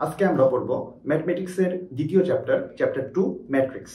আজকে আমরা পড়ব ম্যাথমেটিক্সের দ্বিতীয় চ্যাপ্টার 2 ম্যাট্রিক্স।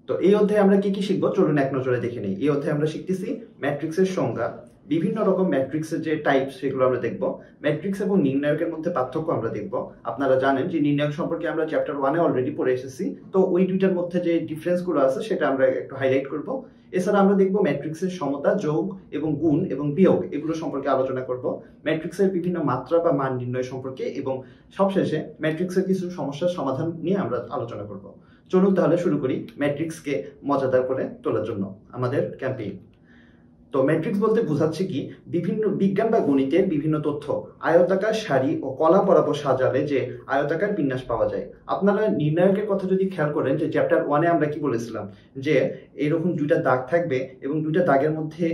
তো এই অধ্যায়ে আমরা কি কি শিখবো চলুন এক নজরে দেখে নিই। এই অধ্যায়ে আমরা শিখতেছি ম্যাট্রিক্সের সংজ্ঞা, বিভিন্ন রকম ম্যাট্রিক্সের যে টাইপ সেগুলো আমরা দেখব, ম্যাট্রিক্স এবং নির্ণায়কের মধ্যে পার্থক্য আমরা দেখব। আপনারা জানেন যে নির্ণায়ক সম্পর্কে আমরা চ্যাপ্টার 1 এ অলরেডি পড়ে এসেছি, তো ওই দুইটার মধ্যে যে ডিফারেন্সগুলো আছে সেটা আমরা একটু হাইলাইট করব। এছাড়া আমরা দেখব ম্যাট্রিক্সের সমতা, যোগ এবং গুণ এবং বিয়োগ এগুলো সম্পর্কে আলোচনা করব, ম্যাট্রিক্সের বিভিন্ন মাত্রা বা মান নির্ণয় সম্পর্কে, এবং সবশেষে ম্যাট্রিক্সের কিছু সমস্যার সমাধান নিয়ে আমরা আলোচনা করব। চলুন তাহলে শুরু করি ম্যাট্রিক্সকে মজাদার করে তোলার জন্য আমাদের ক্যাম্পেইন। তো ম্যাট্রিক্স বলতে বোঝাচ্ছে কি, বিভিন্ন বিজ্ঞান বা গণিতের বিভিন্ন তথ্য আয়তাকার সারি ও কলা বরাবর সাজালে যে আয়তাকার বিন্যাস পাওয়া যায়। আপনারা নির্ণায়কের কথা যদি খেয়াল করেন যে চ্যাপ্টার 1 এ আমরা কি বলেছিলাম যে এরকম দুইটা দাগ থাকবে এবং দুইটা দাগের মধ্যে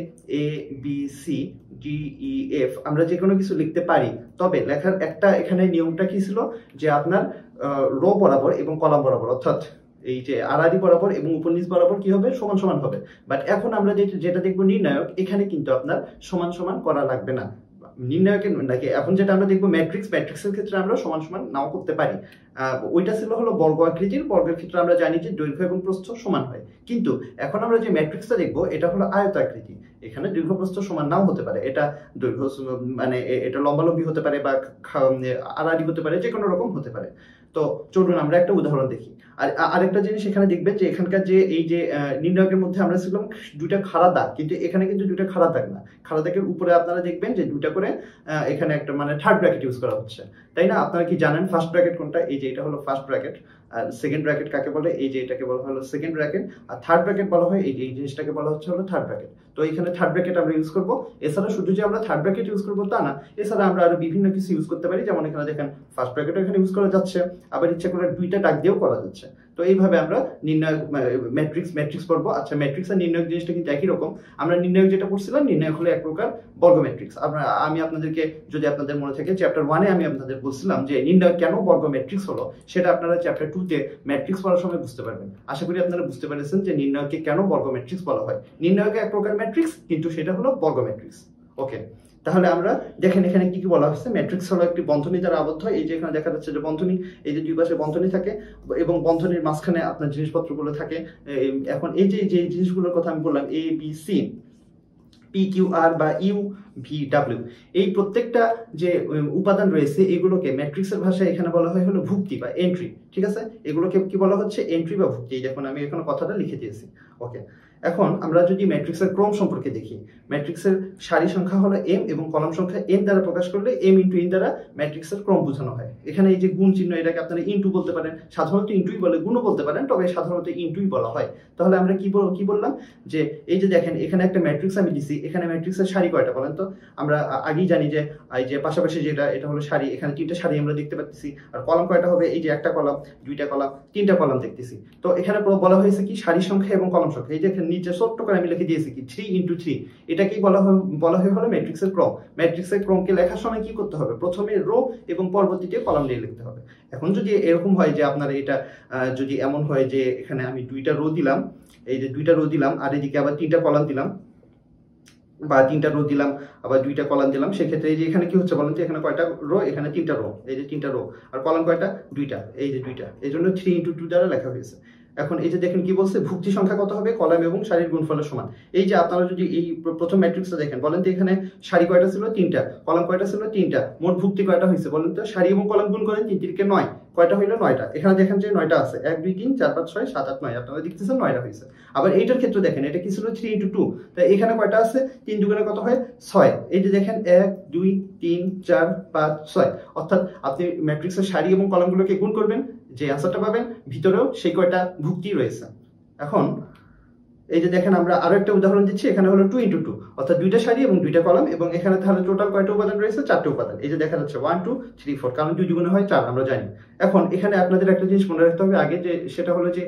A B C D E F আমরা যে কোনো কিছু লিখতে পারি, তবে লেখার একটা এখানে নিয়মটা কি ছিল যে আপনার রো বরাবর এবং কলাম বরাবর, অর্থাৎ এই যে আড়াআড়ি বরাবর এবং উপনিচ বরাবর কি হবে, সমান সমান হবে। বাট এখন আমরা যেটা দেখবো নির্ণায়ক, এখানে কিন্তু আপনার সমান সমান করা লাগবে না। নির্ণায়কের নাকি এখন যেটা আমরা দেখবো ম্যাট্রিক্সের ক্ষেত্রে আমরা সমান সমান নাও করতে পারি। ওইটা ছিল হলো বর্গ আকৃতির, বর্গের ক্ষেত্রে আমরা জানি যে দৈর্ঘ্য এবং প্রস্থ সমান হয়। কিন্তু এখন আমরা যে ম্যাট্রিক্সটা দেখবো এটা হলো আয়তাকৃতি, এখানে দৈর্ঘ্য প্রস্থ সমান নাও হতে পারে। এটা দৈর্ঘ্য মানে এটা লম্বালম্বি হতে পারে বা আড়াআড়ি হতে পারে, যে কোনো রকম হতে পারে। তো চলুন আমরা একটা উদাহরণ দেখি। আর আরেকটা জিনিস এখানে দেখবেন যে এখানকার যে এই যে নির্ণায়কের মধ্যে আমরা ছিলাম দুইটা খাড়া দাগ, কিন্তু এখানে কিন্তু দুইটা খাড়া দাগ না, খাড়া দাগের উপরে আপনারা দেখবেন যে দুইটা করে এখানে একটা মানে থার্ড ব্র্যাকেট ইউজ করা হচ্ছে, তাই না? আপনারা কি জানেন ফার্স্ট ব্র্যাকেট কোনটা? এই যে এটা হলো ফার্স্ট ব্র্যাকেট। আর সেকেন্ড ব্র্যাকেট কাকে বলে? এই যে এটাকে বলা হলো সেকেন্ড ব্র্যাকেট। আর থার্ড ব্র্যাকেট বলা হয় এই যে এই জিনিসটাকে বলা হচ্ছে হলো থার্ড ব্র্যাকেট। তো এখানে থার্ড ব্র্যাকেট আমরা ইউজ করব। এছাড়া শুধু যে আমরা থার্ড ব্র্যাকেট ইউজ করবো তা না, এছাড়া আমরা আরো বিভিন্ন কিছু ইউজ করতে পারি। যেমন এখানে দেখেন ফার্স্ট ব্র্যাকেটও এখানে ইউজ করা যাচ্ছে, আবার ইচ্ছা করে দুইটা দাগ দিয়েও করা যাচ্ছে। তো এইভাবে আমরা নির্ণায়ক ম্যাট্রিক্স পড়বো। আচ্ছা, ম্যাট্রিক্স আর নির্ণায়ক জিনিসটা কিন্তু একই রকম। আমরা নির্ণায়ক যেটা পড়ছিলাম, নির্ণায়ক হলো এক প্রকার বর্গ ম্যাট্রিক্স। আমি আপনাদেরকে, যদি আপনাদের মনে থাকে চ্যাপ্টার 1 এ আমি আপনাদের বলছিলাম যে নির্ণায়ক কেন বর্গ ম্যাট্রিক্স হলো, সেটা আপনারা চ্যাপ্টার 2 তে ম্যাট্রিক্স পড়ার সময় বুঝতে পারবেন। আশা করি আপনারা বুঝতে পেরেছেন যে নির্ণায়ককে কেন বর্গ ম্যাট্রিক্স বলা হয়। নির্ণায়ক এক প্রকার ম্যাট্রিক্স, কিন্তু সেটা হলো বর্গ ম্যাট্রিক্স। ওকে, তাহলে আমরা দেখেন এখানে কি কি বলা হচ্ছে। ম্যাট্রিক্স হলো একটি বন্ধনী দ্বারা আবদ্ধ। এই যে এখানে দেখা যাচ্ছে যে বন্ধনী, এই যে দুই পাশে বন্ধনী থাকে এবং বন্ধনীর মাঝখানে আপনার জিনিসপত্রগুলো থাকে। এখন এই যে জিনিসগুলোর কথা আমি বললাম, এ B C P Q R বা ইউ ভি ডাব্লিউ, এই প্রত্যেকটা যে উপাদান রয়েছে এগুলোকে ম্যাট্রিক্সের ভাষায় এখানে বলা হয় হলো ভুক্তি বা এন্ট্রি। ঠিক আছে, এগুলোকে কি বলা হচ্ছে? এন্ট্রি বা ভুক্তি। দেখুন আমি এখানে কথাটা লিখে দিয়েছি। ওকে, এখন আমরা যদি ম্যাট্রিক্সের ক্রম সম্পর্কে দেখি, ম্যাট্রিক্সের সারি সংখ্যা হলো m এবং কলাম সংখ্যা n দ্বারা প্রকাশ করলে m ইন্টু n দ্বারা ম্যাট্রিক্সের ক্রম বোঝানো হয়। এখানে এই যে গুণ চিহ্ন, এটাকে আপনারা ইন্টু বলতে পারেন, সাধারণত ইন্টুই বলে, গুণও বলতে পারেন, তবে সাধারণত ইন্টুই বলা হয়। তাহলে আমরা কি বললাম যে এই যে দেখেন এখানে একটা ম্যাট্রিক্স আমি দিছি, এখানে ম্যাট্রিক্সের সারি কয়টা বলেন তো? আমরা আগেই জানি যে এই যে পাশাপাশি যেটা, এটা হলো সারি, এখানে তিনটা সারি আমরা দেখতে পাচ্ছি। আর কলাম কয়টা হবে? এই যে একটা কলাম, দুইটা কলাম, তিনটা কলাম দেখতেছি। তো এখানে বলা হয়েছে কি সারি সংখ্যা এবং কলাম সংখ্যা। এই যে নিচে ছোট্ট করে আমি লিখে দিয়েছি কি 3 ইন্টু 3, এটাকেই বলা হয় হলো ম্যাট্রিক্সের ক্রম। ম্যাট্রিক্সের ক্রমকে লেখার সময় কি করতে হবে? প্রথমে রো এবং পরবর্তীতে কলাম নিয়ে লিখতে হবে। এখন যদি এরকম হয় যে আপনার এটা যদি এমন হয় যে এখানে আমি দুইটা রো দিলাম, এই যে দুইটা রো দিলাম, আর এদিকে আবার তিনটা কলাম দিলাম, বা তিনটা রো দিলাম আবার দুইটা কলাম দিলাম, সেক্ষেত্রে এই যে এখানে কি হচ্ছে বলেন তো? এখানে কয়টা রো? এখানে তিনটা রো, এই যে তিনটা রো। আর কলাম কয়টা? দুইটা, এই যে দুইটা। এই জন্য 3 ইন্টু 2 দ্বারা লেখা হয়েছে। এখন এই যে দেখেন কি বলছে, ভুক্তি সংখ্যা কত হবে? কলাম এবং সারির গুণফলের সমান। এই যে আপনারা যদি এই প্রথম ম্যাট্রিক্সটা দেখেন, বলেন তো এখানে সারি কয়টা ছিল? 3টা, কলাম কয়টা ছিল? 3টা, মোট ভুক্তি কয়টা হয়েছে বলেন তো? সারি এবং কলাম গুণ করেন 3 3 9, কয়টা হইলো? 9টা। এখানে দেখেন যে 9টা আছে, 1 2 3 4 5 6 7 8 9, আপনারা দেখতেছেন 9টা হয়েছে। আবার এইটার ক্ষেত্রে দেখেন, এটা কি ছিল? 3 ইন্টু 2, তাই এখানে কয়টা আছে? 3 দুগুণে কত হয়? 6। এই যে দেখেন 1 2 3 4 5 6, অর্থাৎ আপনি ম্যাট্রিক্সের সারি এবং কলামগুলোকে গুণ করবেন, যে আনসারটা পাবেন ভিতরেও সেই কয়টা ভুক্তি রয়েছে। এখন এই যে দেখেন আমরা আরো একটা উদাহরণ দিচ্ছি। এখানে হলো 2 ইন্টু 2, অর্থাৎ দুইটা সারি এবং দুইটা কলাম, এবং এখানে তাহলে টোটাল কয়টা উপাদান রয়েছে? 4টে উপাদান। এই যে দেখা যাচ্ছে 1 2 3 4, কারণ 2 দুগুণে হয় 4 আমরা জানি। এখন এখানে আপনাদের একটা জিনিস মনে রাখতে হবে আগে, যে সেটা হলো যে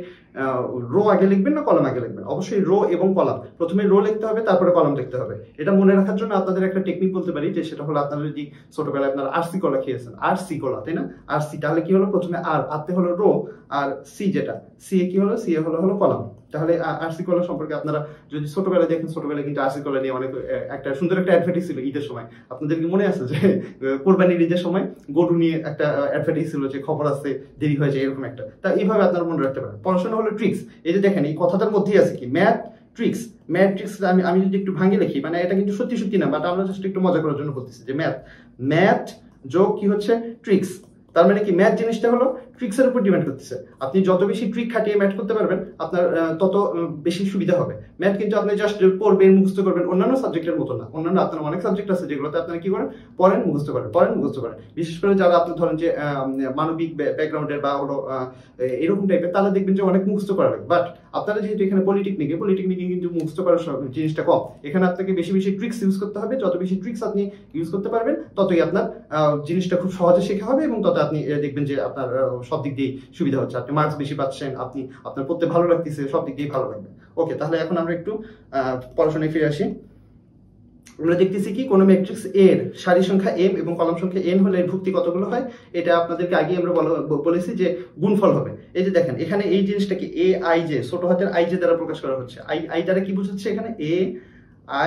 রো আগে লিখবেন না কলাম আগে লিখবেন? অবশ্যই রো এবং কলাম, প্রথমে রো লিখতে হবে তারপরে কলাম লিখতে হবে। এটা মনে রাখার জন্য আপনাদের একটা টেকনিক বলতে পারি, যে সেটা হলো আপনারা যদি ছোটবেলায় আপনারা আরসি কলা খেয়েছেন, আরসি কলা, তাই না? আরসি, তাহলে কি হলো, প্রথমে আর আতে হলো রো, আর সি যেটা সি এ কি হলো, সি এ হলো কলাম। তাহলে আরসি কলা সম্পর্কে আপনারা যদি ছোটবেলায় দেখেন, ছোটবেলায় কিন্তু আরসি কলা নিয়ে অনেক একটা সুন্দর একটা অ্যাডভার্টাইজ ছিল ঈদের সময়। আপনাদের কি মনে আছে যে কোরবানির ঈদের সময় গরু নিয়ে একটা অ্যাডভার্টাইজ ছিল, যে খবর আছে দেরি হয়েছে এরকম একটা। তা এইভাবে আপনারা মনে রাখতে পারেন। পড়াশোনা হলো ট্রিক্স। এই যে দেখেন এই কথাটার মধ্যেই আছে কি, ম্যাথ ট্রিক্স। ম্যাথ ট্রিক্স আমি যদি একটু ভাঙে লিখি, মানে এটা কিন্তু সত্যি সত্যি না, বাট আমরা জাস্ট একটু মজা করার জন্য বলতেছি যে ম্যাথ যোগ কি হচ্ছে ট্রিক্স। তার মানে কি, ম্যাথ জিনিসটা হলো ট্রিক্সের উপর ডিপেন্ড করতেছে। আপনি যত বেশি ট্রিক খাটিয়ে ম্যাথ করতে পারবেন, আপনার তত বেশি সুবিধা হবে। ম্যাথ কিন্তু আপনি জাস্ট পড়বেন, মুখস্থ করবেন, অন্যান্য সাবজেক্টের মতো না। অন্যান্য আপনার অনেক সাবজেক্ট আছে যেগুলোতে আপনারা কি করেন, পড়েন মুখস্থ করেন, পড়েন মুখস্থ করেন। বিশেষ করে যারা আপনি ধরেন যে মানবিক ব্যাকগ্রাউন্ডের বা হলো এরকম টাইপের, তারা দেখবেন যে অনেক মুখস্থ করা লাগে। বাট আপনারা যেহেতু এখানে পলিটেকনিকে কিন্তু মুখস্থ করার জিনিসটা কম। এখানে আপনাকে বেশি বেশি ট্রিক্স ইউজ করতে হবে। যত বেশি ট্রিক্স আপনি ইউজ করতে পারবেন, ততই আপনার জিনিসটা খুব সহজে শেখা হবে, এবং তত আপনি দেখবেন যে আপনার সব দিক দিয়ে সুবিধা হচ্ছে, আপনি মার্কস বেশি পাচ্ছেন, আপনি আপনার পড়তে ভালো লাগতেছে, সব দিক দিয়ে ভালো লাগবে। ওকে, তাহলে এখন আমরা একটু পড়াশোনায় ফিরে আসি। আমরা দেখতেছি কি, কোন ম্যাট্রিক্স এর সারি সংখ্যা m এবং কলাম সংখ্যা n হলে এর ভুক্তি কতগুলো হয়। এটা আপনাদেরকে আগে আমরা বলেছি যে গুণফল হবে। এই যে দেখেন এখানে এই জিনিসটাকে a i j, ছোট হাতের i j দ্বারা প্রকাশ করা হচ্ছে। i দ্বারা কি বোঝাচ্ছে এখানে, a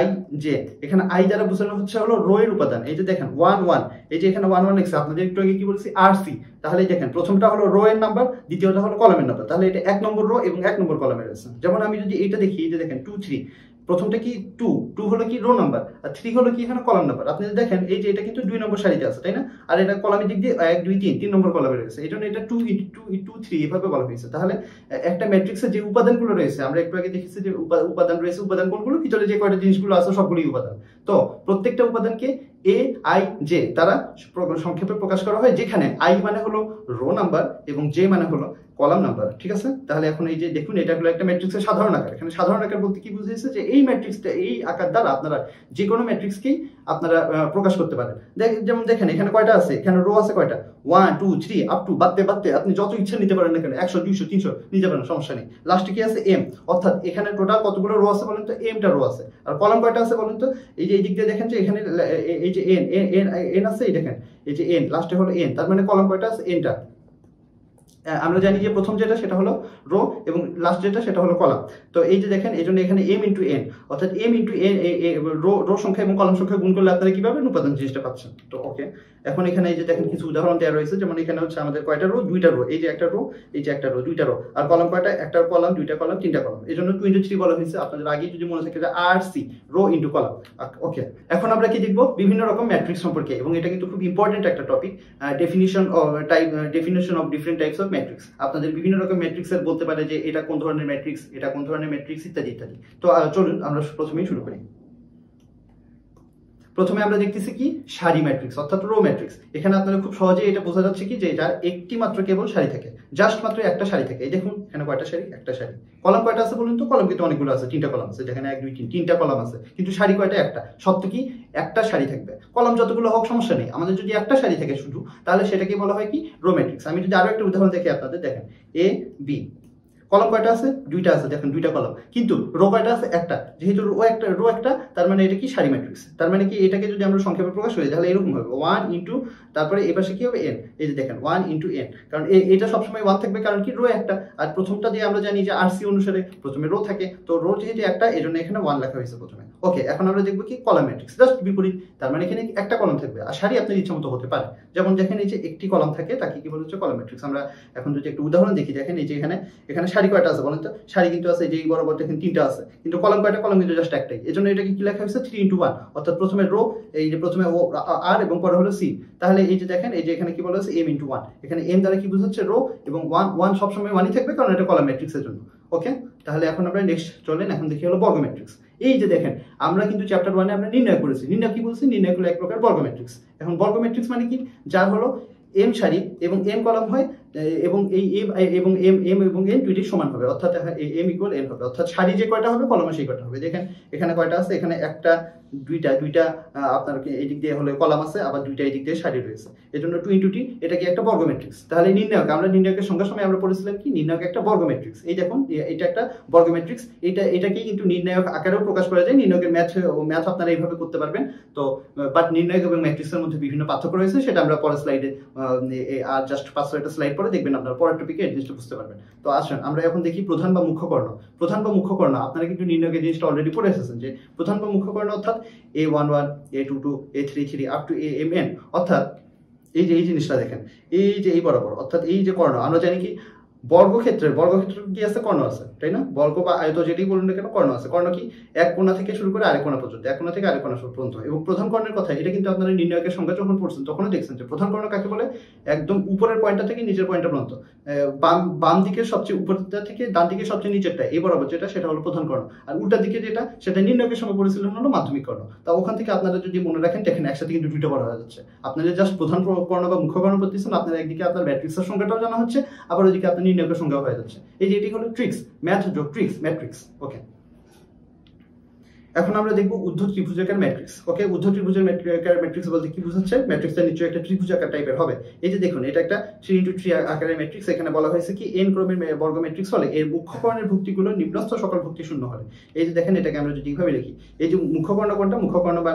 i j, এখানে i দ্বারা বোঝানো হচ্ছে হলো রো এর উপাদান। এই যে দেখেন 1 1, এই যে এখানে 1 1 লিখছে, আপনাদের একটু আগে কি বলছি, rc। তাহলে দেখেন প্রথমটা হলো রো এর নাম্বার, দ্বিতীয়টা হলো কলামের নাম্বার। তাহলে এটা 1 নম্বর রো এবং 1 নম্বর কলামের আছে। যেমন আমি যদি এইটা দেখি, এই যে দেখেন 2 3, প্রথমটা কি 2 হলো কি রো নাম্বার, আর 3 হলো কি এখানে কলাম নাম্বার। আপনি দেখেন এই যে এটা কিন্তু 2 নম্বর সারিতে আছে, তাই না? আর এটা কলামের দিক দিয়ে 1 2 3 নম্বর কলামে রয়েছে। এই জন্য এটা 2 2 3 এভাবে বলা হয়েছে। তাহলে একটা ম্যাট্রিক্সের যে উপাদানগুলো রয়েছে, আমরা একটু আগে দেখেছি যে উপাদান রয়েছে, উপাদান কোনগুলো, ভিতরে যে কয়টা জিনিসগুলো আছে সবগুলোই উপাদান। তো প্রত্যেকটা উপাদানকে a i j দ্বারা সংক্ষেপে প্রকাশ করা হয়, যেখানে i মানে হলো রো নাম্বার এবং j মানে হলো কলাম নাম্বার। ঠিক আছে? তাহলে এখন এই যে দেখুন, এটা হলো একটা ম্যাট্রিক্সের সাধারণ আকার। এখানে সাধারণ আকার বলতে কি বুঝিয়েছে, যে এই ম্যাট্রিক্সটা, এই আকার দ্বারা আপনারা যে কোনো ম্যাট্রিক্সকেই আপনারা প্রকাশ করতে পারেন। যেমন দেখেন এখানে কয়টা আছে, এখানে রো আছে কয়টা, 1 2 3 আপ টু, বাড়তে আপনি যত ইচ্ছা নিতে পারেন না কেন, 100 200 300 নিতে পারেন, সমস্যা নেই। লাস্টে কি আছে, m। অর্থাৎ এখানে টোটাল কতগুলো রো আছে বলেন তো, mটা রো আছে। আর কলাম কয়টা আছে বলেন তো, এই যে এই দিক দিয়ে দেখেন যে এখানে এই যে n আছে, এই দেখেন এই যে n, লাস্টে হলো n, তার মানে কলাম কয়টা আছে, nটা। আমরা জানি যে প্রথম যেটা সেটা হলো রো এবং লাস্ট যেটা সেটা হলো কলাম। তো এই যে দেখেন, এই জন্য এখানে m ইন্টু n, অর্থাৎ m ইন্টু n, রো সংখ্যা এবং কলাম সংখ্যা গুণ করলে আপনারা কিভাবে উপাদান জিনিসটা পাচ্ছেন। তো ওকে, এখন এখানে এই যে দেখেন কিছু উদাহরণ দেওয়া রয়েছে। যেমন এখানে হচ্ছে আমাদের কয়টা রো, 2টা রো, এই যে একটা রো, এই যে একটা রো, 2টা রো। আর কলাম কয়টা, একটা কলাম, 2টা কলাম, 3টা কলাম। এই জন্য 2 ইন্টু 3 বলা হয়েছে। আপনাদের আগে যদি মনে থাকে যে RC, রো ইন্টু কলাম। ওকে, এখন আমরা কি দেখবো, বিভিন্ন রকম ম্যাট্রিক্স সম্পর্কে, এবং এটা কিন্তু খুব ইম্পর্টেন্ট একটা topic, definition of different types of matrix. আপনাদের বিভিন্ন রকম ম্যাট্রিক্সের বলতে পারে যে এটা কোন ধরনের ম্যাট্রিক্স, এটা কোন ধরনের ম্যাট্রিক্স, ইত্যাদি ইত্যাদি। তো চলুন আমরা প্রথমেই শুরু করি। প্রথমে আমরা দেখতেছি কি, সারি ম্যাট্রিক্স অর্থাৎ রো ম্যাট্রিক্স। এখানে আপনারা খুব সহজেই এটা বোঝা যাচ্ছে কি, যে যার একটি মাত্র কেবল সারি থাকে, জাস্ট মাত্র একটা সারি থাকে। এই দেখুন এখানে কয়টা সারি, একটা সারি। কলাম কয়টা আছে বলুন তো, কলাম কিন্তু অনেকগুলো আছে, 3টা কলাম আছে। যেখানে 1 2 3 3টা কলাম আছে, কিন্তু সারি কয়টা, একটা। সত্য কি, একটা সারি থাকবে। কলাম যতগুলো হোক সমস্যা নেই, আমাদের যদি একটা সারি থাকে শুধু, তাহলে সেটাকে বলা হয় কি, রো ম্যাট্রিক্স। আমি যদি আরো একটা উদাহরণ দেখি আপনাদের, দেখেন a b, কলাম কয়টা আছে, 2টা আছে, দেখেন 2টা কলাম, কিন্তু রো কয়টা আছে, একটা। যেহেতু রো একটা, তার মানে এটা কি, সারি ম্যাট্রিক্স। তার মানে কি, এটাকে যদি আমরা সংক্ষেপে প্রকাশ করি তাহলে এরকম হবে 1 ইন্টু, তারপরে এই পাশে কি হবে, n। এই যে দেখেন 1 ইন্টু n, কারণ এটা সবসময় 1 থাকবে, কারণ কি, রো একটা। আর প্রথমটা দিয়ে আমরা জানি যে RC অনুসারে প্রথমে রো থাকে, তো রো যেহেতু একটা, এই জন্য এখানে 1 লেখা হয়েছে প্রথমে। ওকে, এখন আমরা দেখবো কি, কলাম ম্যাট্রিক্স, জাস্ট বিপরীত। তার মানে এখানে একটা কলাম থাকবে, আর সারি আপনার ইচ্ছা মতো হতে পারে। যেমন দেখেন এই যে একটি কলাম থাকে, তাকে কি বলা হচ্ছে, কলাম ম্যাট্রিক্স। আমরা এখন যদি একটু উদাহরণ দেখি, দেখেন এই যে এখানে সারি কয়টা আছে বলেন তো, সারি কিন্তু আছে, যে বরাবর দেখেন 3টা আছে, কিন্তু কলাম কয়টা, কলাম কিন্তু জাস্ট একটাই। এজন্য এটাকে কি লেখা হয়েছে, 3 ইন্টু 1, অর্থাৎ প্রথমে রো, এই যে প্রথমে আর এবং পরে হলো সি। তাহলে এই যে দেখেন, এই যে এখানে কি বলা হচ্ছে, m ইন্টু 1। এখানে m দ্বারা কি বোঝাচ্ছে, রো, এবং 1 সবসময় 1ই থাকবে, কারণ এটা কলাম ম্যাট্রিক্সের জন্য। ওকে, তাহলে এখন আমরা নেক্সট চলেন, এখন দেখি হলো বর্গ ম্যাট্রিক্স। এই যে দেখেন, আমরা কিন্তু চ্যাপ্টার 1-এ আমরা নির্ণয় করেছি। নির্ণয় কি বলছি, নির্ণয় হলো এক প্রকার বর্গ ম্যাট্রিক্স। এখন বর্গ ম্যাট্রিক্স মানে কি, যার হলো m সারি এবং m কলাম হয়, এবং এই এম এবং এম এম এবং এন দুইটি সমান হবে, অর্থাৎ এম ইকুয়াল এন হবে, অর্থাৎ সারি যে কয়টা হবে কলামে সেই কয়টা হবে। দেখেন এখানে কয়টা আছে, এখানে একটা দুইটা আপনার এই দিক দিয়ে হলে কলাম আছে, আবার দুইটা এই দিক দিয়ে সারি রয়েছে, এই জন্য 2 × t এটা কি একটা বর্গ ম্যাট্রিক্স। তাহলে নির্ণায়ক, আমরা নির্ণায়কের সংখ্যার সময় আমরা পড়েছিলাম কি নির্ণায়ক একটা বর্গ ম্যাট্রিক্স। এই দেখুন এটা একটা বর্গ ম্যাট্রিক্স, এটাকে কিন্তু নির্ণায়ক আকারেও প্রকাশ করা যায়। নির্ণায়কের ম্যাথ আপনারা এইভাবে করতে পারবেন। তো বাট নির্ণায়ক এবং ম্যাট্রিক্সের মধ্যে বিভিন্ন পার্থক্য রয়েছে, সেটা আমরা পরের স্লাইডে আর জাস্ট 5-6টা স্লাইড পরে দেখবেন, আপনারা পরের টপিকে এই জিনিসটা বুঝতে পারবেন। তো আসুন আমরা এখন দেখি প্রধান বা মুখ্য কর্ণ। প্রধান বা মুখ্য কর্ণ আপনারা কিন্তু নির্ণায়কের জিনিসটা অলরেডি পড়ে এসেছেন, যে প্রধান বা মুখ্য কর্ণ অর্থাৎ A11 A22 A33 up to AMN, অর্থাৎ এই যে এই জিনিসটা দেখেন, এই যে এই বরাবর, অর্থাৎ এই যে কর্ণ, আমরা জানি কি বর্গক্ষেত্রে কি আছে, কর্ণ আছে, তাই না? বর্গ বা আয়ত যেটাই বলুন না কেন, কর্ণ আছে। কর্ণ কি এক কোণা থেকে শুরু করে আরেক কোণা পর্যন্ত, এক কোণা থেকে আরেক কোণা পর্যন্ত। এবং প্রধান কর্ণের কথা, এটা কিন্তু আপনারা নির্ণায়কের সংখ্যা যখন পড়ছেন তখনও দেখছেন যে প্রধান কর্ণ কাকে বলে, একদম উপরের পয়েন্টটা থেকে নিচের পয়েন্টটা পর্যন্ত, বাম দিকের সবচেয়ে উপরটা থেকে ডান দিকের সবচেয়ে নিচেরটা এই বরাবর যেটা, সেটা হলো প্রধান কর্ণ। আর উল্টা দিকে যেটা, সেটা নির্ণায়কের সঙ্গে পড়েছিলেন হলো মাধ্যমিক কর্ণ। তা ওখান থেকে আপনারা যদি মনে রাখেন, দেখেন একসাথে কিন্তু দুইটা বড় হয়ে যাচ্ছে। আপনাদের জাস্ট প্রধান কর্ণ বা মুখ্য কর্ণ পড়তেছেন, আপনার একদিকে আপনার ম্যাট্রিক্সের সংখ্যাটাও জানা হচ্ছে, আবার ওইদিকে আপনার নির্ণায়কের সংখ্যাও হয়ে যাচ্ছে। এই যে এটি হলো ট্রিক্স, ম্যাথ যোগ ট্রিক্স, ম্যাট্রিক্স। ওকে, এখন আমরা দেখব ঊর্ধ্ব ত্রিভুজাকার ম্যাট্রিক্স। ওকে, ঊর্ধ্ব ত্রিভুজাকার ম্যাট্রিক্স বলতে কি বোঝাচ্ছে? ম্যাট্রিক্সটা নিশ্চয়ই একটা ত্রিভুজাকার টাইপের হবে। এই যে দেখুন, এটা একটা 3 × 3 আকারের ম্যাট্রিক্স। এখানে বলা হয়েছে কি n ক্রমের বর্গ ম্যাট্রিক্স হলে এর মুখ্য কর্ণের ভুক্তিগুলো নিম্নস্থ সকল ভুক্তি শূন্য হবে। এই যে দেখেন, এটাকে আমরা যদি এইভাবে লিখি, এই যে মুখ্য কর্ণ কোনটা, মুখ্য কর্ণ বা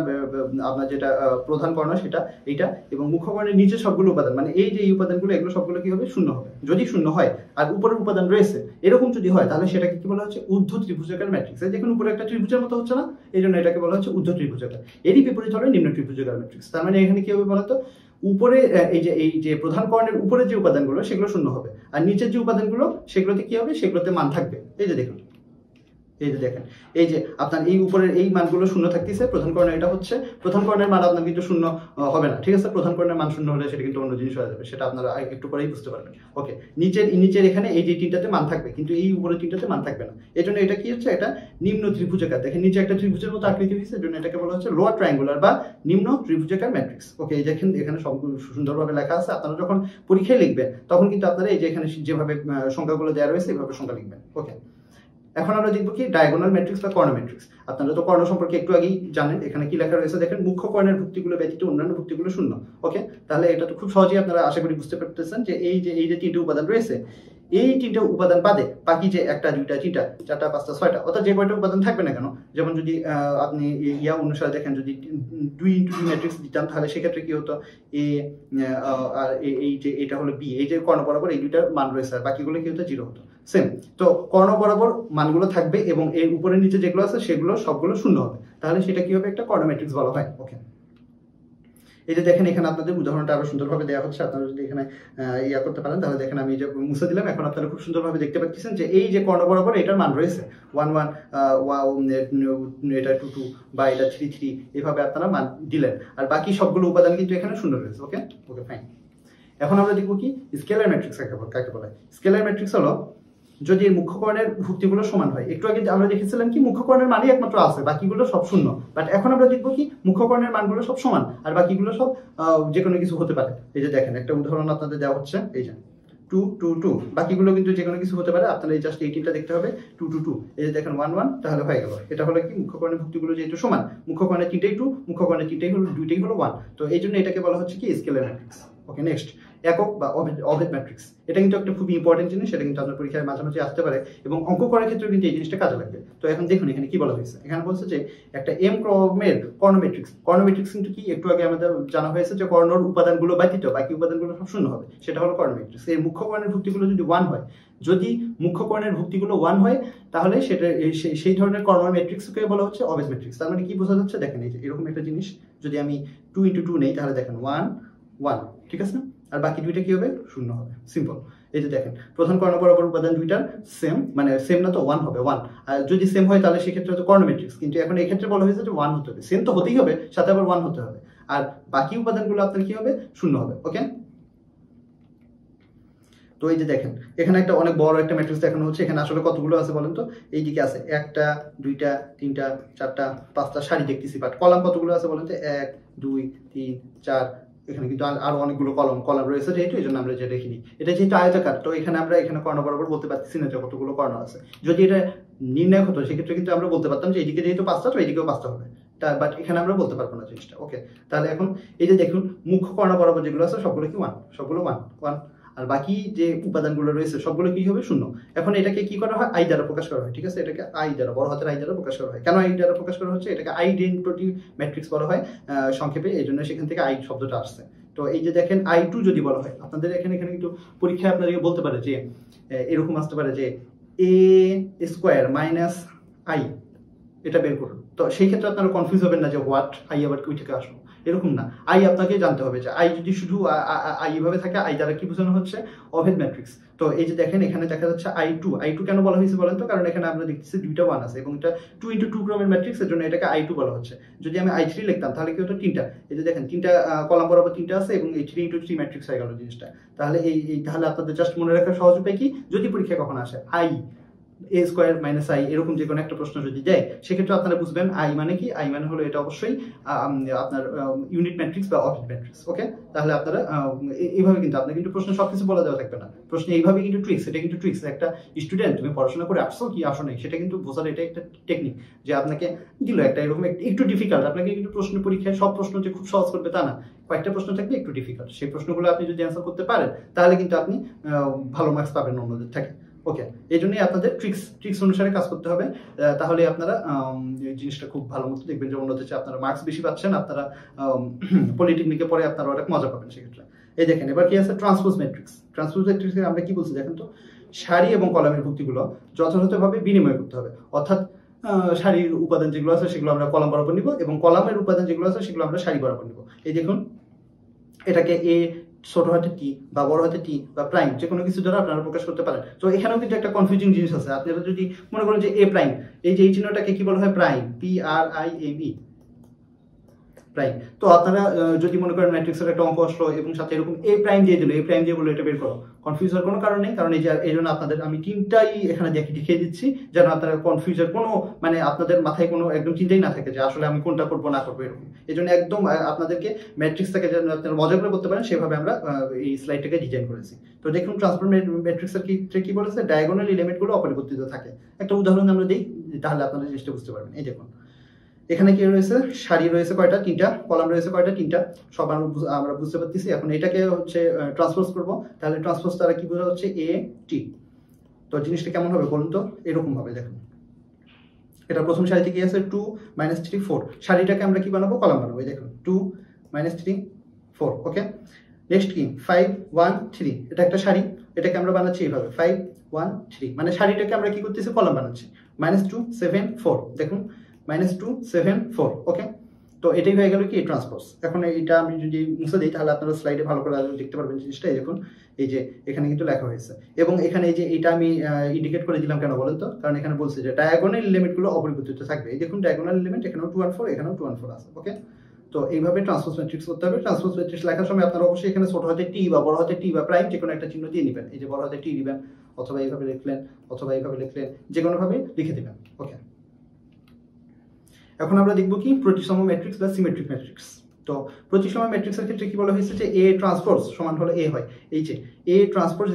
আপনার যেটা প্রধান কর্ণ সেটা এইটা, এবং মুখ্য কর্ণের নিচে সবগুলো উপাদান, মানে এই যে এই উপাদানগুলো, এগুলো সবগুলো কি হবে, শূন্য হবে। যদি শূন্য হয় আর উপরের উপাদান রয়েছে এরকম যদি হয়, তাহলে সেটাকে কি বলা হচ্ছে, ঊর্ধ্ব ত্রিভুজাকার ম্যাট্রিক্স। এই দেখুন উপরে একটা ত্রিভুজের মতো হচ্ছে না, এই জন্য এটাকে বলা হচ্ছে ঊর্ধ্ব ত্রিভুজাকার। এরই বিপরীত হবে নিম্ন ত্রিভুজাকার ম্যাট্রিক্স। তার মানে এখানে কি হবে বলতো, উপরে এই যে প্রধান কর্ণের উপরে যে উপাদানগুলো সেগুলো শূন্য হবে, আর নিচের যে উপাদানগুলো সেগুলোতে কি হবে, সেগুলোতে মান থাকবে। এই যে দেখুন, এই যে দেখেন, এই যে আপনার এই উপরের এই মানগুলো শূন্য থাকতেছে, প্রধান কর্ণের এটা হচ্ছে, প্রধান কর্ণের মান আপনার কিন্তু শূন্য হবে না, ঠিক আছে? প্রধান কর্ণের মান শূন্য হলে সেটা কিন্তু অন্য জিনিস হয়ে যাবে, সেটা আপনারা একটু পরেই বুঝতে পারবেন। ওকে, নিচের এখানে এই যে তিনটাতে মান থাকবে, কিন্তু এই উপরের তিনটাতে মান থাকবে না। এই জন্য এটা কি হচ্ছে, এটা নিম্ন ত্রিভুজাকার। দেখেন নিচে একটা ত্রিভুজের মতো আকৃতি হয়েছে, এর জন্য এটাকে বলা হচ্ছে লোয়ার ট্রায়াঙ্গুলার বা নিম্ন ত্রিভুজাকার ম্যাট্রিক্স। ওকে, এই দেখেন এখানে সবগুলো সুন্দরভাবে লেখা আছে। আপনারা যখন পরীক্ষায় লিখবেন তখন কিন্তু আপনারা এই যে এখানে যেভাবে সংখ্যাগুলো দেওয়া রয়েছে এইভাবে সংখ্যা লিখবেন। ওকে, এখন আমরা দেখবো কি ডায়াগোনাল ম্যাট্রিক্স বা কর্ণ ম্যাট্রিক্স। আপনারা তো কর্ণ সম্পর্কে একটু আগেই জানেন, এখানে কি লেখা রয়েছে দেখেন, মুখ্য কর্ণের ভুক্তিগুলো ব্যতীত অন্যান্য ভুক্তিগুলো শূন্য। ওকে, তাহলে এটা তো খুব সহজেই আপনারা আশা করি বুঝতে পারতেছেন যে এই যে তিনটে উপাদান রয়েছে, এই তিনটে উপাদান বাদে বাকি যে একটা, দুইটা, তিনটা, চারটা, পাঁচটা, ছয়টা, অর্থাৎ যে কয়টা উপাদান থাকবে না কেন, যেমন যদি আপনি ইয়া অনুসারে দেখেন, যদি 2 × 2 ম্যাট্রিক্স দিতাম, তাহলে সেক্ষেত্রে কি হতো, এ আর এই যে এটা হলো বি, এই যে কর্ণ বরাবর এই দুইটার মান রয়েছে, আর বাকিগুলো কি হতো, 0 হতো। সেম, তো কর্ণ বরাবর মানগুলো থাকবে এবং এর উপরে নিচে যেগুলো আছে সেগুলো সবগুলো শূন্য হবে, তাহলে সেটা কি হবে, একটা কর্ণ ম্যাট্রিক্স বলা হয়। ওকে, এই যে দেখেন এখানে আপনাদের উদাহরণটা আরো সুন্দরভাবে দেওয়া হচ্ছে। আপনারা যদি এখানে ইয়া করতে পারেন, তাহলে দেখেন আমি যে মুছে দিলাম, এখন আপনারা খুব সুন্দরভাবে দেখতে পাচ্ছেন যে এই যে কর্ণ বরাবর এটার মান রয়েছে 1 1, এটা 2 2 বা এটা 3 3, এভাবে আপনারা মান দিলেন, আর বাকি সবগুলো উপাদান কিন্তু এখানে শূন্য রয়েছে। ওকে ওকে, ফাইন। এখন আমরা দেখবো কি স্কেলার ম্যাট্রিক্স কাকে বলে। স্কেলার ম্যাট্রিক্স হলো যদি মুখ্য কর্ণের ভুক্তিগুলো সমান হয়। একটু আগে আমরা দেখেছিলাম কি মুখ্য কর্ণের মানই একমাত্র আছে, বাকিগুলো সব শূন্য। বাট এখন আমরা দেখবো কি মুখ্য কর্ণের মানগুলো সব সমান আর বাকিগুলো সব যে কোনো কিছু হতে পারে। এই যে দেখেন একটা উদাহরণ আপনাদের দেওয়া হচ্ছে, এই যে 2 2 2, বাকিগুলো কিন্তু যে কোনো কিছু হতে পারে। আপনারা এই জাস্ট এই তিনটা দেখতে হবে, 2 2 2, এই যে দেখেন 1 1, তাহলে হয়ে গেল। এটা হলো কি মুখ্য কর্ণের ভুক্তিগুলো যেহেতু সমান, মুখ্য কর্ণের তিনটাই 2, মুখ্য কর্ণের দুইটাই হলো 1, তো এই জন্য এটাকে বলা হচ্ছে কি স্কেলার ম্যাট্রিক্স। ওকে, নেক্সট একক বা অভেদ ম্যাট্রিক্স। এটা কিন্তু একটা খুবই ইম্পর্টেন্ট জিনিস, সেটা কিন্তু আপনার পরীক্ষায় মাঝে মাঝে আসতে পারে এবং অঙ্ক করার ক্ষেত্রে কিন্তু এই জিনিসটা কাজে লাগবে। তো এখন দেখুন এখানে কি বলা হয়েছে, এখানে বলছে যে একটা এম ক্রমের কর্ণ ম্যাট্রিক্স। কর্ণ ম্যাট্রিক্স কিন্তু কি একটু আগে আমাদের জানা হয়েছে যে কর্ণর উপাদানগুলো ব্যতীত বাকি উপাদানগুলো সব শূন্য হবে, সেটা হলো কর্ণ ম্যাট্রিক্স। এর মুখ্য কর্ণের ভুক্তিগুলো যদি 1 হয়, যদি মুখ্য কর্ণের ভুক্তিগুলো 1 হয়, তাহলে সেটা সেই ধরনের কর্ণ ম্যাট্রিক্সকে বলা হচ্ছে অভেদ ম্যাট্রিক্স। তার মানে কি বোঝা যাচ্ছে, দেখেন এই যে এরকম একটা জিনিস যদি আমি 2 × 2 নেই, তাহলে দেখেন 1 1, ঠিক আছে, আর বাকি দুইটা কি হবে, শূন্য হবে। সিম্পল। এই যে দেখেন প্রধান কর্ণ বরাবর উপাদান দুইটার সেম, মানে সেম না তো 1 হবে 1, আর যদি সেম হয় তাহলে সেক্ষেত্রে তো কর্ণ ম্যাট্রিক্স, কিন্তু এখন এই ক্ষেত্রে বলা হয়েছে যে 1 হতে হবে, সেম তো হতেই হবে, সাথে আবার 1 হতে হবে, আর বাকি উপাদানগুলো আপনার কি হবে, শূন্য হবে। ওকে, তো এই যে দেখেন এখানে একটা অনেক বড় একটা ম্যাট্রিক্স দেখানো হচ্ছে। এখানে আসলে কতগুলো আছে বলেন তো, এইদিকে আছে 1টা 2টা 3টা 4টা 5টা সারি দেখতেছি, বাট কলাম কতগুলো আছে বলেন তো, 1 2 3 4 এখানে কিন্তু আরো অনেকগুলো কলাম রয়েছে, যেহেতু এই জন্য আমরা যেটা দেখিনি। এটা যেহেতু আয়তাকার, তো এখানে আমরা এখানে কর্ণ বরাবর বলতে পারতেছি না যে কতগুলো কর্ণ আছে। যদি এটা নির্ণয় হতো সেক্ষেত্রে কিন্তু আমরা বলতে পারতাম যে এদিকে যেহেতু 5টা, তো এদিকেও 5টা হবে, বাট এখানে আমরা বলতে পারবো না জিনিসটা। ওকে, তাহলে এখন এই যে দেখুন মুখ্য কর্ণ বরাবর যেগুলো আছে সবগুলো কি 1, সবগুলো 1 1, আর বাকি যে উপাদানগুলো রয়েছে সবগুলো কি হবে 0। এখন এটাকে কি করা হয়, আই দ্বারা প্রকাশ করা হয়, ঠিক আছে? এটাকে আই দ্বারা, বড় হাতের আই দ্বারা প্রকাশ করা হয়। কেন আই দ্বারা প্রকাশ করা হচ্ছে? এটাকে আইডেন্টিটি ম্যাট্রিক্স বলা হয় সংক্ষেপে, এই জন্য সেখান থেকে আই শব্দটা আসছে। তো এই যে দেখেন I2 যদি বলা হয়, আপনাদের এখানে কিন্তু পরীক্ষায় আপনাদেরকে বলতে পারে যে এরকম আসতে পারে যে a স্কোয়ার মাইনাস আই, এটা বের করুন। তো সেই ক্ষেত্রে আপনারা কনফিউজ হবেন না যে হোয়াট, আই আবার কই থেকে আসলো, এরকম না। আই আপনাকে জানতে হবে যে আই যদি শুধু আই এভাবে থাকে, আই দ্বারা কি বোঝানো হচ্ছে, অভেদ ম্যাট্রিক্স। তো এই যে দেখেন এখানে দেখা যাচ্ছে I2 কেন বলা হয়েছে বলেন তো? কারণ এখানে আমরা দেখতেছি দুইটা 1 আছে এবং এটা 2 × 2 ক্রমের ম্যাট্রিক্স, এর জন্য এটাকে I2 বলা হচ্ছে। যদি আমি I3 লিখতাম তাহলে কি হতো, 3টা, এই যে দেখেন 3টা কলাম বরাবর 3টা আছে এবং এই 3 × 3 ম্যাট্রিক্স হয়ে গেল জিনিসটা। তাহলে তাহলে আপনাদের জাস্ট মনে রাখার সহজ উপায় কি, যদি পরীক্ষায় কখন আসে I a square minus I এরকম যে কোনো একটা প্রশ্ন যদি দেয়, সেক্ষেত্রে আপনারা বুঝবেন আই মানে কি, আই মানে হলো এটা অবশ্যই আপনার ইউনিট ম্যাট্রিক্স বা অভেদ ম্যাট্রিক্স। ওকে, তাহলে আপনারা এইভাবে কিন্তু আপনার কিন্তু প্রশ্ন সবকিছু বলা দেওয়া থাকবে না, প্রশ্ন এইভাবে কিন্তু ট্রিক্স, এটা কিন্তু ট্রিক্স। একটা স্টুডেন্ট তুমি পড়াশোনা করে আসছো কি আসো নাই সেটা কিন্তু বোঝার এটা একটা টেকনিক, যে আপনাকে দিল একটা এরকম একটু ডিফিকাল্ট, আপনাকে কিন্তু প্রশ্ন পরীক্ষায় সব প্রশ্ন যে খুব সহজ করবে তা না, কয়েকটা প্রশ্ন থাকবে একটু ডিফিকাল্ট, সেই প্রশ্নগুলো আপনি যদি অ্যান্সার করতে পারেন তাহলে কিন্তু আপনি ভালো মার্কস পাবেন অন্যদের থেকে। ওকে, এই জন্যই আপনাদের ট্রিক্স অনুসারে কাজ করতে হবে, তাহলে আপনারা জিনিসটা খুব ভালো মতো দেখবেন যে অন্যদের চেয়ে আপনারা মার্কস বেশি পাচ্ছেন, আপনারা পলিটেকনিকে পরে আপনারা অনেক মজা পাবেন সেক্ষেত্রে। এই দেখেন এবার কি আছে, ট্রান্সপোজ ম্যাট্রিক্স। ট্রান্সপোজ ম্যাট্রিক্সে আমরা কি বলছি দেখেন তো, সারি এবং কলামের ভুক্তিগুলো যথাযথভাবে বিনিময় করতে হবে, অর্থাৎ সারির উপাদান যেগুলো আছে সেগুলো আমরা কলাম বরাবর নিব এবং কলামের উপাদান যেগুলো আছে সেগুলো আমরা সারি বরাবর নিব। এই দেখুন এটাকে এ ছোট হাতে টি বা বড় হাতে টি বা প্রাইম যে কোনো কিছু দ্বারা আপনারা প্রকাশ করতে পারেন। তো এখানেও কিন্তু একটা কনফিউজিং জিনিস আছে, আপনারা যদি মনে করেন যে এ প্রাইম, এই যে এই চিহ্নটাকে কি বলা হয়, প্রাইম, PRIME প্রাইম। তো আপনারা যদি মনে করেন ম্যাট্রিক্সের একটা অঙ্ক আসলো এবং সাথে এরকম এ প্রাইম দিয়ে দিল, এ প্রাইম দিয়ে বললো এটা বের করো, কনফিউজ হওয়ার কোনো কারণ নেই, কারণ এই জন্য আপনাদের আমি তিনটাই এখানে দেখিয়ে দিচ্ছি যেন আপনারা কনফিউজের কোনো মানে আপনাদের মাথায় কোনো একদম চিন্তাই না থাকে যে আসলে আমি কোনটা করবো না করবো এরকম। এই জন্য একদম আপনাদেরকে ম্যাট্রিক্সটাকে যেন আপনারা মজা করে করতে পারেন সেভাবে আমরা এই স্লাইডটাকে ডিজাইন করেছি। তো দেখুন ট্রান্সফর্ম ম্যাট্রিক্সের ক্ষেত্রে কি বলেছে, ডায়াগোনাল এলিমেন্টগুলো অপরিবর্তিত থাকে। একটা উদাহরণ আমরা দিই তাহলে আপনারা জিনিসটা বুঝতে পারবেন। এই দেখুন এখানে কি রয়েছে, সারি রয়েছে কয়টা, 3টা, কলাম রয়েছে কয়টা, 3টা, সব আমরা বুঝতে পারতেছি। এখন এটাকে হচ্ছে ট্রান্সপোজ করব, তাহলে ট্রান্সপোজ দ্বারা কি বোঝা হচ্ছে, এ টি। তো জিনিসটা কেমন হবে বলুন তো, এরকম হবে দেখুন। এটা প্রথম সারিতে কি আছে, 2 - 3 4, সারিটাকে আমরা কি বানাবো, কলাম বানাবো। এই দেখুন 2 - 3 4। ওকে, নেক্সট কি 5 1 3, এটা একটা সারি, এটাকে আমরা বানাচ্ছি এইভাবে 5 1 3, মানে সারিটাকে আমরা কি করতেছি, কলাম বানাচ্ছি। -2 7 4, দেখুন -2 7 4। ওকে, তো এটাই হয়ে গেল কি ট্রান্সপোজ। এখন এটা আমি যদি মুছে দিই তাহলে আপনারা স্লাইডে ভালো করে দেখতে পারবেন জিনিসটা। দেখুন এই যে এখানে কিন্তু লেখা হয়েছে এবং এখানে এই যে এটা আমি ইন্ডিকেট করে দিলাম কেন বলেন তো, কারণ এখানে বলছে যে ডায়াগোনাল এলিমেন্টগুলো অপরিবর্তিত থাকবে। এই দেখুন ডায়াগোনাল এলিমেন্ট এখানেও 2 and 4, এখানেও 2 and 4 আছে। ওকে, তো এইভাবে ট্রান্সপোজ ম্যাট্রিক্স করতে হবে। ট্রান্সপোজ ম্যাট্রিক্স লেখার সময় আপনারা অবশ্যই এখানে ছোট হাতে টি বা বড় হাতে টি বা প্রাইম যে কোনো একটা চিহ্ন দিয়ে নেবেন। এই যে বড় হাতে টি দিবেন, অথবা এইভাবে লিখলেন, অথবা এইভাবে লিখলেন, যে কোনোভাবে লিখে দিবেন। ওকে, এখন আমরা দেখব কি প্রতিসম ম্যাট্রিক্স বা সিমেট্রিক ম্যাট্রিক্স। তো প্রতিসম ম্যাট্রিক্সের ক্ষেত্রে কি বলা হয়েছে যে এ ট্রান্সপোজ সমান হলো এ হয়। এই যে এ ট্রান্সপোজ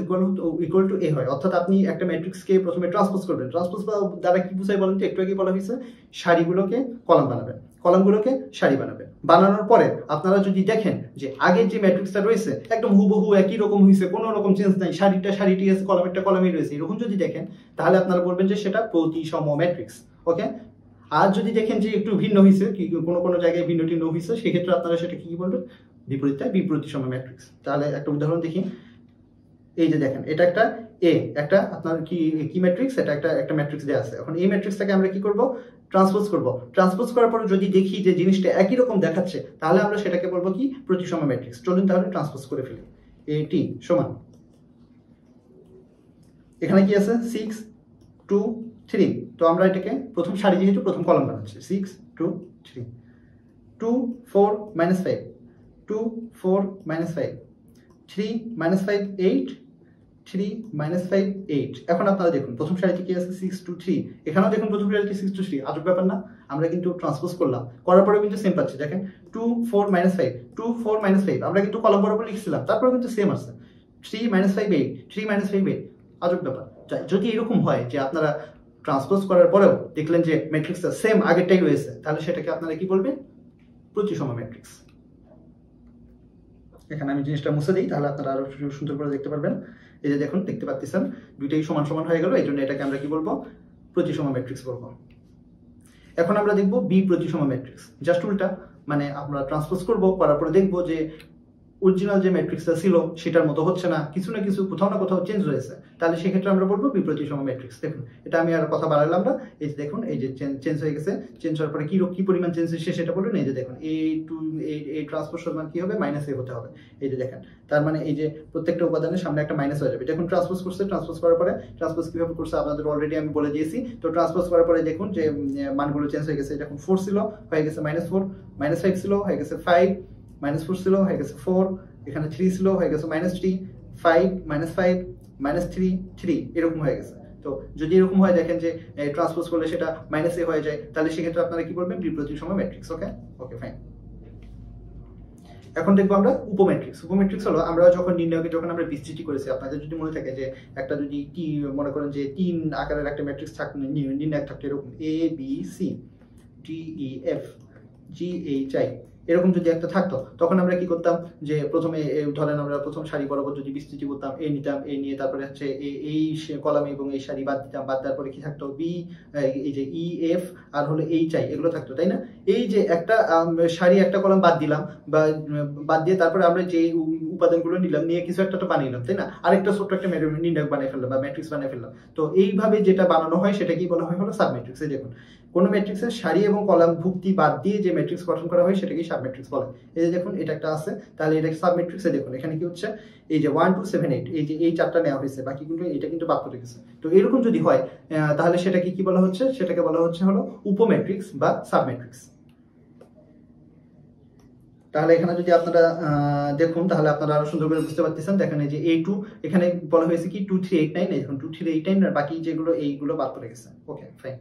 ইকুয়াল টু এ হয়, অর্থাৎ আপনি একটা ম্যাট্রিক্সকে প্রথমে ট্রান্সপোজ করবেন। ট্রান্সপোজ দ্বারা কি বুঝাই বলেন তো, একটু আগে বলা হয়েছে সারিগুলোকে কলাম বানাবেন, কলামগুলোকে সারি বানাবেন। বানানোর পরে আপনারা যদি দেখেন যে আগের যে ম্যাট্রিক্সটা রয়েছে একদম হুবহু একই রকম হয়েছে, কোনো রকম চেঞ্জ নাই, সারিটি আছে, কলামেরটা কলামই রয়েছে, এরকম যদি দেখেন তাহলে আপনারা বলবেন যে সেটা প্রতিসম ম্যাট্রিক্স। ওকে, আর যদি দেখেন যে একটু ভিন্ন হয়েছে, কি কোনো জায়গায় ভিন্ন টিন্ন হয়েছে, সেক্ষেত্রে আপনারা সেটা কি বলবেন, বিপরীতসম ম্যাট্রিক্স। তাহলে একটা উদাহরণ দেখি। এই যে দেখেন এটা একটা একটা আপনার কি ম্যাট্রিক্স, এটা একটা ম্যাট্রিক্স দেওয়া আছে। এখন এই ম্যাট্রিক্সটাকে আমরা কি করব, ট্রান্সপোজ করব। ট্রান্সপোজ করার পরে যদি দেখি যে জিনিসটা একই রকম দেখাচ্ছে তাহলে আমরা সেটাকে বলবো কি প্রতিসম ম্যাট্রিক্স। চলুন তাহলে ট্রান্সপোজ করে ফেলি। এটি সমান, এখানে কি আছে 6 2 3, তো আমরা এটাকে প্রথম সারি যেহেতু প্রথম কলাম বানাচ্ছি, 6 2 3, 2 4 - 5, 2 4 - 5, 3 - 5 8, 3 -5 8। এখন আপনারা দেখুন প্রথম সারিতে কি আছে 6 2 3, এখানেও দেখুন প্রথম সারিতে 6 2 3। আজব ব্যাপার না? আমরা কিন্তু ট্রান্সপোজ করলাম, করার পরেও কিন্তু সেম পাচ্ছি। দেখেন 2 4 -5 2 4 -5, আমরা কিন্তু কলাম বরাবর লিখছিলাম, তারপরেও কিন্তু সেম আসছে। 3 -5 8 3 -5 8। আজব ব্যাপার। যদি এরকম হয় যে আপনারা ট্রান্সপোজ করার পরেও দেখলেন যে ম্যাট্রিক্সটা সেম আগেরটাই রয়েছে, তাহলে সেটাকে আপনারা কি বলবেন? প্রতিসম ম্যাট্রিক্স। এখানে আমি জিনিসটা মুছে দিই, তাহলে আপনারা আরো সুন্দর করে দেখতে পারবেন। এই যে দেখুন, দেখতে পাচ্ছেন দুইটাই সমান সমান হয়ে গেল, এই জন্য এটাকে আমরা কি বলবো? প্রতিসম ম্যাট্রিক্স বলবো। এখন আমরা দেখবো বি প্রতিসম ম্যাট্রিক্স। জাস্ট উল্টা, মানে আমরা ট্রান্সপোজ করবো, করার পরে দেখবো যে অরিজিনাল যে ম্যাট্রিক্সটা ছিল সেটার মতো হচ্ছে না, কিছু না কিছু কোথাও না কোথাও চেঞ্জ হয়েছে, তাহলে সেক্ষেত্রে আমরা বলবো বিপ্রতিসম ম্যাট্রিক্স। দেখুন, এটা আমি আর কথা বাড়ালাম না। এই যে দেখুন, এই যে চেঞ্জ হয়ে গেছে, চেঞ্জ হওয়ার পরে কি পরিমাণ চেঞ্জ হয়েছে সেটা বলুন। এই যে দেখুন, এই ট্রান্সপোজ সমান কি হবে? -a হতে হবে। এই যে দেখেন, তার মানে এই যে প্রত্যেকটা উপাদানের সামনে একটা মাইনাস হয়ে যাবে। দেখুন ট্রান্সপোজ করছে, ট্রান্সপোজ করার পরে ট্রান্সপোজ কিভাবে করছে আপনাদের অলরেডি আমি বলে দিয়েছি। তো ট্রান্সপোজ করার পরে দেখুন যে মানগুলো চেঞ্জ হয়ে গেছে। দেখুন 4 ছিল, হয়ে গেছে -4, -5 ছিল, হয়ে গেছে 5, -4 ছিল, হয়ে গেছে 4, এখানে 3 ছিল, হয়ে গেছে -3, 5 -5 -3 3, এরকম হয়ে গেছে। তো যদি এরকম হয়, দেখেন যে ট্রান্সপোজ করলে সেটা -a হয়ে যায়, তাহলে সেক্ষেত্রে আপনারা কি বলবেন? বিপ্রতিসম ম্যাট্রিক্স। Okay fine. এখন দেখবো আমরা উপম্যাট্রিক্স। উপম্যাট্রিক্স হলো আমরা যখন আমরা বিস্তৃতি করেছি, আপনাদের যদি মনে থাকে যে একটা যদি মনে করেন যে 3 আকারের একটা ম্যাট্রিক্স নির্ণায়ক থাকতো, এরকম A B C D E F G H I, এরকম যদি একটা থাকতো, তখন আমরা কি করতাম? যে প্রথমে ধরেন আমরা প্রথম সারি বরাবর যদি বিস্তৃতি করতাম, এ নিতাম, এ নিয়ে তারপরে হচ্ছে এই কলাম এবং এই সারি বাদ দিতাম, বাদ দেওয়ার পরে কি থাকতো? বি, এই যে ই এফ আর হলো এইচ আই, এগুলো থাকতো, তাই না? এই যে একটা সারি একটা কলাম বাদ দিলাম, বা বাদ দিয়ে তারপরে আমরা যে উপাদানগুলো নিলাম, নিয়ে কিছু একটা তো বানিয়ে নিলাম, তাই না? আরেকটা ছোট্ট একটা নির্ণায়ক বানিয়ে ফেললাম বা ম্যাট্রিক্স বানিয়ে ফেললাম। তো এইভাবে যেটা বানানো হয় সেটা কি বলা হয়? হলো সাবম্যাট্রিক্স। এই দেখুন, কোন ম্যাট্রিক্সের সারি এবং কলাম ভুক্তি বাদ দিয়ে যে ম্যাট্রিক্স গঠন করা হয় সেটাকে সাবম্যাট্রিক্স বলে। এই যে দেখুন, এটা একটা আছে, তাহলে এটা সাবম্যাট্রিক্সে দেখুন এখানে কি হচ্ছে? এই যে 1 2 7 8, এই যে এই চারটা নেওয়া হয়েছে, বাকি কিন্তু এটা কিন্তু বাদ পড়ে গেছে। তো এরকম যদি হয়, তাহলে সেটাকে কি বলা হচ্ছে? সেটাকে বলা হচ্ছে হলো উপম্যাট্রিক্স বা সাবম্যাট্রিক্স। তাহলে এখানে যদি আপনারা দেখুন, তাহলে আপনারা আরো সুন্দর করে বুঝতে পারতেছেন। দেখেন এই যে A2, এখানে বলা হয়েছে কি 2 3 8 9, এখন 2 3 8 9 আর বাকি যেগুলো এইগুলো বাদ পড়ে গেছে। Okay fine.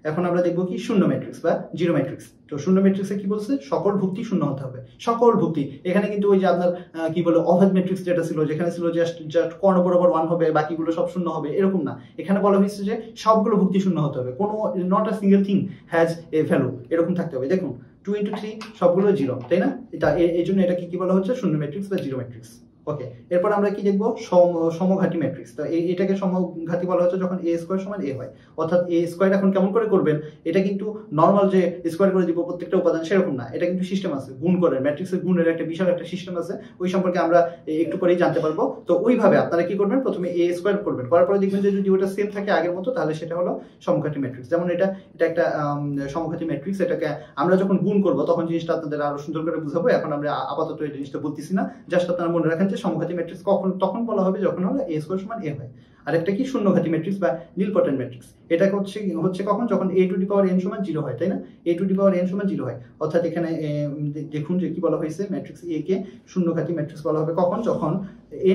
এখন আমরা দেখবো কি শূন্য ম্যাট্রিক্স বা জিরো ম্যাট্রিক্স। তো শূন্য ম্যাট্রিক্সে কি বলছে? সকল ভুক্তি শূন্য হতে হবে। সকল ভুক্তি, এখানে কিন্তু ওই যে আপনার কি বলে অভেদ ম্যাট্রিক্স যেটা ছিল, যেখানে ছিল জাস্ট কর্ণ বরাবর 1 হবে, বাকিগুলো সব শূন্য হবে, এরকম না। এখানে বলা হয়েছে যে সবগুলো ভুক্তি শূন্য হতে হবে, কোনো not a single thing has a value, এরকম থাকতে হবে। দেখুন 2 × 3 সবগুলো 0, তাই না? এটা এই জন্য এটাকে কি বলা হচ্ছে? শূন্য ম্যাট্রিক্স বা জিরো ম্যাট্রিক্স। ওকে, এরপর আমরা কি দেখবো? সমঘাতী ম্যাট্রিক্স। তো এটাকে সমঘাতী বলা হচ্ছে যখন a² = a হয়। অর্থাৎ a² এখন কেমন করে করবেন? এটা কিন্তু নর্মাল যে স্কোয়ার করে দিব প্রত্যেকটা উপাদান সেরকম না, এটা কিন্তু সিস্টেম আছে, গুণ করে ম্যাট্রিক্সের গুণের একটা বিশাল একটা সিস্টেম আছে, ওই সম্পর্কে আমরা একটু পরেই জানতে পারবো। তো ওইভাবে আপনারা কি করবেন? প্রথমে a² করবেন, করার পরে দেখবেন যে যদি ওটা সেম থাকে আগের মতো, তাহলে সেটা হলো সমঘাতী ম্যাট্রিক্স। যেমন এটা একটা সমঘাতী ম্যাট্রিক্স, এটাকে আমরা যখন গুণ করব তখন জিনিসটা আপনাদের আরো সুন্দর করে বুঝাবো। এখন আমরা আপাতত এই জিনিসটা বলতেছি না, জাস্ট আপনারা মনে রাখেন যে সমঘাতী ম্যাট্রিক্স তখন বলা হবে যখন হলো a² = a হয়। আরেকটা কি শূন্যঘাতী ম্যাট্রিক্স বা নীলপটন ম্যাট্রিক্স। এটা হচ্ছে কখন? যখন a⁴n = 0 হয়, তাই না? a⁴n = 0 হয়। অর্থাৎ এখানে দেখুন যে কি বলা হয়েছে, ম্যাট্রিক্স a কে শূন্যঘাতী ম্যাট্রিক্স বলা হবে কখন? যখন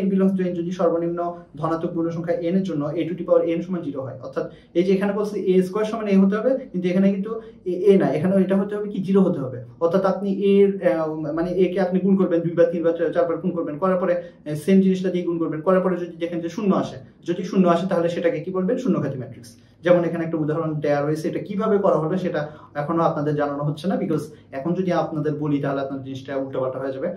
n belongs to n যদি সর্বনিম্ন ধনাত্মক পূর্ণ সংখ্যা n এর জন্য a⁴n = 0 হয়। অর্থাৎ এই যে এখানে বলছে a² = a হতে হবে, কিন্তু এখানে কিন্তু a না, এখানে এটা হতে হবে কি 0 হতে হবে। অর্থাৎ আপনি মানে a কে আপনি গুণ করবেন 2 বার 3 বার 4 বার গুণ করবেন, করার পরে সেম জিনিসটা দিয়ে গুণ করবেন, করার পরে যদি দেখেন যে শূন্য আসে, যদি শূন্য আসে তাহলে সেটাকে কি বলবেন? শূন্যঘাতী ম্যাট্রিক্স। যেমন এখানে একটা উদাহরণ দেওয়া রয়েছে, এটা কিভাবে করা হবে সেটা এখনো আপনাদের জানানো হচ্ছে না, বিকজ এখন যদি আপনাদের বলি তাহলে আপনাদের জিনিসটা উল্টাপাল্টা হয়ে যাবে।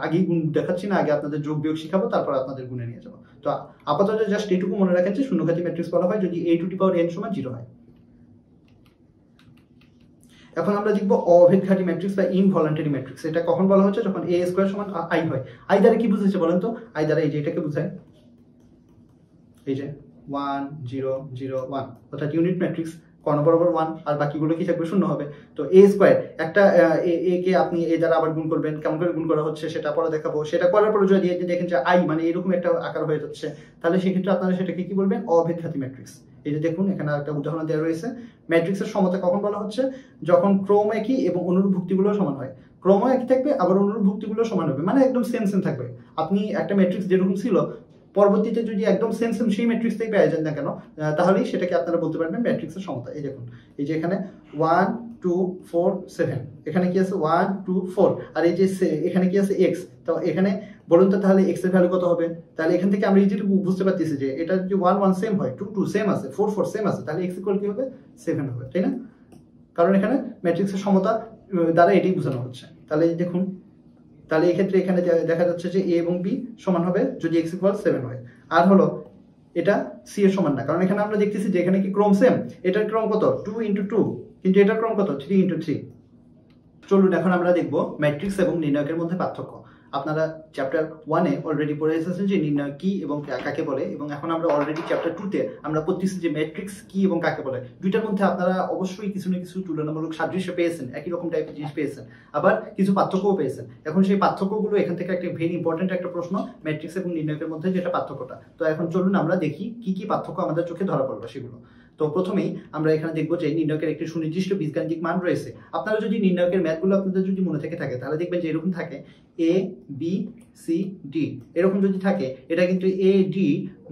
আগেই গুণ দেখাচ্ছি না, আগে আপনাদের যোগ বিয়োগ শিখাবো, তারপর আপনাদের গুণে নিয়ে যাবো। তো আপাতত জাস্ট এটুকু মনে রাখেন যে শূন্যঘাতী ম্যাট্রিক্স বলা হয় যদি a⁴n = 0 হয়। এখন আমরা দেখব অভেদঘাতী ম্যাট্রিক্স বা ইনভলান্টারি ম্যাট্রিক্স। এটা কখন বলা হচ্ছে? যখন a² = i হয়। i দ্বারা কি বুঝেছে বলেন তো? i দ্বারা এই যে এটাকে বোঝায়, এই যে 1 0 0 1, অর্থাৎ ইউনিট ম্যাট্রিক্স, কর্ণ বরাবর 1 আর বাকিগুলো কি থাকবে? শূন্য হবে। তো a² একটা a কে আপনি a দ্বারা আবার গুণ করবেন, কেমন করে গুণ করা হচ্ছে সেটা পরে দেখাবো। সেটা করার পরে যদি দেখেন যে i মানে এরকম একটা আকার হয়ে যাচ্ছে, তাহলে সেক্ষেত্রে আপনারা সেটাকে কি বলবেন? অভেদঘাতী ম্যাট্রিক্স। এই যে দেখুন এখানে একটা উদাহরণ দেওয়া রয়েছে। ম্যাট্রিক্সের সমতা কখন বলা হচ্ছে? যখন ক্রম একই এবং অনুরূপ ভুক্তিগুলো সমান হয়। ক্রম একই থাকবে, আবার অনুরূপ ভুক্তিগুলো সমান হবে, মানে একদম সেম থাকবে। আপনি একটা ম্যাট্রিক্স যেরকম ছিল পরবর্তীতে যদি একদম সেম সেম সেই ম্যাট্রিক্সটাই পেয়ে যান না কেন, তাহলেই সেটাকে আপনারা বলতে পারবেন ম্যাট্রিক্সের সমতা। এই দেখুন, এই যে এখানে 1 2 4 7, এখানে কি আছে 1 2 4, আর এই যে এখানে কি আছে x। তো এখানে বলুন তো তাহলে x এর ভ্যালু কত হবে? তাহলে এখান থেকে আমরা ইজিলি বুঝতে পারতেছি যে এটা যদি 1 1 সেম হয়, 2 2 সেম আছে, 4 4 সেম আছে, তাহলে x ইকুয়াল কি হবে? 7 হবে, তাই না? কারণ এখানে ম্যাট্রিক্সের সমতা দ্বারা এটাই বোঝানো হচ্ছে। তাহলে দেখুন, তাহলে এই ক্ষেত্রে এখানে দেখা যাচ্ছে যে a এবং b সমান হবে যদি x ইকুয়াল 7 হয়। আর হলো এটা c এর সমান না, কারণ এখানে আমরা দেখতেছি যে এখানে কি ক্রম সেম, এটার ক্রম কত 2 × 2, কিন্তু এটার ক্রম কত 3 × 3। চলুন এখন আমরা দেখব ম্যাট্রিক্স এবং নির্ণায়কের মধ্যে পার্থক্য। আপনারা চ্যাপ্টার 1-এ অলরেডি পড়ে এসেছেন যে নির্ণয় কি এবং কাকে বলে, এবং এখন আমরা অলরেডি চ্যাপ্টার 2-তে আমরা পড়তেছি যে ম্যাট্রিক্স কি এবং কাকে বলে। দুইটার মধ্যে আপনারা অবশ্যই কিছু না কিছু তুলনামূলক সাদৃশ্য পেয়েছেন, একই রকম টাইপের জিনিস পেয়েছেন, আবার কিছু পার্থক্যও পেয়েছেন। এখন সেই পার্থক্যগুলো এখান থেকে একটা ভেরি ইম্পর্টেন্ট একটা প্রশ্ন, ম্যাট্রিক্স এবং নির্ণায়কের মধ্যে যেটা পার্থক্যটা। তো এখন চলুন আমরা দেখি কি কি পার্থক্য আমাদের চোখে ধরা পড়লো সেগুলো। তো প্রথমেই আমরা এখানে দেখবো যে নির্ণায়কের একটি সুনির্দিষ্ট বীজগাণিতিক মান রয়েছে। আপনারা যদি নির্ণায়কের ম্যাথগুলো আপনাদের যদি মনে থেকে থাকে, তাহলে দেখবেন যে এরকম থাকে a b c d, এরকম যদি থাকে এটা কিন্তু a d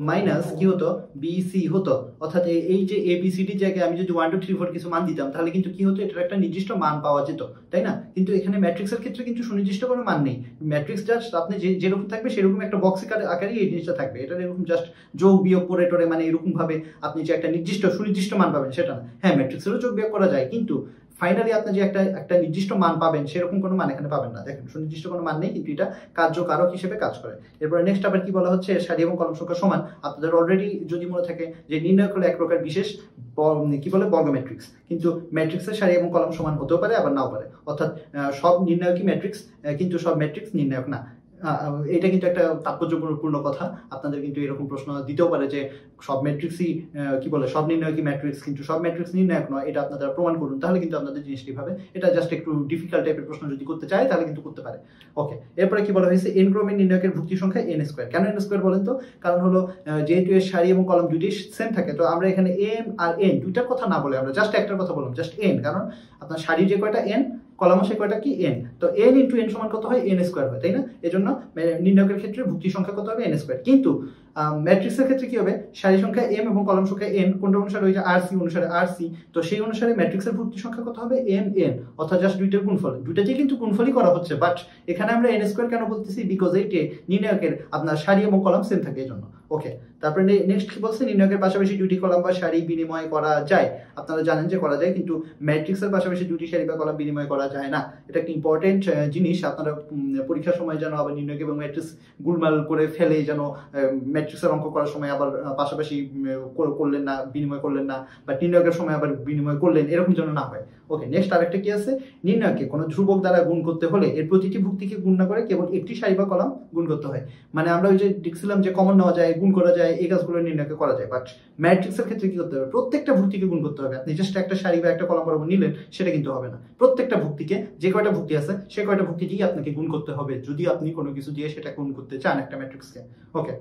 মাইনাস কি হতো b c হতো। অর্থাৎ এই যে a b c d জায়গায় আমি যদি 1 2 3 4 কিছু মান দিতাম, তাহলে কিন্তু কি হতো, এটার একটা নির্দিষ্ট মান পাওয়া যেত, তাই না? কিন্তু এখানে ম্যাট্রিক্সের ক্ষেত্রে কিন্তু সুনির্দিষ্ট কোনো মান নেই। ম্যাট্রিক্স জাস্ট আপনি যেরকম থাকবে সেরকম একটা বক্স আকারেই এই জিনিসটা থাকবে। এটা এরকম জাস্ট যোগ বিয়োগ করে টরে, মানে এরকম ভাবে আপনি যে একটা সুনির্দিষ্ট মান পাবেন সেটা না। হ্যাঁ, ম্যাট্রিক্সেরও যোগ বিয়োগ করা যায়, কিন্তু ফাইনালি আপনি যে একটা নির্দিষ্ট মান পাবেন সেরকম কোনো মান এখানে পাবেন না। দেখেন, সুনির্দিষ্ট কোনো মান নেই, কিন্তু এটা কার্যকারক হিসেবে কাজ করে। এরপরে নেক্সট আবার কি বলা হচ্ছে, সারি এবং কলম সংখ্যা সমান। আপনাদের অলরেডি যদি মনে থাকে যে নির্ণয় হলো এক প্রকার বিশেষ কি বলে বর্গ ম্যাট্রিক্স, কিন্তু ম্যাট্রিক্সের সারি এবং কলম সমান হতেও পারে আবার নাও পারে। অর্থাৎ সব নির্ণায়কই ম্যাট্রিক্স, কিন্তু সব ম্যাট্রিক্স নির্ণায়ক না। এটা কিন্তু একটা তাৎপর্যপূর্ণ কথা। আপনাদের কিন্তু এরকম প্রশ্ন দিতেও পারে যে সব ম্যাট্রিক্সই কি বলে সব নির্ণায়কই ম্যাট্রিক্স, কিন্তু সব ম্যাট্রিক্স নির্ণায়ক নয়, এটা আপনারা প্রমাণ করুন। তাহলে কিন্তু আপনাদের জিনিসটি ভাবে এটা জাস্ট একটু ডিফিকাল্ট টাইপের প্রশ্ন যদি করতে চায় তাহলে কিন্তু করতে পারে। ওকে, এরপরে কি বলা হয়েছে, এন ক্রমের নির্ণায়কের ভুক্তি সংখ্যা n স্কয়ার। কেন n স্কয়ার বলেন তো? কারণ হলো যেহেতু এর সারি এবং কলাম দুইটাই সেম থাকে, তো আমরা এখানে m আর n দুইটার কথা না বলে আমরা জাস্ট একটার কথা বললাম, জাস্ট n। কারণ আপনার সারি যে কয়টা n, কলামও সে কয়টা কি n, তো n × n সমান কত হয়, n স্কয়ার হয়, তাই না? এজন্য নির্ণায়কের ক্ষেত্রে ভুক্তি সংখ্যা কত হবে, n স্কয়ার। কিন্তু ম্যাট্রিক্সের ক্ষেত্রে কি হবে, সারি সংখ্যা m এবং কলাম সংখ্যা n, কোনটা অনুসারে ওই যে rc অনুসারে rc, তো সেই অনুসারে ম্যাট্রিক্সের ভুক্তি সংখ্যা কত হবে, m n, অর্থাৎ জাস্ট দুইটার গুণফল। দুইটাতেই কিন্তু গুণফলই করা হচ্ছে, বাট এখানে আমরা n স্কয়ার কেন বলতেছি, বিকজ এইটে নির্ণায়কের আপনার সারি এবং কলাম সেম থাকে এজন্য। ওকে, তারপরে নেক্সট কি বলছে, নির্ণায়কের পাশাপাশি দুইটি কলাম বা সারি বিনিময় করা যায়। আপনারা জানেন যে করা যায়, কিন্তু ম্যাট্রিক্সের পাশাপাশি দুইটি সারি বা কলাম বিনিময় করা যায় না। এটা একটা ইম্পর্টেন্ট জিনিস। আপনারা পরীক্ষার সময় যেন আবার নির্ণায়ক এবং ম্যাট্রিক্স গুলমাল করে ফেলে যেন ম্যাট্রিক্সের অঙ্ক করার সময় আবার পাশাপাশি করলেন না, বিনিময় করলেন না, বা নির্ণায়কের সময় আবার বিনিময় করলেন, এরকম যেন না হয়। ওকে, নেক্সট আরেকটা কি আছে, নির্ণায়ককে কোনো ধ্রুবক দ্বারা গুণ করতে হলে এর প্রতিটি ভুক্তিকে গুণ না করে কেবল একটি সারি বা কলাম গুণ করতে হয়। মানে আমরা ওই যে দেখছিলাম যে কমন নেওয়া যায়, গুণ করা যায়, এই কাজগুলো নির্ণায়কে করা যায়, বাট ম্যাট্রিক্সের ক্ষেত্রে কি করতে হবে, প্রত্যেকটা ভুক্তিকে গুণ করতে হবে। আপনি জাস্ট একটা সারি বা একটা কলাম বরাবর নিলেন, সেটা কিন্তু হবে না। প্রত্যেকটা ভুক্তিকে, যে কয়টা ভুক্তি আছে সে কয়টা ভুক্তি দিয়ে আপনাকে গুণ করতে হবে, যদি আপনি কোনো কিছু দিয়ে সেটা গুণ করতে চান একটা ম্যাট্রিক্সকে। ওকে,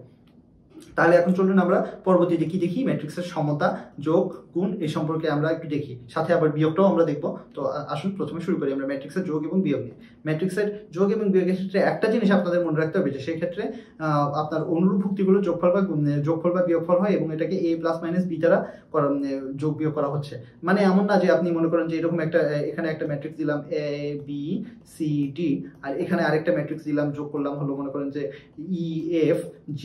তাহলে এখন চলুন আমরা পরবর্তীতে কি দেখি, ম্যাট্রিক্সের সমতা, যোগ, গুণ এই সম্পর্কে আমরা একটু দেখি, সাথে আবার বিয়োগটাও আমরা দেখবো। তো আসুন প্রথমে শুরু করি আমরা ম্যাট্রিক্সের যোগ এবং বিয়োগ নিয়ে। ম্যাট্রিক্সের যোগ এবং বিয়োগের ক্ষেত্রে একটা জিনিস আপনাদের মনে রাখতে হবে যে সেই ক্ষেত্রে আপনার অনুরূপ ভুক্তিগুলো যোগফল বা বিয়োগফল হয়, এবং এটাকে a প্লাস মাইনাস b দ্বারা যোগ বিয়োগ করা হচ্ছে। মানে এমন না যে আপনি মনে করেন যে এরকম একটা এখানে একটা ম্যাট্রিক্স দিলাম a b c d, আর এখানে আরেকটা ম্যাট্রিক্স দিলাম, যোগ করলাম হলো মনে করেন যে e f g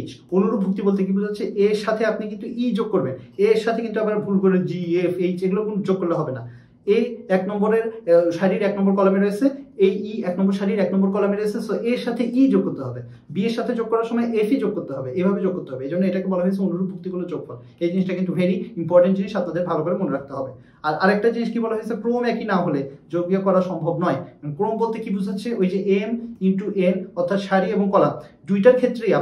h। অনুরূপ ভুক্তি বলতে কি বোঝাচ্ছে, এর সাথে আপনি কিন্তু ই যোগ করবেন, এর সাথে কিন্তু আবার ভুল করে জি এফ এইচ এগুলো যোগ করলে হবে না। এই এক নম্বরের সারির 1 নম্বর কলামে রয়েছে, এই ই 1 নম্বর সারির 1 নম্বর কলামে রয়েছে, সো এর সাথে ই যোগ করতে হবে, বি এর সাথে যোগ করার সময় এফ ই যোগ করতে হবে, এভাবে যোগ করতে হবে। এই জন্য এটাকে বলা হয়েছে অনুরূপ ভুক্তিগুলো যোগফল। এই জিনিসটা কিন্তু ভেরি ইম্পর্টেন্ট জিনিস, আপনাদের ভালো করে মনে রাখতে হবে। আর আরেকটা জিনিস কি বলা হয়েছে, ক্রম একই না হলে যোগ বিয়োগ করা সম্ভব নয়। ক্রম বলতে কি বোঝাচ্ছে, ওই যে m × n, অর্থাৎ সারি এবং কলাম দুইটার ক্ষেত্রেই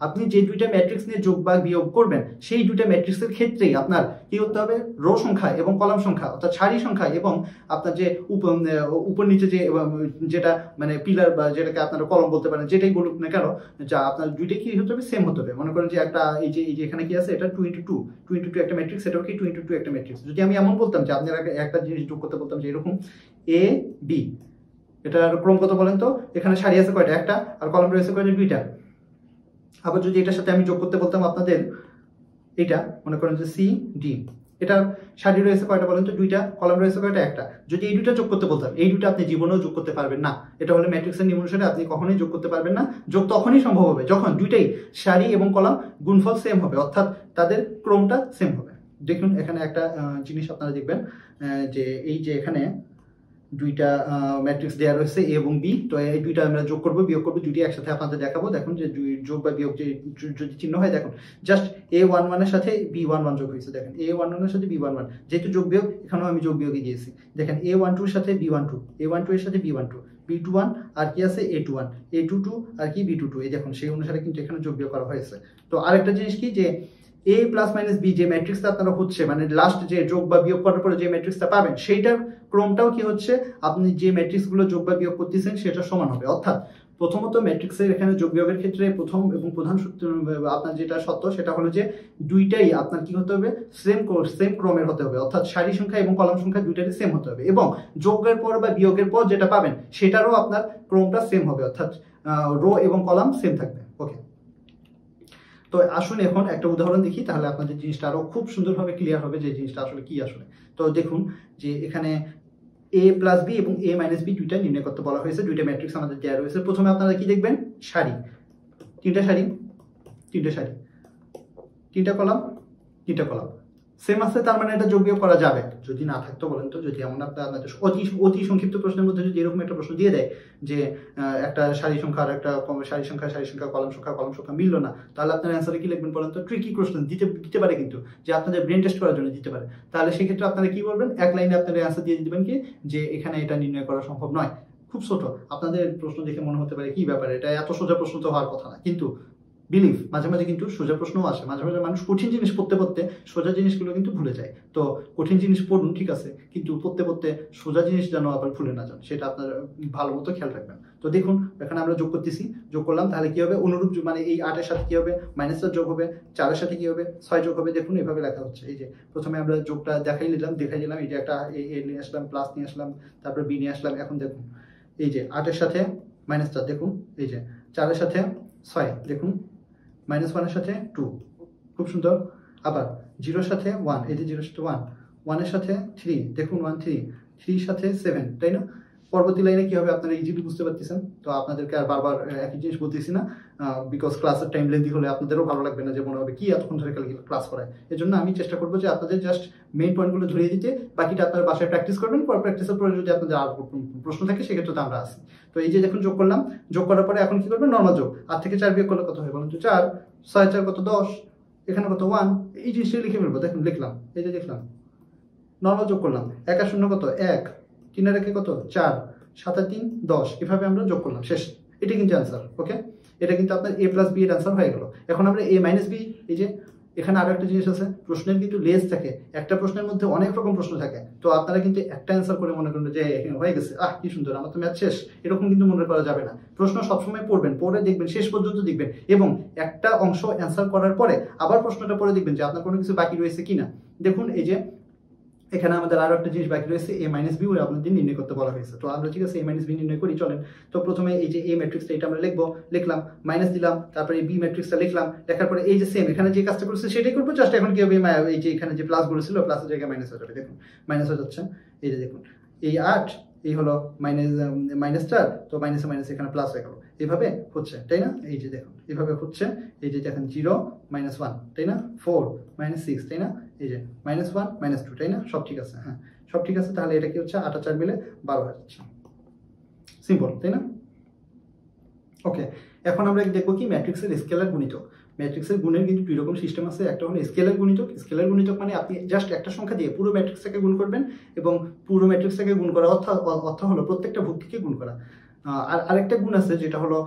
আপনি যে দুইটা ম্যাট্রিক্স নিয়ে যোগ বা বিয়োগ করবেন, সেই দুইটা ম্যাট্রিক্সের ক্ষেত্রেই আপনার কি করতে হবে, রো সংখ্যা এবং কলাম সংখ্যা, অর্থাৎ সারি সংখ্যা এবং আপনার যে উপর নিচে যেটা মানে পিলার বা যেটাকে আপনারা কলম বলতে পারেন, যেটাই বলুক না কেন, যা আপনার দুইটা কি হতে হবে, সেম হতে হবে। মনে করেন যে একটা এই যে এখানে কি আছে, এটা 2 × 2 একটা ম্যাট্রিক্স, এটাও কি 2 × 2 একটা ম্যাট্রিক্স। যদি আমি এমন বলতাম যে আপনারা একটা জিনিস যোগ করতে বলতাম যে এরকম a b, এটার ক্রম কত বলেন তো, এখানে সারি আছে কয়টা, একটা, আর কলম রয়েছে কয়টা, দুইটা। আবার যদি এটার সাথে আমি যোগ করতে বলতাম আপনাদের, এটা মনে করেন যে সি ডি, এটার সারি রয়েছে কয়টা বলেন তো? দুইটা। কলাম রয়েছে কয়টা? একটা। যদি এই দুইটা যোগ করতে বলতাম, এই দুটো আপনি জীবনেও যোগ করতে পারবেন না। এটা হলো ম্যাট্রিক্সের নিয়ম অনুসারে আপনি কখনোই যোগ করতে পারবেন না। যোগ তখনই সম্ভব হবে যখন দুইটাই সারি এবং কলাম গুণফল সেম হবে, অর্থাৎ তাদের ক্রমটা সেম হবে। দেখুন এখানে একটা জিনিস আপনারা দেখবেন যে এই যে এখানে দুইটা ম্যাট্রিক্স দেওয়া রয়েছে এ এবং বি, তো এই দুইটা আমরা যোগ করবো বিয়োগ করবো, দুইটি একসাথে আপনাদের দেখাবো। দেখুন যে যোগ বা বিয়োগ যে যদি চিহ্ন হয়, দেখুন জাস্ট A11 এর সাথে B11 যোগ হয়েছে। দেখেন A11 এর সাথে B11, যেহেতু যোগ বিয়োগ এখানেও আমি যোগ বিয়োগই দিয়েছি। দেখেন A12 এর সাথে B12, A12 এর সাথে B12, B21 আর কি আছে A21, A22 আর কি B22, এই দেখুন সেই অনুসারে কিন্তু এখানে যোগ বিয়োগ করা হয়েছে। তো আরেকটা জিনিস কি, যে a প্লাস মাইনাস বি যে ম্যাট্রিক্সটা আপনারা হচ্ছে, মানে লাস্ট যে যোগ বা বিয়োগ করার পরে যে ম্যাট্রিক্সটা পাবেন, সেইটার ক্রমটাও কি হচ্ছে, আপনি যে ম্যাট্রিক্সগুলো যোগ বা বিয়োগ করতেছেন সেটা সমান হবে। অর্থাৎ প্রথমত ম্যাট্রিক্সের এখানে যোগ বিয়োগের ক্ষেত্রে প্রথম এবং প্রধান সূত্র আপনার যেটা সত্য সেটা হলো যে দুইটাই আপনার কি হতে হবে, সেম ক্রমের হতে হবে, অর্থাৎ সারি সংখ্যা এবং কলাম সংখ্যা দুইটারই সেম হতে হবে, এবং যোগের পর বা বিয়োগের পর যেটা পাবেন সেটারও আপনার ক্রমটা সেম হবে, অর্থাৎ রো এবং কলাম সেম থাকবে। ওকে, তো আসুন এখন একটা উদাহরণ দেখি, তাহলে আপনাদের জিনিসটা আরো খুব সুন্দরভাবে ক্লিয়ার হবে যে জিনিসটা আসলে কি আসলে। তো দেখুন যে এখানে a প্লাস বি এবং a মাইনাস বি দুইটা নির্ণয় করতে বলা হয়েছে, দুইটা ম্যাট্রিক্স আমাদের দেওয়া রয়েছে। প্রথমে আপনারা কি দেখবেন, সারি, তিনটা সারি, তিনটা সারি, তিনটা কলাম, তিনটা কলাম সেম আছে, তার মানে এটা যোগ বিয়োগ করা যাবে। যদি না থাকতো বলেন তো, যদি এমন আপনাদের অতি সংক্ষিপ্ত প্রশ্নের মধ্যে যদি এরকম একটা প্রশ্ন দিয়ে দেয় যে একটা সারি সংখ্যা আর একটা সারি সংখ্যা কলাম সংখ্যা মিললো না, তাহলে আপনার অ্যান্সারে কি লিখবেন বলেন তো? ট্রিকি প্রশ্ন দিতে পারে কিন্তু, যে আপনাদের ব্রেন টেস্ট করার জন্য দিতে পারে। তাহলে সেক্ষেত্রে আপনারা কি বলবেন, এক লাইনে আপনারা অ্যান্সার দিয়ে দিবেন কি, যে এখানে এটা নির্ণয় করা সম্ভব নয়। খুব ছোট, আপনাদের প্রশ্ন দেখে মনে হতে পারে কি ব্যাপার, এটা এত সোজা প্রশ্ন তো হওয়ার কথা না, কিন্তু বিলিভ মাঝে মাঝে কিন্তু সোজা প্রশ্নও আসে। মাঝে মাঝে মানুষ কঠিন জিনিস পড়তে পড়তে সোজা জিনিসগুলো কিন্তু ভুলে যায়। তো কঠিন জিনিস পড়ুন ঠিক আছে, কিন্তু পড়তে পড়তে সোজা জিনিস যেন আবার ভুলে না যান, সেটা আপনার ভালো মতো খেয়াল রাখবেন। তো দেখুন এখানে আমরা যোগ করতেছি, যোগ করলাম, তাহলে কি হবে, অনুরূপ মানে এই 8 এর সাথে কি হবে, -4 যোগ হবে, 4 এর সাথে কি হবে, 6 যোগ হবে। দেখুন এভাবে লেখা হচ্ছে। এই যে প্রথমে আমরা যোগটা দেখাই দিলাম, এই যে একটা এ নিয়ে আসলাম, প্লাস নিয়ে আসলাম, তারপর বি নিয়ে আসলাম। এখন দেখুন এই যে 8 এর সাথে -4, দেখুন এই যে 4 এর সাথে 6, দেখুন -1 এর সাথে 2, খুব সুন্দর। আবার 0 এর সাথে 1, এই যে 0 এর সাথে 1, 1 এর সাথে 3, দেখুন 1 3, 3 এর সাথে 7, তাই না? পরবর্তী লাইনে কি হবে আপনারা ইজিলি বুঝতে পারতেছেন। তো আপনাদেরকে আর বারবার একই জিনিস বলতেছি না, বিকজ ক্লাসের টাইম লেন্দি হলে আপনাদেরও ভালো লাগবে না, যে মনে হবে কি এতক্ষণ ধরে ক্লাস করায়। এজন্য আমি চেষ্টা করবো যে আপনাদের জাস্ট মেইন পয়েন্টগুলো ধরিয়ে দিতে, বাকিটা আপনারা বাসায় প্র্যাকটিস করবেন। পর প্র্যাকটিসের পরে যদি আপনাদের আর প্রশ্ন থাকে সেক্ষেত্রে তো আমরা আসি। তো এই যে দেখুন যোগ করলাম, যোগ করার পরে এখন কি করবেন, নর্মাল যোগ। 8 থেকে 4 বিয়োগ করলে কত হয় বলুন তো? 4, 6 4 কত 10, এখানে কত 1, এই জিনিসটা লিখে ফেলবো। দেখুন লিখলাম, এই যে লিখলাম, নর্মাল যোগ করলাম। 1 আর 0 কত 1, 3 আর 1 কত 4, 7 আর 3 10, এভাবে আমরা যোগ করলাম, শেষ। এটা কিন্তু অ্যান্সার। ওকে, এটা কিন্তু আপনার a প্লাস বি এর অ্যান্সার হয়ে গেল। এখন আমরা a মাইনাস বি, এই যে এখানে আরো একটা জিনিস আছে, প্রশ্নের কিন্তু লেস থাকে, একটা প্রশ্নের মধ্যে অনেক রকম প্রশ্ন থাকে। তো আপনারা কিন্তু একটা অ্যান্সার করে মনে করেন যে হয়ে গেছে, কি সুন্দর, আমার তো ম্যাথ শেষ, এরকম কিন্তু মনে করা যাবে না। প্রশ্ন সবসময় পড়বেন, পড়ে দেখবেন, শেষ পর্যন্ত দেখবেন, এবং একটা অংশ অ্যান্সার করার পরে আবার প্রশ্নটা পড়ে দেখবেন যে আপনার কোনো কিছু বাকি রয়েছে কিনা। দেখুন এই যে এখানে আমাদের আরো একটা জিনিস বাকি রয়েছে, a মাইনাস বি আপনাদের নির্ণয় করতে বলা হয়েছে। তো আমরা ঠিক আছে a মাইনাস বি নির্ণয় করি, চলেন। তো প্রথমে এই যে a ম্যাট্রিক্সটা এটা আমরা লিখলাম, মাইনাস দিলাম, তারপরে b ম্যাট্রিক্সটা লিখলাম, লেখার পরে এই যে সেম এখানে যে কাজটা করেছে সেটাই করবো, জাস্ট এখন কি হবে, এই যে এখানে যে প্লাস গুলো ছিল প্লাসের জায়গায় মাইনাস হয়ে যাবে। দেখুন মাইনাস হয়ে যাচ্ছে, এই যে দেখুন এই 8, এই হলো -4, তো মাইনাসে মাইনাস এখানে প্লাস হয়ে গেল, এভাবে হচ্ছে, তাই না? এই যে দেখুন এভাবে হচ্ছে, এই যে দেখেন 0 -1, তাই না? 4 -6, তাই না? এই যে -1 -2, তাই না? সব ঠিক আছে, হ্যাঁ সব ঠিক আছে। তাহলে এটা কি হচ্ছে, 8 আর 4 মিলে 12 হয়ে যাচ্ছে। সিম্পল, তাই না? ওকে, এখন আমরা দেখবো কি ম্যাট্রিক্সের স্কেলার গুণিতক। ম্যাট্রিক্সের গুণের কিন্তু দুই রকম সিস্টেম আছে। একটা হলো স্কেলার গুণিতক। স্কেলার গুণিতক মানে আপনি জাস্ট একটা সংখ্যা দিয়ে পুরো ম্যাট্রিক্সটাকে গুণ করবেন, এবং পুরো ম্যাট্রিক্সটাকে গুণ করা অর্থ হলো প্রত্যেকটা ভুক্তিকে গুণ করা। আর আরেকটা গুণ আছে যেটা হলো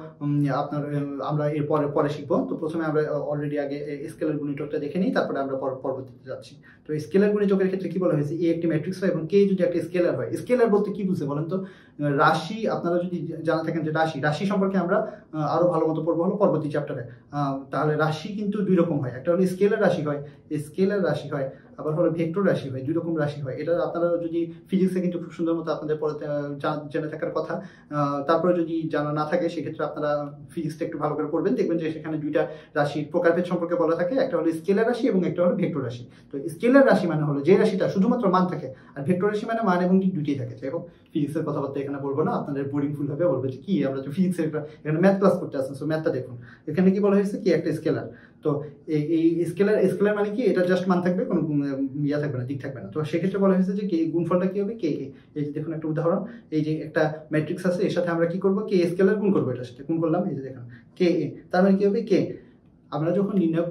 আপনার, আমরা এর পরে শিখবো। তো প্রথমে আমরা অলরেডি আগে স্কেলার গুণিতকটা দেখে নিই, তারপরে আমরা পরবর্তীতে যাচ্ছি। তো স্কেলার গুণিতকের ক্ষেত্রে কি বলা হয়েছে, এ একটি ম্যাট্রিক্স হয় এবং কে যদি একটা স্কেলার হয়। স্কেলার বলতে কি বুঝে বলেন তো? রাশি, আপনারা যদি জানা থাকেন যে রাশি সম্পর্কে আমরা আরো ভালো মতো পড়বো হলো পরবর্তী চ্যাপ্টারে। তাহলে রাশি কিন্তু দুই রকম হয়, একটা হলো স্কেলার রাশি হয়, আবার হলো ভেক্টর রাশি হয়, দুই রকম রাশি হয়। এটা আপনারা যদি ফিজিক্সে কিন্তু খুব সুন্দর মতো আপনাদের পরে জেনে থাকার কথা। তারপরে যদি জানা না থাকে সেক্ষেত্রে আপনারা ফিজিক্সটা একটু ভালো করে পড়বেন, দেখবেন যে সেখানে দুইটা রাশির প্রকারভেদ সম্পর্কে বলা থাকে, একটা হলো স্কেলার রাশি এবং একটা হলো ভেক্টর রাশি। তো স্কেলার রাশি মানে হলো যে রাশিটা শুধুমাত্র মান থাকে, আর ভেক্টর রাশি মানে মান এবং দিক দুইটাই থাকে। যাই হোক, ফিজিক্সের কথাবার্তা এখানে বলবো না, আপনাদের বোরিং ফুল হবে, বলবে যে কি আমরা তো ফিজিক্সের এখানে ম্যাথ ক্লাস করতে আসছেন, সো ম্যাথটা দেখুন। এখানে কি বলা হয়েছে, কি একটা স্কেলার। তো এই স্কেলার মানে কি, এটা জাস্ট মান থাকবে, কোনো ইয়া থাকবে না, দিক থাকবে না। তো সেক্ষেত্রে বলা হয়েছে যে কে গুণফলটা কি হবে, কে এ। এই যে দেখুন একটা উদাহরণ, এই যে একটা ম্যাট্রিক্স আছে, এর সাথে আমরা কি করবো, কে স্কেলার গুণ করবো, এটার সাথে গুণ করলাম, এই যে দেখুন কে এ, তার মানে কি হবে কে। আমরা যখন নির্ণয়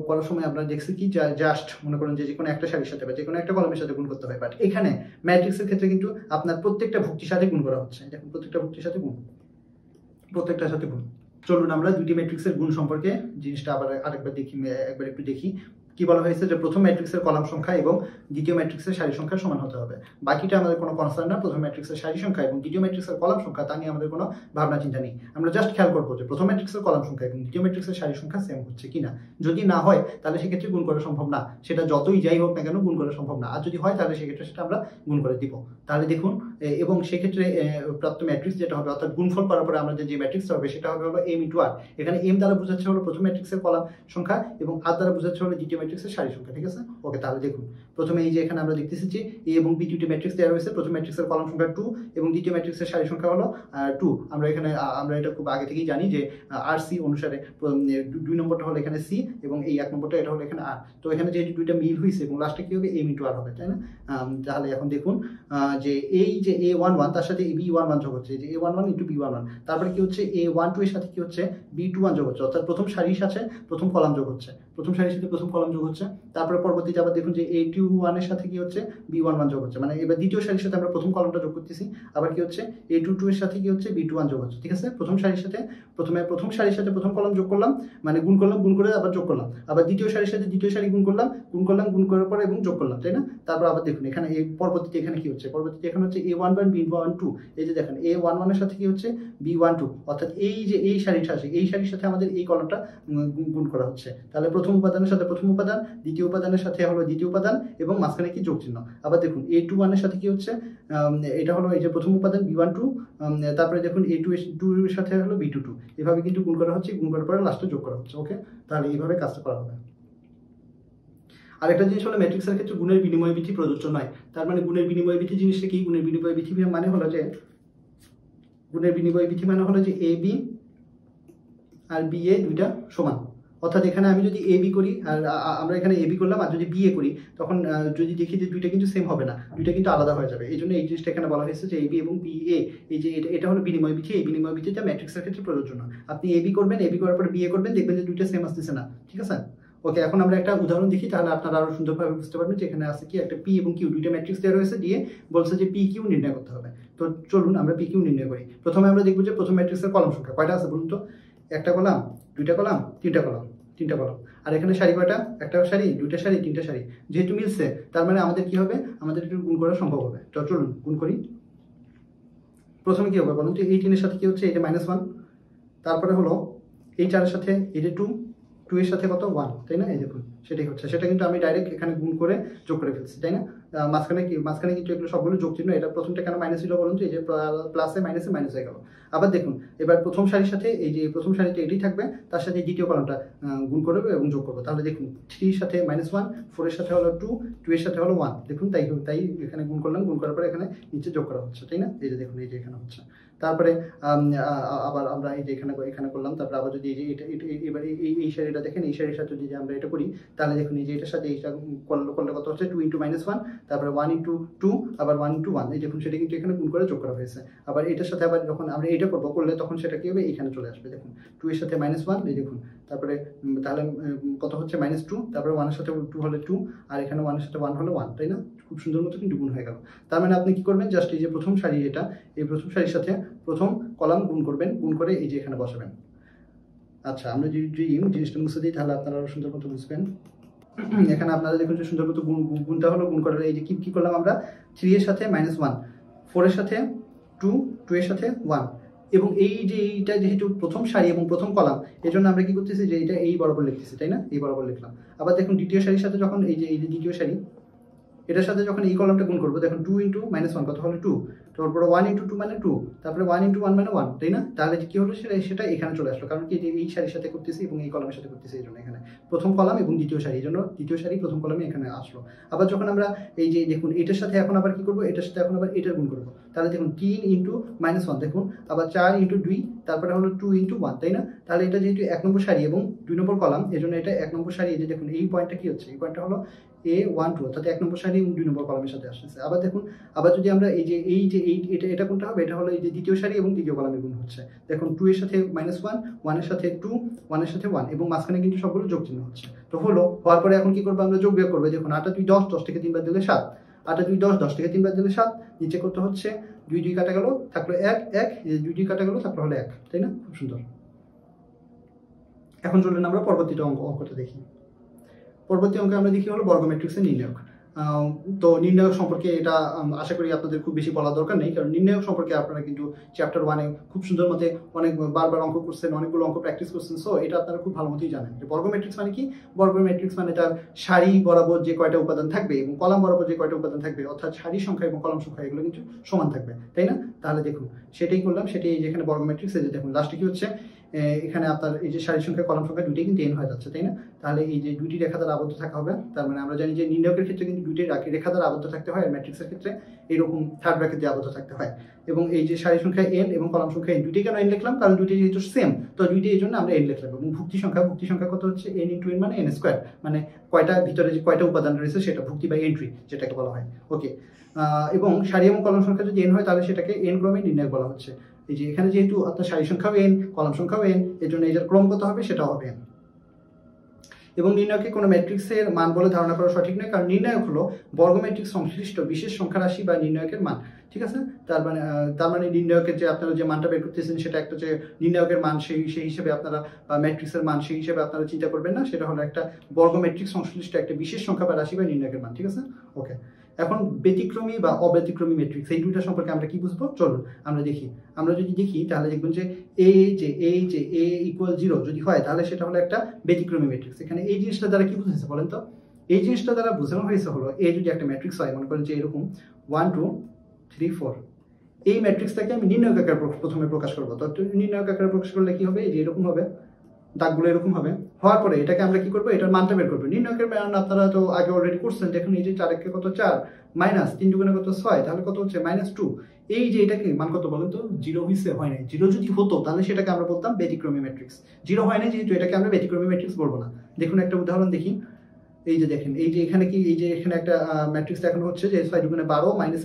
করার সময় আমরা দেখছি কি জাস্ট মনে করেন যে কোনো একটা সারির সাথে বা যে কোনো একটা কলামের সাথে গুণ করতে হয়, বাট এখানে ম্যাট্রিক্সের ক্ষেত্রে কিন্তু আপনার প্রত্যেকটা ভুক্তির সাথে গুণ করা হচ্ছে। দেখুন প্রত্যেকটা ভুক্তির সাথে গুণ, প্রত্যেকটার সাথে গুণ। চলুন আমরা দুইটি ম্যাট্রিক্সের গুণ সম্পর্কে জিনিসটা আবার আরেকবার দেখি, একবার একটু দেখি। কি বলা হয়েছে যে প্রথম ম্যাট্রিক্সের কলাম সংখ্যা এবং দ্বিতীয় ম্যাট্রিক্সের সারি সংখ্যা সমান হতে হবে। বাকিটা আমাদের কোনো কনসার্ন না, প্রথম ম্যাট্রিক্সের সারি সংখ্যা এবং দ্বিতীয় ম্যাট্রিক্সের কলাম সংখ্যা তা নিয়ে আমাদের কোনো ভাবনা চিন্তা নেই। আমরা জাস্ট খেয়াল করবো যে প্রথম ম্যাট্রিক্সের কলাম সংখ্যা এবং দ্বিতীয় ম্যাট্রিক্সের সারি সংখ্যা সেম হচ্ছে কিনা। যদি না হয় তাহলে সেক্ষেত্রে গুণ করা সম্ভব না, সেটা যতই যাই হোক না কেন গুণ করা সম্ভব না। আর যদি হয় তাহলে সেক্ষেত্রে সেটা আমরা গুণ করে দিব। তাহলে দেখুন, এবং সেক্ষেত্রে প্রাপ্ত ম্যাট্রিক্স যেটা হবে, অর্থাৎ গুণফল করার পরে আমাদের যে ম্যাট্রিক্সটা হবে সেটা হবে হলো m × r। এখানে m দ্বারা বোঝাচ্ছে হলো প্রথম ম্যাট্রিক্সের কলাম সংখ্যা এবং r দ্বারা বোঝাচ্ছে হলো দ্বিতীয় ম্যাট্রিক্সের সারি সংখ্যা। ঠিক আছে, ওকে। তাহলে দেখুন প্রথমে এই যে এখানে আমরা দেখতেছি যে a এবং b দুটি ম্যাট্রিক্স দেওয়া হয়েছে। প্রথম ম্যাট্রিক্সের কলাম সংখ্যা 2 এবং দ্বিতীয় ম্যাট্রিক্সের সারি সংখ্যা হলো 2। আমরা এখানে আমরা এটা খুব আগে থেকেই জানি যে RC অনুসারে 2 নম্বরটা হলো এখানে c এবং এই 1 নম্বরটা এটা হলো এখানে r। তো এখানে যে দুইটা মিল হয়েছে এবং লাস্টে কি হবে, m × r হবে, তাই না? তাহলে এখন দেখুন যে এই যে a11 তার সাথে b11 যোগ হচ্ছে, এই যে a11 × b11, তারপরে কি হচ্ছে a12 এর সাথে কি হচ্ছে b21 যোগ হচ্ছে, অর্থাৎ প্রথম সারির সাথে প্রথম কলাম যোগ হচ্ছে, প্রথম সারির সাথে প্রথম কলাম যোগ হচ্ছে। তারপরে পরবর্তীতে আবার দেখুন যে a21 এর সাথে কি হচ্ছে b11 যোগ হচ্ছে, মানে এবার দ্বিতীয় সারির সাথে আমরা প্রথম কলামটা যোগ করতেছি। আবার কি হচ্ছে a22 এর সাথে কি হচ্ছে b21 যোগ হচ্ছে। ঠিক আছে, প্রথম সারির সাথে প্রথম সারির সাথে প্রথম কলাম যোগ করলাম, মানে গুণ করলাম, গুণ করে আবার যোগ করলাম, আবার দ্বিতীয় সারির সাথে দ্বিতীয় সারি গুণ করলাম, গুণ করার পরে এবং যোগ করলাম, তাই না? তারপর আবার দেখুন এখানে এই পরবর্তীতে এখানে কি হচ্ছে, পরবর্তীতে এখানে হচ্ছে a11 b12, এই যে দেখেন a11 এর সাথে কি হচ্ছে b12, অর্থাৎ এই যে এই সারিটা আছে এই সারির সাথে আমাদের এই কলামটা গুণ করা হচ্ছে। তাহলে প্রথম উপাদানের সাথে প্রথম উপাদান, দ্বিতীয় উপাদানের সাথে হলো দ্বিতীয় উপাদান এবং মাঝখানে কি যোগ চিহ্ন। আবার দেখুন a21 এর সাথে কি হচ্ছে, এটা হলো এই যে প্রথম উপাদান b12, তারপরে দেখুন a22 এর সাথে হলো b22, এভাবে কিন্তু গুণ করা হচ্ছে, গুণ করার পরে লাস্টে যোগ করা হচ্ছে। ওকে, তাহলে এইভাবে কাজটা করা হবে। আরেকটা জিনিস হলো ম্যাট্রিক্সের ক্ষেত্রে গুণের বিনিময় বিধি প্রযোজ্য নয়। তার মানে গুণের বিনিময় বিধি জিনিসটা কি, গুণের বিনিময় বিধি মানে হলো যে A B R B A দুইটা সমান। অর্থাৎ এখানে আমি যদি এ বি করি আর আমরা এখানে এ বি করলাম, আর যদি বি এ করি তখন যদি দেখি যে দুইটা কিন্তু সেম হবে না, দুইটা কিন্তু আলাদা হয়ে যাবে। এই জন্য এই জিনিসটা এখানে বলা হয়েছে যে এ বি এবং বি এ, এই যে এটা হলো বিনিময় বিধি। এই বিনিময় বিধিটা ম্যাট্রিক্সের ক্ষেত্রে প্রযোজ্য না। আপনি এ বি করবেন, এ বি করার পর বি এ করবেন, দেখবেন যে দুইটা সেম আসতেছে না। ঠিক আছে, ওকে। এখন আমরা একটা উদাহরণ দেখি, তাহলে আপনারা আরো সুন্দরভাবে বুঝতে পারবেন যে এখানে আছে কি একটা পি এবং কিউ, দুইটা ম্যাট্রিক্স দেওয়া রয়েছে, দিয়ে বলছে যে পি কিউ নির্ণয় করতে হবে। তো চলুন আমরা পি কিউ নির্ণয় করি। প্রথমে আমরা দেখবো যে প্রথম ম্যাট্রিক্সের কলাম সংখ্যা কয়টা আছে বলুন তো। একটা কলাম, দুইটা কলাম, তিনটা কলাম, তিনটা কলাম। আর এখানে সারি কয়টা, একটা সারি, দুইটা সারি, তিনটা সারি। যেহেতু মিলছে তার মানে আমাদের কি হবে, আমাদের একটু গুণ করা সম্ভব হবে। তো চলুন গুণ করি। প্রথমে কি হবে বলুন তো, এই 3 এর সাথে কি হচ্ছে, এটা -1, তারপরে হলো এই 4 এর সাথে এটা 2 এর সাথে কত 1, তাই না? এই দেখুন সেটাই হচ্ছে, সেটা কিন্তু আমি ডাইরেক্ট এখানে গুণ করে যোগ করে ফেলছি, তাই না? মাঝখানে কিন্তু এগুলো সবগুলো যোগ চিহ্ন। এটা প্রথমটা কেন মাইনাস ছিল বলুন তো, এই যে প্লাসে মাইনাসে মাইনাস হয়ে গেল। আবার দেখুন এবার প্রথম সারির সাথে এই যে প্রথম সারিতে এটাই থাকবে, তার সাথে দ্বিতীয় কলামটা গুণ করবে এবং যোগ করবো। তাহলে দেখুন 3 এর সাথে -1, 4 এর সাথে হলো 2, 2 এর সাথে হলো 1। দেখুন তাই এখানে গুণ করলাম, গুণ করার পরে এখানে নিচে যোগ করা হচ্ছে, তাই না? এই যে দেখুন এই যে এখানে হচ্ছে। তারপরে আবার আমরা এই যে এখানে করলাম। তারপরে আবার যদি এই যে এবার এই সারিটা দেখেন, এই সারির সাথে যদি আমরা এটা করি তাহলে দেখুন এই যে এটার সাথে এইটা করলে কত হচ্ছে 2 × -1, তারপরে 1 × 2, আবার 1 × 1। এই দেখুন সেটা কিন্তু এখানে গুণ করে যোগ করা হয়েছে। আবার এটার সাথে আবার যখন আমরা এটা করলে তখন সেটা কি হবে, এখানে চলে আসবে। দেখুন 2 এর সাথে -1, এই দেখুন তারপরে তাহলে কত হচ্ছে -2, তারপরে 1 এর সাথে 2 হলে 2, আর এখানে 1 এর সাথে 1 হলে 1, তাই না? খুব সুন্দর মতো কিন্তু গুণ হয়ে গেল। তার মানে আপনি কি করবেন, জাস্ট এই যে প্রথম সারি, এটা এই প্রথম সারির সাথে প্রথম কলাম গুণ করবেন, গুণ করে এই যে এখানে বসাবেন। আচ্ছা, আমরা যদি জিনিসটা মুছে দিই তাহলে আপনারা আরো সুন্দর মতো বুঝবেন। এখানে আপনারা দেখুন যে সুন্দর মতো গুণটা হলো, গুণ করার এই যে কি করলাম আমরা, 3 এর সাথে -1, 4 এর সাথে 2, 2 এর সাথে 1, এবং এই যে এইটা যেহেতু প্রথম সারি এবং প্রথম কলাম, এই জন্য আমরা কি করতেছি যে এটা এই বরাবর লিখতেছি, তাই না? এই বরাবর লিখলাম। আবার দেখুন দ্বিতীয় সারির সাথে যখন এই যে দ্বিতীয় সারি, এটার সাথে যখন এই কলামটা গুণ করবো, দেখুন 2 × -1 কত হলো 2, তারপরে 1 × 2 মানে 2, তারপরে 1 × 1 মানে 1, তাই না? তাহলে কি হলো, সেটা এখানে চলে আসলো, কারণ কি যে এই সারির সাথে করতেছি এবং এই কলামের সাথে করতেছি, এই জন্য এখানে প্রথম কলাম এবং দ্বিতীয় সারি, এই জন্য দ্বিতীয় সারি প্রথম কলামে এখানে আসলো। আবার যখন আমরা এই যে দেখুন এটার সাথে এখন আবার কি করবো, এটার সাথে এখন আবার এটার গুণ করবো, তাহলে দেখুন 3 × -1, দেখুন আবার 4 × 2, তারপরে হলো 2 × 1, তাই না? তাহলে এটা যেহেতু 1 নম্বর সারি এবং 2 নম্বর কলাম, এই জন্য এটা 1 নম্বর সারি। এই যে দেখুন এই পয়েন্টটা কি হচ্ছে, এই পয়েন্টটা হলো A1 2, অর্থাৎ 1 নম্বর সারি এবং 2 নম্বর কলামের সাথে আসছে। আবার দেখুন, আবার যদি আমরা এটা কোনটা হবে, এটা হলো এই যে দ্বিতীয় সারি এবং দ্বিতীয় কলামের গুণ হচ্ছে। দেখুন 2 এর সাথে -1, 1 এর সাথে 2, 1 এর সাথে 1, এবং মাঝখানে কিন্তু সবগুলো যোগ চিহ্ন হচ্ছে। তো হওয়ার পরে এখন কি করবো, আমরা যোগ বিয়োগ করবো। দেখুন 8 2 10, 10 থেকে 3 বাদ দিলে 7, 8 2 10, 10 থেকে 3 বাদ দিলে 7, নিচে করতে হচ্ছে 2 2 কাটা গেল, থাকলো 1 1, 2 2 কাটা গেল, থাকলো হলো 1, তাই না? খুব সুন্দর। এখন চলুন আমরা পরবর্তীটা অঙ্কটা দেখি। পরবর্তী অঙ্কে আমরা দেখি হলো বর্গ ম্যাট্রিক্সের নির্ণায়ক। তো নির্ণায়ক সম্পর্কে এটা আশা করি আপনাদের খুব বেশি বলার দরকার নেই, কারণ নির্ণায়ক সম্পর্কে আপনারা কিন্তু চ্যাপ্টার 1-এ খুব সুন্দর মতে অনেক বারবার অঙ্ক করছেন, অনেকগুলো অঙ্ক প্র্যাকটিস করছেন। সো এটা আপনারা খুব ভালো মতোই জানেন যে বর্গ ম্যাট্রিক্স মানে কি। বর্গ ম্যাট্রিক্স মানে তার সারি বরাবর যে কয়টা উপাদান থাকবে এবং কলাম বরাবর যে কয়টা উপাদান থাকবে, অর্থাৎ সারি সংখ্যা এবং কলাম সংখ্যা এগুলো কিন্তু সমান থাকবে, তাই না? তাহলে দেখুন সেটাই করলাম, সেটাই যেখানে বর্গ ম্যাট্রিক্স, এই যে দেখুন লাস্টে কি হচ্ছে, এখানে আপনার এই যে সারি সংখ্যা কলাম সংখ্যা দুইটাই কিন্তু n হয়ে যাচ্ছে, তাই না? তাহলে এই যে দুইটি রেখা দ্বারা আবদ্ধ থাকা হবে, তার মানে আমরা জানি যে নির্ণায়কের ক্ষেত্রে কিন্তু দুইটি রেখা দ্বারা আবদ্ধ থাকতে হয়, আর ম্যাট্রিক্সের ক্ষেত্রে এরকম থার্ড ব্র্যাকেট দিয়ে আবদ্ধ থাকতে হয়। এবং এই যে সারি সংখ্যা n এবং কলাম সংখ্যা n, দুইটাই কেন n লিখলাম, কারণ দুইটাই যেহেতু সেম, তো দুইটাই এই জন্য আমরা n লিখলাম। এবং ভুক্তি সংখ্যা কত হচ্ছে, n × n মানে n স্কোয়ার, মানে কয়টা ভিতরে যে কয়টা উপাদান রয়েছে সেটা, ভুক্তি বা এন্ট্রি যেটাকে বলা হয়। ওকে, এবং সারি এবং কলাম সংখ্যা যদি n হয় তাহলে সেটাকে n ক্রমে নির্ণায়ক বলা হচ্ছে। এই যে এখানে যেহেতু আপনার সারি সংখ্যাও n, কলাম সংখ্যাও n, এর জন্য এটার ক্রম কত হবে, সেটাও হবে n। এবং নির্ণায়ককে কোনো ম্যাট্রিক্সের মান বলে ধারণা করা সঠিক নয়, কারণ নির্ণায়ক হলো বর্গ ম্যাট্রিক্স সংশ্লিষ্ট বিশেষ সংখ্যা রাশি বা নির্ণায়কের মান, ঠিক আছে? তার মানে নির্ণায়কের যে আপনারা যে মানটা বের করতেছেন সেটা একটা যে নির্ণায়কের মান সেই হিসেবে আপনারা, বা ম্যাট্রিক্সের মান সেই হিসেবে আপনারা চিন্তা করবেন না, সেটা হলো একটা বর্গ ম্যাট্রিক্স সংশ্লিষ্ট একটা বিশেষ সংখ্যা বা রাশি বা নির্ণায়কের মান, ঠিক আছে? ওকে, এখন ব্যতিক্রমী বা অব্যতিক্রমী ম্যাট্রিক্স, এই দুইটা সম্পর্কে আমরা কি বুঝবো, চলুন আমরা দেখি। আমরা যদি দেখি তাহলে দেখবেন যে a = 0 যদি হয় তাহলে সেটা হলো একটা ব্যতিক্রমী ম্যাট্রিক্স। এখানে এই জিনিসটা দ্বারা কি বুঝেছে বলেন তো? এই জিনিসটা দ্বারা বোঝানো হয়েছে হলো, এ যদি একটা ম্যাট্রিক্স হয়, মনে করেন যে এরকম 1 2 3 4, এই ম্যাট্রিক্সটাকে আমি নির্ণায়ক আকারে প্রথমে প্রকাশ করবো। তো নির্ণায়ক আকারে প্রকাশ করলে কি হবে, যে এরকম হবে, দাগগুলো এরকম হবে। হওয়ার পরে এটাকে আমরা কি করবো, এটার মানটা বের করবো। নির্ণায়কের মান আপনারা তো আগে অলরেডি করছেন, দেখুন এই যে 4 একে কত 4, মাইনাস 3 দুগুণে কত 6, তাহলে কত হচ্ছে -2। এই যে এটাকে মান কত বলেন তো, 0 হইছে, হয় নাই। 0 যদি হতো তাহলে সেটাকে আমরা বলতাম ব্যতিক্রমী ম্যাট্রিক্স। 0 হয় নাই যেহেতু এটাকে আমরা ব্যতিক্রমী ম্যাট্রিক্স বলবো না। দেখুন একটা উদাহরণ দেখি। এই যে দেখেন, এই যে এখানে কি, এই যে এখানে একটা ম্যাট্রিক্স দেখানো হচ্ছে যে 6 দুগুণে 12, মাইনাস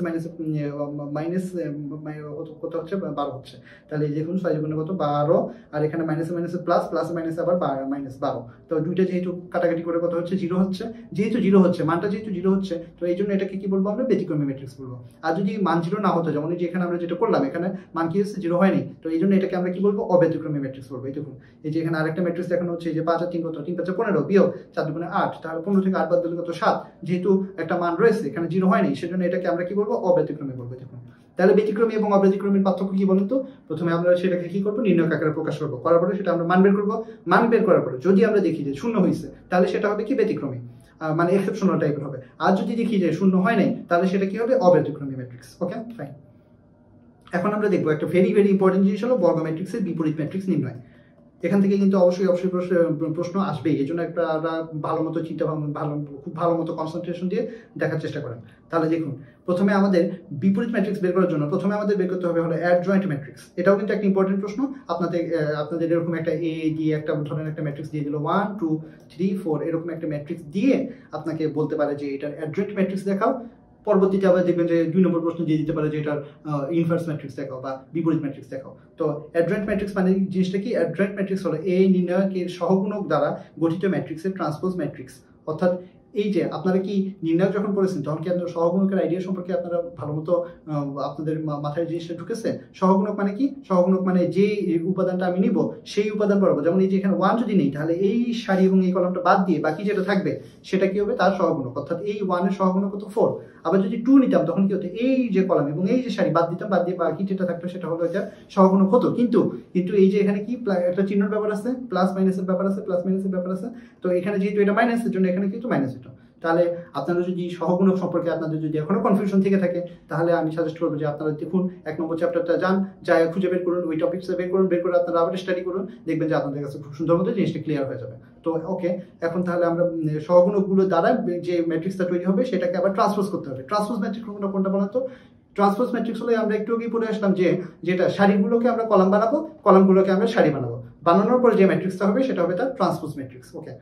কত হচ্ছে, 12 হচ্ছে। তাহলে এই দেখুন 6 দুগুণে কত 12, আর এখানে মাইনাসে প্লাস, প্লাসে মাইনাসে আবার -12। তো দুইটা যেহেতু কাটাকাটি করে কত হচ্ছে, 0 হচ্ছে। যেহেতু 0 হচ্ছে, মানটা যেহেতু 0 হচ্ছে, তো এই জন্য এটাকে কি বলবো, আমরা ব্যতিক্রমী ম্যাট্রিক্স বলবো। আর যদি মান 0 না হতো, যেমন এই যে এখানে আমরা যেটা করলাম, এখানে মান কি হচ্ছে, 0 হয়নি, তো এই জন্য এটাকে আমরা কি বলবো, অব্যতিক্রমী ম্যাট্রিক্স বলবো। এই দেখুন এই যে এখানে আরেকটা ম্যাট্রিক্স দেখানো হচ্ছে, এই যে 5 আর 3 কত, 3 5 15, বিয়োগ 4 দুগুণে 8, তাহলে 15 থেকে 8 বাদ দিলে কত 7। যেহেতু একটা মান রয়েছে এখানে, 0 হয়নি, সেজন্য এটাকে আমরা কি বলবো, অব্যতিক্রমী বলবো। দেখুন তাহলে ব্যতিক্রমী এবং অব্যতিক্রমীর পার্থক্য কি বলুন তো? প্রথমে আমরা সেটাকে কি করবো, নির্ণায়ক আকারে প্রকাশ করবো। করার পরে সেটা আমরা মান বের করবো। মান বের করার পরে যদি আমরা দেখি যে 0 হয়েছে, তাহলে সেটা হবে কি, ব্যতিক্রমী, মানে এক্সেপশনাল টাইপের হবে। আর যদি দেখি যে 0 হয় নাই, তাহলে সেটা কি হবে, অব্যতিক্রমী ম্যাট্রিক্স। ওকে, ফাইন। এখন আমরা দেখবো একটা ভেরি ইম্পর্টেন্ট জিনিস হলো বর্গ ম্যাট্রিক্সের বিপরীত ম্যাট্রিক্স নির্ণয়। এখান থেকে কিন্তু অবশ্যই প্রশ্ন আসবে, এই জন্য একটা ভালো মতো চিন্তা ভাবনা, খুব ভালো মতো কনসেন্ট্রেশন দিয়ে দেখার চেষ্টা করেন। তাহলে দেখুন, প্রথমে আমাদের বিপরীত ম্যাট্রিক্স বের করার জন্য প্রথমে আমাদের বের করতে হবে হলো অ্যাডজয়েন্ট ম্যাট্রিক্স। এটাও কিন্তু একটা ইম্পর্টেন্ট প্রশ্ন। আপনাদের এরকম একটা এ দিয়ে একটা ধরনের একটা ম্যাট্রিক্স দিয়ে দিল, 1 2 3 4 এরকম একটা ম্যাট্রিক্স দিয়ে আপনাকে বলতে পারে যে এটার অ্যাডজয়েন্ট ম্যাট্রিক্স দেখাও। পরবর্তীতে আবার দেখবেন যে 2 নম্বর প্রশ্ন দিয়ে দিতে পারে যে এটার ইনভার্স ম্যাট্রিক্স দেখাও বা বিপরীত ম্যাট্রিক্স দেখাও। তো অ্যাডজয়েন্ট ম্যাট্রিক্স মানে জিনিসটা কি, অ্যাডজয়েন্ট ম্যাট্রিক্স হলো এই নির্ণায়কের সহগুণক দ্বারা গঠিত ম্যাট্রিক্সের ট্রান্সপোজ ম্যাট্রিক্স। অর্থাৎ এই যে আপনারা কি নির্ণায়ক যখন পড়েছেন তখন কি আপনার সহগুণকের আইডিয়া সম্পর্কে আপনারা ভালো মতো আপনাদের মাথায় জিনিসটা ঢুকেছে? সহগুণক মানে কি? সহগুণক মানে যে উপাদানটা আমি নিব সেই উপাদান বরাবর, যেমন এই যে এখানে 1 যদি নেই তাহলে এই সারি এবং এই কলামটা বাদ দিয়ে বাকি যেটা থাকবে সেটা কি হবে? তার সহগুণক। অর্থাৎ এই 1 এর সহগুণক কত? 4। আবার যদি 2 নিতাম তখন কি হতো? এই যে কলাম এবং এই যে সারি বাদ দিতাম, বাদ দিয়ে বাকি যেটা থাকতো সেটা হলো এটা সহগুণক হতো। কিন্তু এই যে এখানে কি একটা চিহ্নের ব্যাপার আছে, প্লাস মাইনাসের ব্যাপার আছে, প্লাস মাইনাসের ব্যাপার আছে। তো এখানে যেহেতু এটা মাইনাসের জন্য এখানে কিন্তু মাইনাস এটা। তাহলে আপনারা যদি সহগুণক সম্পর্কে আপনাদের যদি এখনো কনফিউশন থেকে থাকে তাহলে আমি সাজেস্ট করবো যে আপনারা দেখুন 1 নম্বর চ্যাপ্টারটা যান, যা খুঁজে বের করুন, ওই টপিকসটা বের করুন, বের করে আপনারা আবার স্টাডি করুন, দেখবেন যে আপনাদের কাছে খুব সুন্দর মতো জিনিসটা ক্লিয়ার হয়ে যাবে। তো ওকে, এখন তাহলে আমরা সহগুণকগুলো দ্বারা যে ম্যাট্রিক্সটা তৈরি হবে সেটাকে আবার ট্রান্সপোজ করতে হবে। ট্রান্সপোজ ম্যাট্রিক্স কোনটা বলেন তো? ট্রান্সপোজ ম্যাট্রিক্স হলে আমরা একটু আগেই পড়ে আসলাম যে যেটা সারিগুলোকে আমরা কলাম বানাবো, কলামগুলোকে আমরা সারি বানাবো, বানানোর পর যে ম্যাট্রিক্সটা হবে সেটা হবে তার ট্রান্সপোজ ম্যাট্রিক্স। ওকে,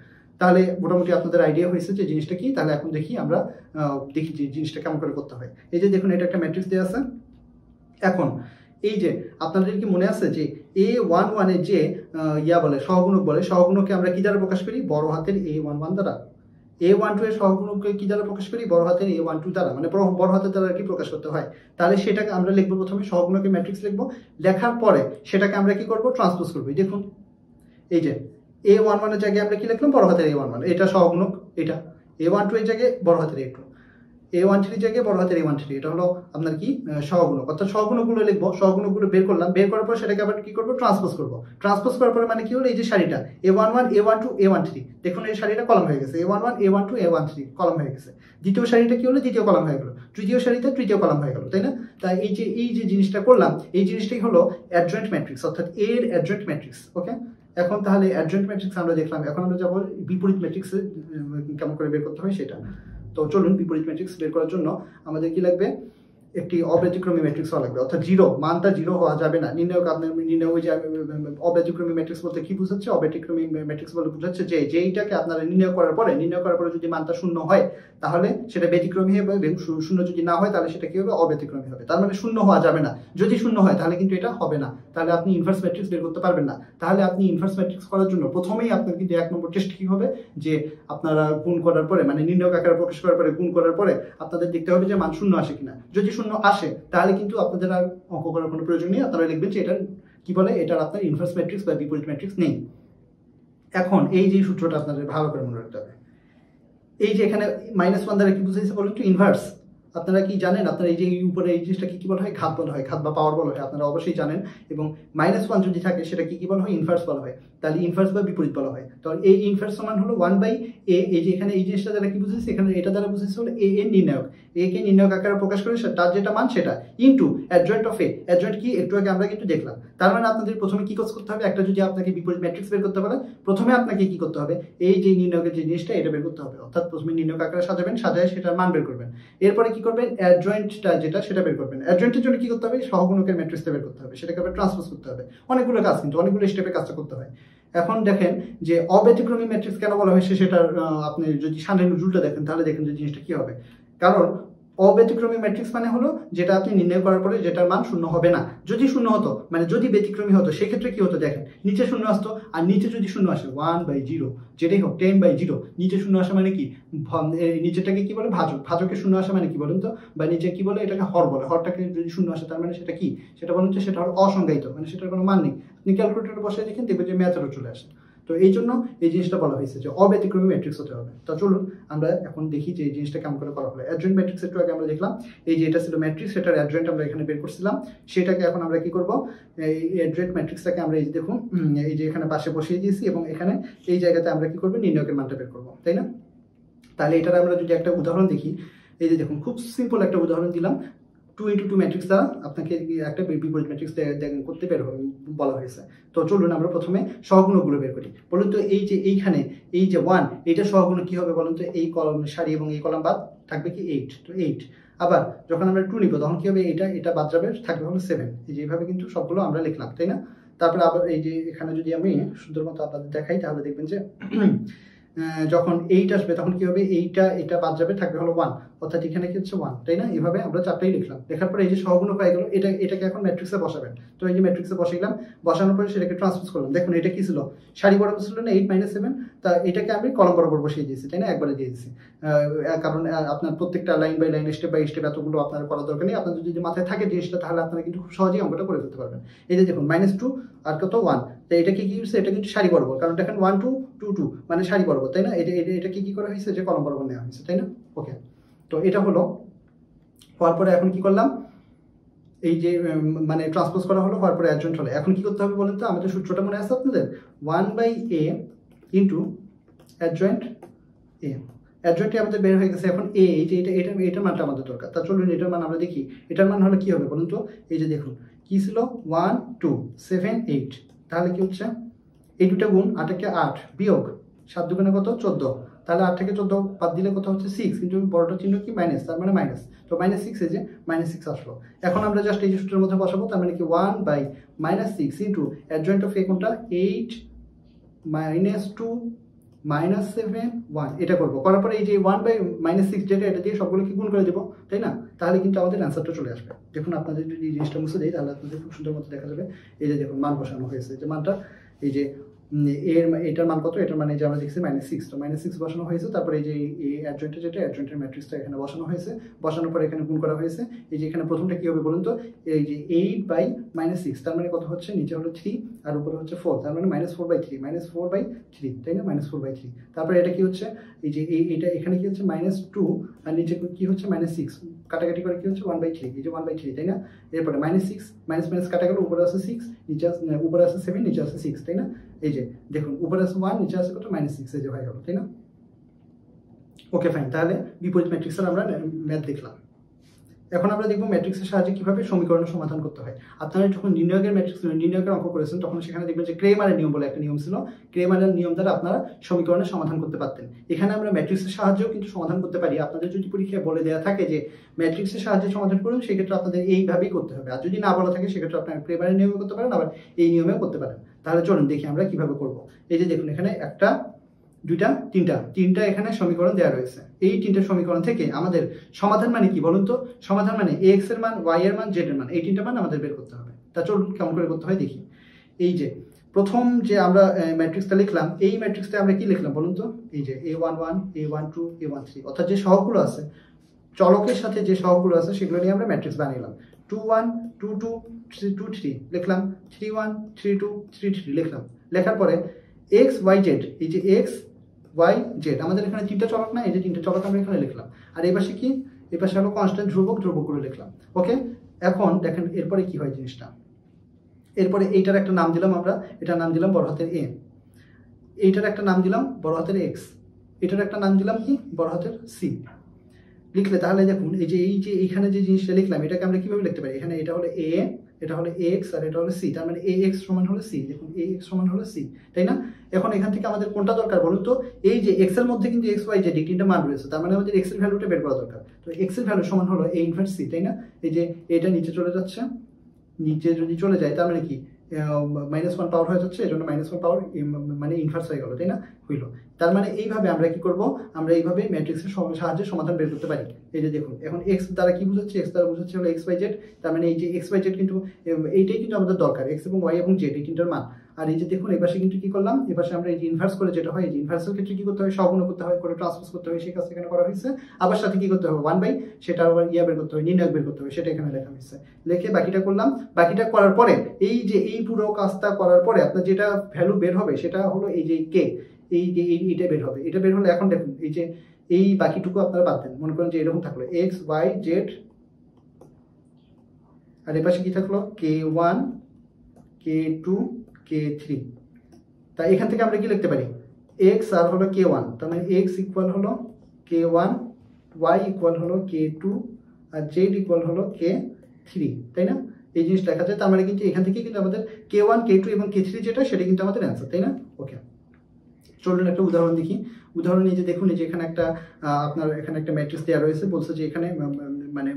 তাহলে মোটামুটি আপনাদের আইডিয়া হয়েছে যে জিনিসটা কি। তাহলে এখন দেখি আমরা দেখি যে জিনিসটা কেমন করে করতে হয়। এই যে দেখুন এটা একটা ম্যাট্রিক্স দেওয়া আছে। এখন এই যে আপনাদের কি মনে আছে যে A11 এর যে বলে সহগুণক বলে, সহগুণককে আমরা কি দ্বারা প্রকাশ করি? বড় হাতের A11 দ্বারা। A12 এর সহগুণককে কি দ্বারা প্রকাশ করি? বড় হাতের A12 দ্বারা, মানে বড় হাতের দ্বারা কি প্রকাশ করতে হয়। তাহলে সেটাকে আমরা লিখবো প্রথমে সহগুণকের ম্যাট্রিক্স লিখবো, লেখার পরে সেটাকে আমরা কি করব? ট্রান্সপোজ করবো। দেখুন এই যে A11 এর জায়গায় আমরা কি লিখলাম? বড় হাতের A11, এটা সহগুণক। এটা A12 এর জায়গায় বড় হাতের A2, A13 জায়গায় বড় হাতের A13, এটা হলো আপনার কি সহগুণক। অর্থাৎ সহগুণকগুলো লিখবো, সহগুণকগুলো বের করলাম, বের করার পর সেটাকে আবার কি করবো? ট্রান্সপোজ করবো। ট্রান্সপোজ করার পরে মানে কি হলো? এই যে সারিটা A11 A12 A13, দেখুন এই সারিটা কলাম হয়ে গেছে, A11 A12 A13 কলাম হয়ে গেছে। দ্বিতীয় সারিটা কি হলো? দ্বিতীয় কলাম হয়ে গেল। তৃতীয় সারিতে তৃতীয় কলাম হয়ে গেল, তাই না? তাই এই যে জিনিসটা করলাম, এই জিনিসটাই হলো অ্যাডজয়েন্ট ম্যাট্রিক্স, অর্থাৎ এর অ্যাডজয়েন্ট ম্যাট্রিক্স। ওকে, এখন তাহলে অ্যাডজয়েন্ট ম্যাট্রিক্স আমরা দেখলাম, এখন আমরা যাবো বিপরীত ম্যাট্রিক্সে কেমন করে বের করতে হয় সেটা। তো চলুন, বিপরীত ম্যাট্রিক্স বের করার জন্য আমাদের কি লাগবে? একটি অব্যতিক্রমী ম্যাট্রিক্স হওয়া লাগবে, অর্থাৎ জিরো, মানটা জিরো হওয়া যাবে না। নির্ণায়ক আপনার নির্ণয় ওই যে অব্যতিক্রমী ম্যাট্রিক্স বলতে কি বোঝাচ্ছে? অব্যতিক্রমী ম্যাট্রিক্স বলতে বোঝাচ্ছে যে যেইটাকে আপনারা নির্ণয় করার পরে যদি মানটা শূন্য হয় তাহলে সেটা ব্যতিক্রমী হবে, এবং শূন্য যদি না হয় তাহলে সেটা কি হবে? অব্যতিক্রমী হবে। তার মানে শূন্য হওয়া যাবে না। যদি শূন্য হয় তাহলে কিন্তু এটা হবে না, তাহলে আপনি ইনভার্স ম্যাট্রিক্স বের করতে পারবেন না। তাহলে আপনি ইনভার্স ম্যাট্রিক্স করার জন্য প্রথমেই আপনার কিন্তু 1 নম্বর টেস্ট কি হবে? যে আপনারা গুণ করার পরে, মানে নির্ণায়ক আকারে প্রকাশ করার পরে, গুণ করার পরে আপনাদের দেখতে হবে যে মান শূন্য আসে কিনা। যদি শূন্য আসে তাহলে কিন্তু আপনাদের আর অঙ্ক করার কোনো প্রয়োজন নেই, আপনারা লিখবেন যে এটার কি বলে, এটার আপনার ইনভার্স ম্যাট্রিক্স বা বিপরীত ম্যাট্রিক্স নেই। এখন এই যে সূত্রটা আপনাদের ভালো করে মনে রাখতে হবে। এই যে এখানে -1 দ্বারা কি বুঝাইছে বলুন তো? ইনভার্স। আপনারা কি জানেন? আপনারা এই যে উপরে এই জিনিসটাকে কি বলা হয়? ঘাত বলা হয়, ঘাত বা পাওয়ার বলা হয়, আপনারা অবশ্যই জানেন। এবং -1 যদি থাকে সেটা কি বলা হয়? ইনভার্স বলা হয়। তাহলে ইনভার্স বা বিপরীত বলা হয়। তো এই ইনভার্স সমান হলো 1/a। এই যে এখানে এই জিনিসটা দ্বারা কি বুঝাইছে? এখানে এটা দ্বারা বুঝাইছে হলো a এর নির্ণায়ক। a কে নির্ণায়ক আকারে প্রকাশ করে তার যেটা মান সেটা into adjoint of a। Adjoint কি? একটু আগে আমরা কিন্তু দেখলাম। তার মানে আপনাদের প্রথমে কি কাজ করতে হবে? একটা যদি আপনাকে বিপরীত ম্যাট্রিক্স বের করতে বলে, প্রথমে আপনাকে কি করতে হবে? এই যে নির্ণায়কের যে জিনিসটা এটা বের করতে হবে। অর্থাৎ প্রথমে নির্ণায়ক আকারে সাজাবেন, সাজায় সেটার মান বের করবেন। এরপরে কি করবেন? অ্যাডজয়েন্টটা যেটা সেটা বের করবেন। অ্যাডজয়েন্টের জন্য কি করতে হবে? সহগুণকের ম্যাট্রিক্সটা বের করতে হবে, সেটাকে আবার ট্রান্সপোজ করতে হবে। অনেকগুলো কাজ, কিন্তু অনেকগুলো স্টেপে কাজটা করতে হয়। এখন দেখেন যে অব্যতিক্রমী ম্যাট্রিক্স কেন বলা হয়েছে সেটার আপনি যদি সামনে নজরুলটা দেখেন তাহলে দেখেন যে জিনিসটা কি হবে। কারণ অব্যতিক্রমী ম্যাট্রিক্স মানে হলো যেটা আপনি নির্ণয় করার পরে যেটার মান শূন্য হবে না। যদি শূন্য হতো, মানে যদি ব্যতিক্রমী হতো, সেক্ষেত্রে কি হতো দেখেন, নিচে শূন্য আসতো, আর নিচে যদি শূন্য আসে 1/0, যেটাই হোক 10/0, নিচে শূন্য আসা মানে কি? নিচেটাকে কি বলে? ভাজক। ভাজকে শূন্য আসা মানে কি বলুন তো? বা নিচে কি বলে? এটাকে হর বলে। হরটাকে যদি শূন্য আসে তার মানে সেটা কি? সেটা বলুন তো, সেটা হলো অসংজ্ঞায়িত, মানে সেটার কোনো মান নেই। আপনি ক্যালকুলেটরে বসে দেখেন, দেখবেন যে ম্যাথেরও চলে আসে। তো এই জন্য এই জিনিসটা বলা হয়েছে যে অব্যতিক্রমী ম্যাট্রিক্স হতে হবে। তা চলুন আমরা এখন দেখি যে এই জিনিসটা কেমন করে করা হবে। অ্যাডজয়েন্ট ম্যাট্রিক্স একটু আগে আমরা দেখলাম, এই যে এটা ছিল ম্যাট্রিক্স, সেটার অ্যাডজয়েন্ট আমরা এখানে বের করছিলাম। সেটাকে এখন আমরা কি করব? এই অ্যাডজয়েন্ট ম্যাট্রিক্সটাকে আমরা এই যে দেখুন, এই যে এখানে পাশে বসিয়ে দিয়েছি, এবং এখানে এই জায়গাতে আমরা কি করব? নির্ণায়কের মানটা বের করব, তাই না? তাহলে এটার আমরা যদি একটা উদাহরণ দেখি, এই যে দেখুন, খুব সিম্পল একটা উদাহরণ দিলাম। 2x2 ম্যাট্রিক্স দ্বারা আপনাকে একটা বিপরীত ম্যাট্রিক্স করতে বলা হয়েছে। তো চলুন আমরা প্রথমে সহগুণকগুলো বের করি। বলুন তো, এই যে এইখানে এই যে 1, এইটা সহগুণক কি হবে বলুন তো? এই কলাম সারি এবং এই কলাম বাদ থাকবে কি? 8। তো 8। আবার যখন আমরা 2 নিব তখন কি হবে? এটা বাদ যাবে, থাকবে হলো 7। এই যে এইভাবে কিন্তু সবগুলো আমরা লিখলাম, তাই না? তারপরে আবার এই যে এখানে যদি আমি সুন্দর মতো আপনাদের দেখাই তাহলে দেখবেন যে যখন 8 আসবে তখন কি হবে, এটা বাদ যাবে, থাকবে হলো 1, অর্থাৎ এখানে কি হচ্ছে 1, তাই না? এভাবে আমরা চারটাই লিখলাম। লেখার পরে এই যে সহগুণক হয়ে গেল, এটাকে এখন ম্যাট্রিক্সে বসাবেন। তো এই যে ম্যাট্রিক্সে বসাইলাম, বসানোর পরে সেটাকে ট্রান্সপোজ করলাম। দেখুন এটা কি ছিল, সারি বরাবর ছিল না 8 - 7, তা এটাকে আমি কলম বরাবর বসিয়ে দিয়েছি, তাই না? একবারে দিয়ে দিয়েছি, কারণ আপনার প্রত্যেকটা line by line, step by step এতগুলো আপনার করার দরকার নেই। আপনার যদি মাথায় থাকে জিনিসটা, তাহলে আপনারা কিন্তু খুব সহজেই অঙ্কটা করে ফেলতে পারবেন। এই যে দেখুন -2 আর কত 1, তো এটা কি হচ্ছে, এটা কিন্তু সারি বরাবর, কারণ দেখেন 1 2 2 2 মানে সারি বরাবর, তাই না? এটাকে কি করা হয়েছে, যে কলম বরাবর নেওয়া হয়েছে, তাই না? ওকে, তো এটা হলো। হওয়ার পরে এখন কি করলাম, এই যে মানে ট্রান্সপোজ করা হলো, হওয়ার পরে অ্যাডজয়েন্ট হলো। এখন কি করতে হবে বলেন তো, আমাদের সূত্রটা মনে আছে আপনাদের, 1/a ইন্টু অ্যাডজয়েন্ট এ। অ্যাডজয়েন্টে আমাদের বের হয়ে গেছে। এখন এ, এই যে এটার মানটা আমাদের দরকার। তা চলুন এটার মান আমরা দেখি। এটার মান হলে কি হবে বলুন তো, এই যে দেখুন কি ছিল, 1 2 7 8, তাহলে কি হচ্ছে, এই দুটো গুণ 8 × 8 বিয়োগ 7 দুগুণে কত 14, তাহলে 8 থেকে 14 বাদ দিলে কত হচ্ছে 6, কিন্তু বড়টা চিহ্ন কি মাইনাস, তার মানে মাইনাস, তো -6, এই যে -6 আসলো। এখন আমরা জাস্ট এই যে সূত্রের মধ্যে বসাবো, তার মানে কি 1/-6 ইন্টু অ্যাডজয়েন্ট অফ এ কোনটা, 8 - 2 -7 1, এটা করবো। করার পরে এই যে 1/-6 যেটা, এটা দিয়ে সবগুলোকে গুণ করে দেবো, তাই না? তাহলে কিন্তু আমাদের অ্যান্সারটা চলে আসবে। দেখুন আপনাদের যদি এই জিনিসটা মুছে দেয়, তাহলে আপনাদের খুব সুন্দর মতো দেখা যাবে। এই যে দেখুন মান বসানো হয়েছে, যে মানটা এই যে এটার মান কত, এটার মানে যে আমরা দেখছি -6, তো -6 বসানো হয়েছে। তারপরে এই যে এই অ্যাডজয়েন্টে যেটা, অ্যাডজয়েন্টের ম্যাট্রিক্সটা এখানে বসানো হয়েছে, বসানোর পরে এখানে গুণ করা হয়েছে। এই যে এখানে প্রথমটা কি হবে বলুন তো, এই যে 8/-6, তার মানে কত হচ্ছে, নিচে হলো 3 আর উপরে হচ্ছে 4, তার মানে -4/3, -4/3, তাই না? -4/3। তারপরে এটা কি হচ্ছে, এই যে এটা এখানে কি হচ্ছে -2 আর নিচে কি হচ্ছে -6, কাটাকাটি করে কি হচ্ছে 1/3, এই যে 1/3, তাই না? এরপরে -6 মাইনাস কাটা গেল, উপরে আছে 6, নিচে আছে, উপরে আছে 7, নিচে আছে 6, তাই না? এই যে দেখুন উপরে আছে 1, নিচে আছে কত -6, এই যে হয়ে গেল, তাই না? ওকে ফাইন, তাহলে বিপরীত ম্যাট্রিক্সের আমরা ম্যাথ দেখলাম। এখন আমরা দেখব ম্যাট্রিক্সের সাহায্যে কিভাবে সমীকরণের সমাধান করতে হয়। আপনারা যখন নির্ণায়কের অঙ্ক করেছেন, তখন সেখানে দেখবেন যে ক্রেমারের নিয়ম বলে একটা নিয়ম ছিল। ক্রেমারের নিয়ম দ্বারা আপনারা সমীকরণের সমাধান করতে পারতেন। এখানে আমরা ম্যাট্রিক্সের সাহায্যেও কিন্তু সমাধান করতে পারি। আপনাদের যদি পরীক্ষায় বলে দেওয়া থাকে যে ম্যাট্রিক্সের সাহায্যে সমাধান করুন, সেক্ষেত্রে আপনাদের এইভাবেই করতে হবে। আর যদি না বলা থাকে, সেক্ষেত্রে আপনারা ক্রেমারের নিয়মে করতে পারেন, আবার এই নিয়মেও করতে পারেন। তাহলে চলুন দেখি আমরা কিভাবে করব। এই যে দেখুন এখানে একটা, দুইটা, তিনটা এখানে সমীকরণ দেওয়া রয়েছে। এই তিনটা সমীকরণ থেকে আমাদের সমাধান মানে কি বলুন তো? সমাধান মানে এক্স এর মান, ওয়াই এর মান, জেড এর মান, এই তিনটা মান আমাদের বের করতে হবে। তা চলুন কেমন করে করতে হয় দেখি। এই যে প্রথম যে আমরা ম্যাট্রিক্সটা লিখলাম, এই ম্যাট্রিক্সটা আমরা কি লিখলাম বলুন তো? এই যে a11, a12, a13, অর্থাৎ যে সহগগুলো আছে, চলকের সাথে যে সহগগুলো আছে, সেগুলো নিয়ে আমরা ম্যাট্রিক্স বানিয়েলাম। 21, 22, 23 লিখলাম, 31, 32, 33 লিখলাম। লেখার পরে এক্স ওয়াই জেড, এই যে এক্স ওয়াই জেড, আমাদের এখানে তিনটা চলক না, এই যে তিনটা চলক আমরা এখানে লিখলাম। আর এই পাশে কি, এই পাশে হলো কনস্ট্যান্ট, ধ্রুবকগুলো লিখলাম। ওকে, এখন দেখেন এরপরে কি হয় জিনিসটা। এরপরে এইটার একটা নাম দিলাম আমরা, এটার নাম দিলাম বড় হাতের এ, এইটার একটা নাম দিলাম বড় হাতের এক্স, এটার একটা নাম দিলাম কি, বড় হাতের সি। লিখলে তাহলে দেখুন এই যে এইখানে যে জিনিসটা লিখলাম, এটাকে আমরা কিভাবে লিখতে পারি? এখানে এটা হলো এ, এটা হলো এক্স, আর এটা হলো সি, তার মানে এ এক্স সমান হলো সি। দেখুন এ এক্স সমান হলো সি, তাই না? এখন এখান থেকে আমাদের কোনটা দরকার বলুন তো? এই যে এক্স এর মধ্যে কিন্তু এক্স ওয়াই জেড এই তিনটা মান রয়েছে, তার মানে আমাদের এক্স এর ভ্যালুটা বের করা দরকার। তো এক্স এর ভ্যালু সমান হলো এ ইনভার্স সি, তাই না? এই যে এটা নিচে চলে যাচ্ছে, নিচে যদি চলে যায় তার মানে কি, -1 পাওয়ার হয়ে যাচ্ছে, এজন্য -1 পাওয়ার মানে ইনভার্স হয়ে গেল, তাই না? হইল। তার মানে এইভাবে আমরা কি করব, আমরা এইভাবে ম্যাট্রিক্সের সাহায্যে সমাধান বের করতে পারি। এই যে দেখুন এখন এক্স দ্বারা কি বুঝাচ্ছে, এক্স দ্বারা বুঝাচ্ছে হলো এক্স ওয়াই জেড, তার মানে এই যে এক্স ওয়াই জেড কিন্তু এইটাই কিন্তু আমাদের দরকার, এক্স এবং ওয়াই এবং জেড এই তিনটার মান। আর এই যে দেখুন এই পাশে কিন্তু কি করলাম, এই পাশে আমরা এই যে ইনভার্স করে যেটা হয়, এই যে ইনভার্সের ক্ষেত্রে কি করতে হয়, সহগুণ করতে হয়, করে ট্রান্সপোজ করতে হয়, সেই কাজ এখানে করা হয়েছে। আবার সাথে কি করতে হবে, 1/, সেটা আবার বের করতে হয়, নির্ণায়ক বের করতে হবে, সেটা এখানে লেখা হয়েছে। লিখে বাকিটা করলাম। বাকিটা করার পরে এই যে এই পুরো কাজটা করার পরে আপনার যেটা ভ্যালু বের হবে, সেটা হলো এই যে কে, এই যে এইটা বের হবে। এটা বের হলে এখন দেখুন এই যে এই বাকিটুকু আপনারা বাদ দেন, মনে করেন যে এরকম থাকলো এক্স ওয়াই জেড, আর এর পাশে কি থাকলো k1, k2, k3। তা এখান থেকে আমরা কি লিখতে পারি, x আর হলো k1, তার মানে x ইকুয়াল হলো k1, y ইকুয়াল হলো k2, আর z ইকুয়াল হলো k3, তাই না? এই জিনিস লেখা যায়। তার মানে কিন্তু এখান থেকে কিন্তু আমাদের k1, k2 এবং k3 যেটা, সেটা কিন্তু আমাদের অ্যান্সার, তাই না? ওকে, চলুন একটা উদাহরণ দেখি। উদাহরণ এই যে দেখুন, এই যে এখানে একটা আপনার এখানে একটা ম্যাট্রিক্স দেওয়া রয়েছে, বলছে যে এখানে মানে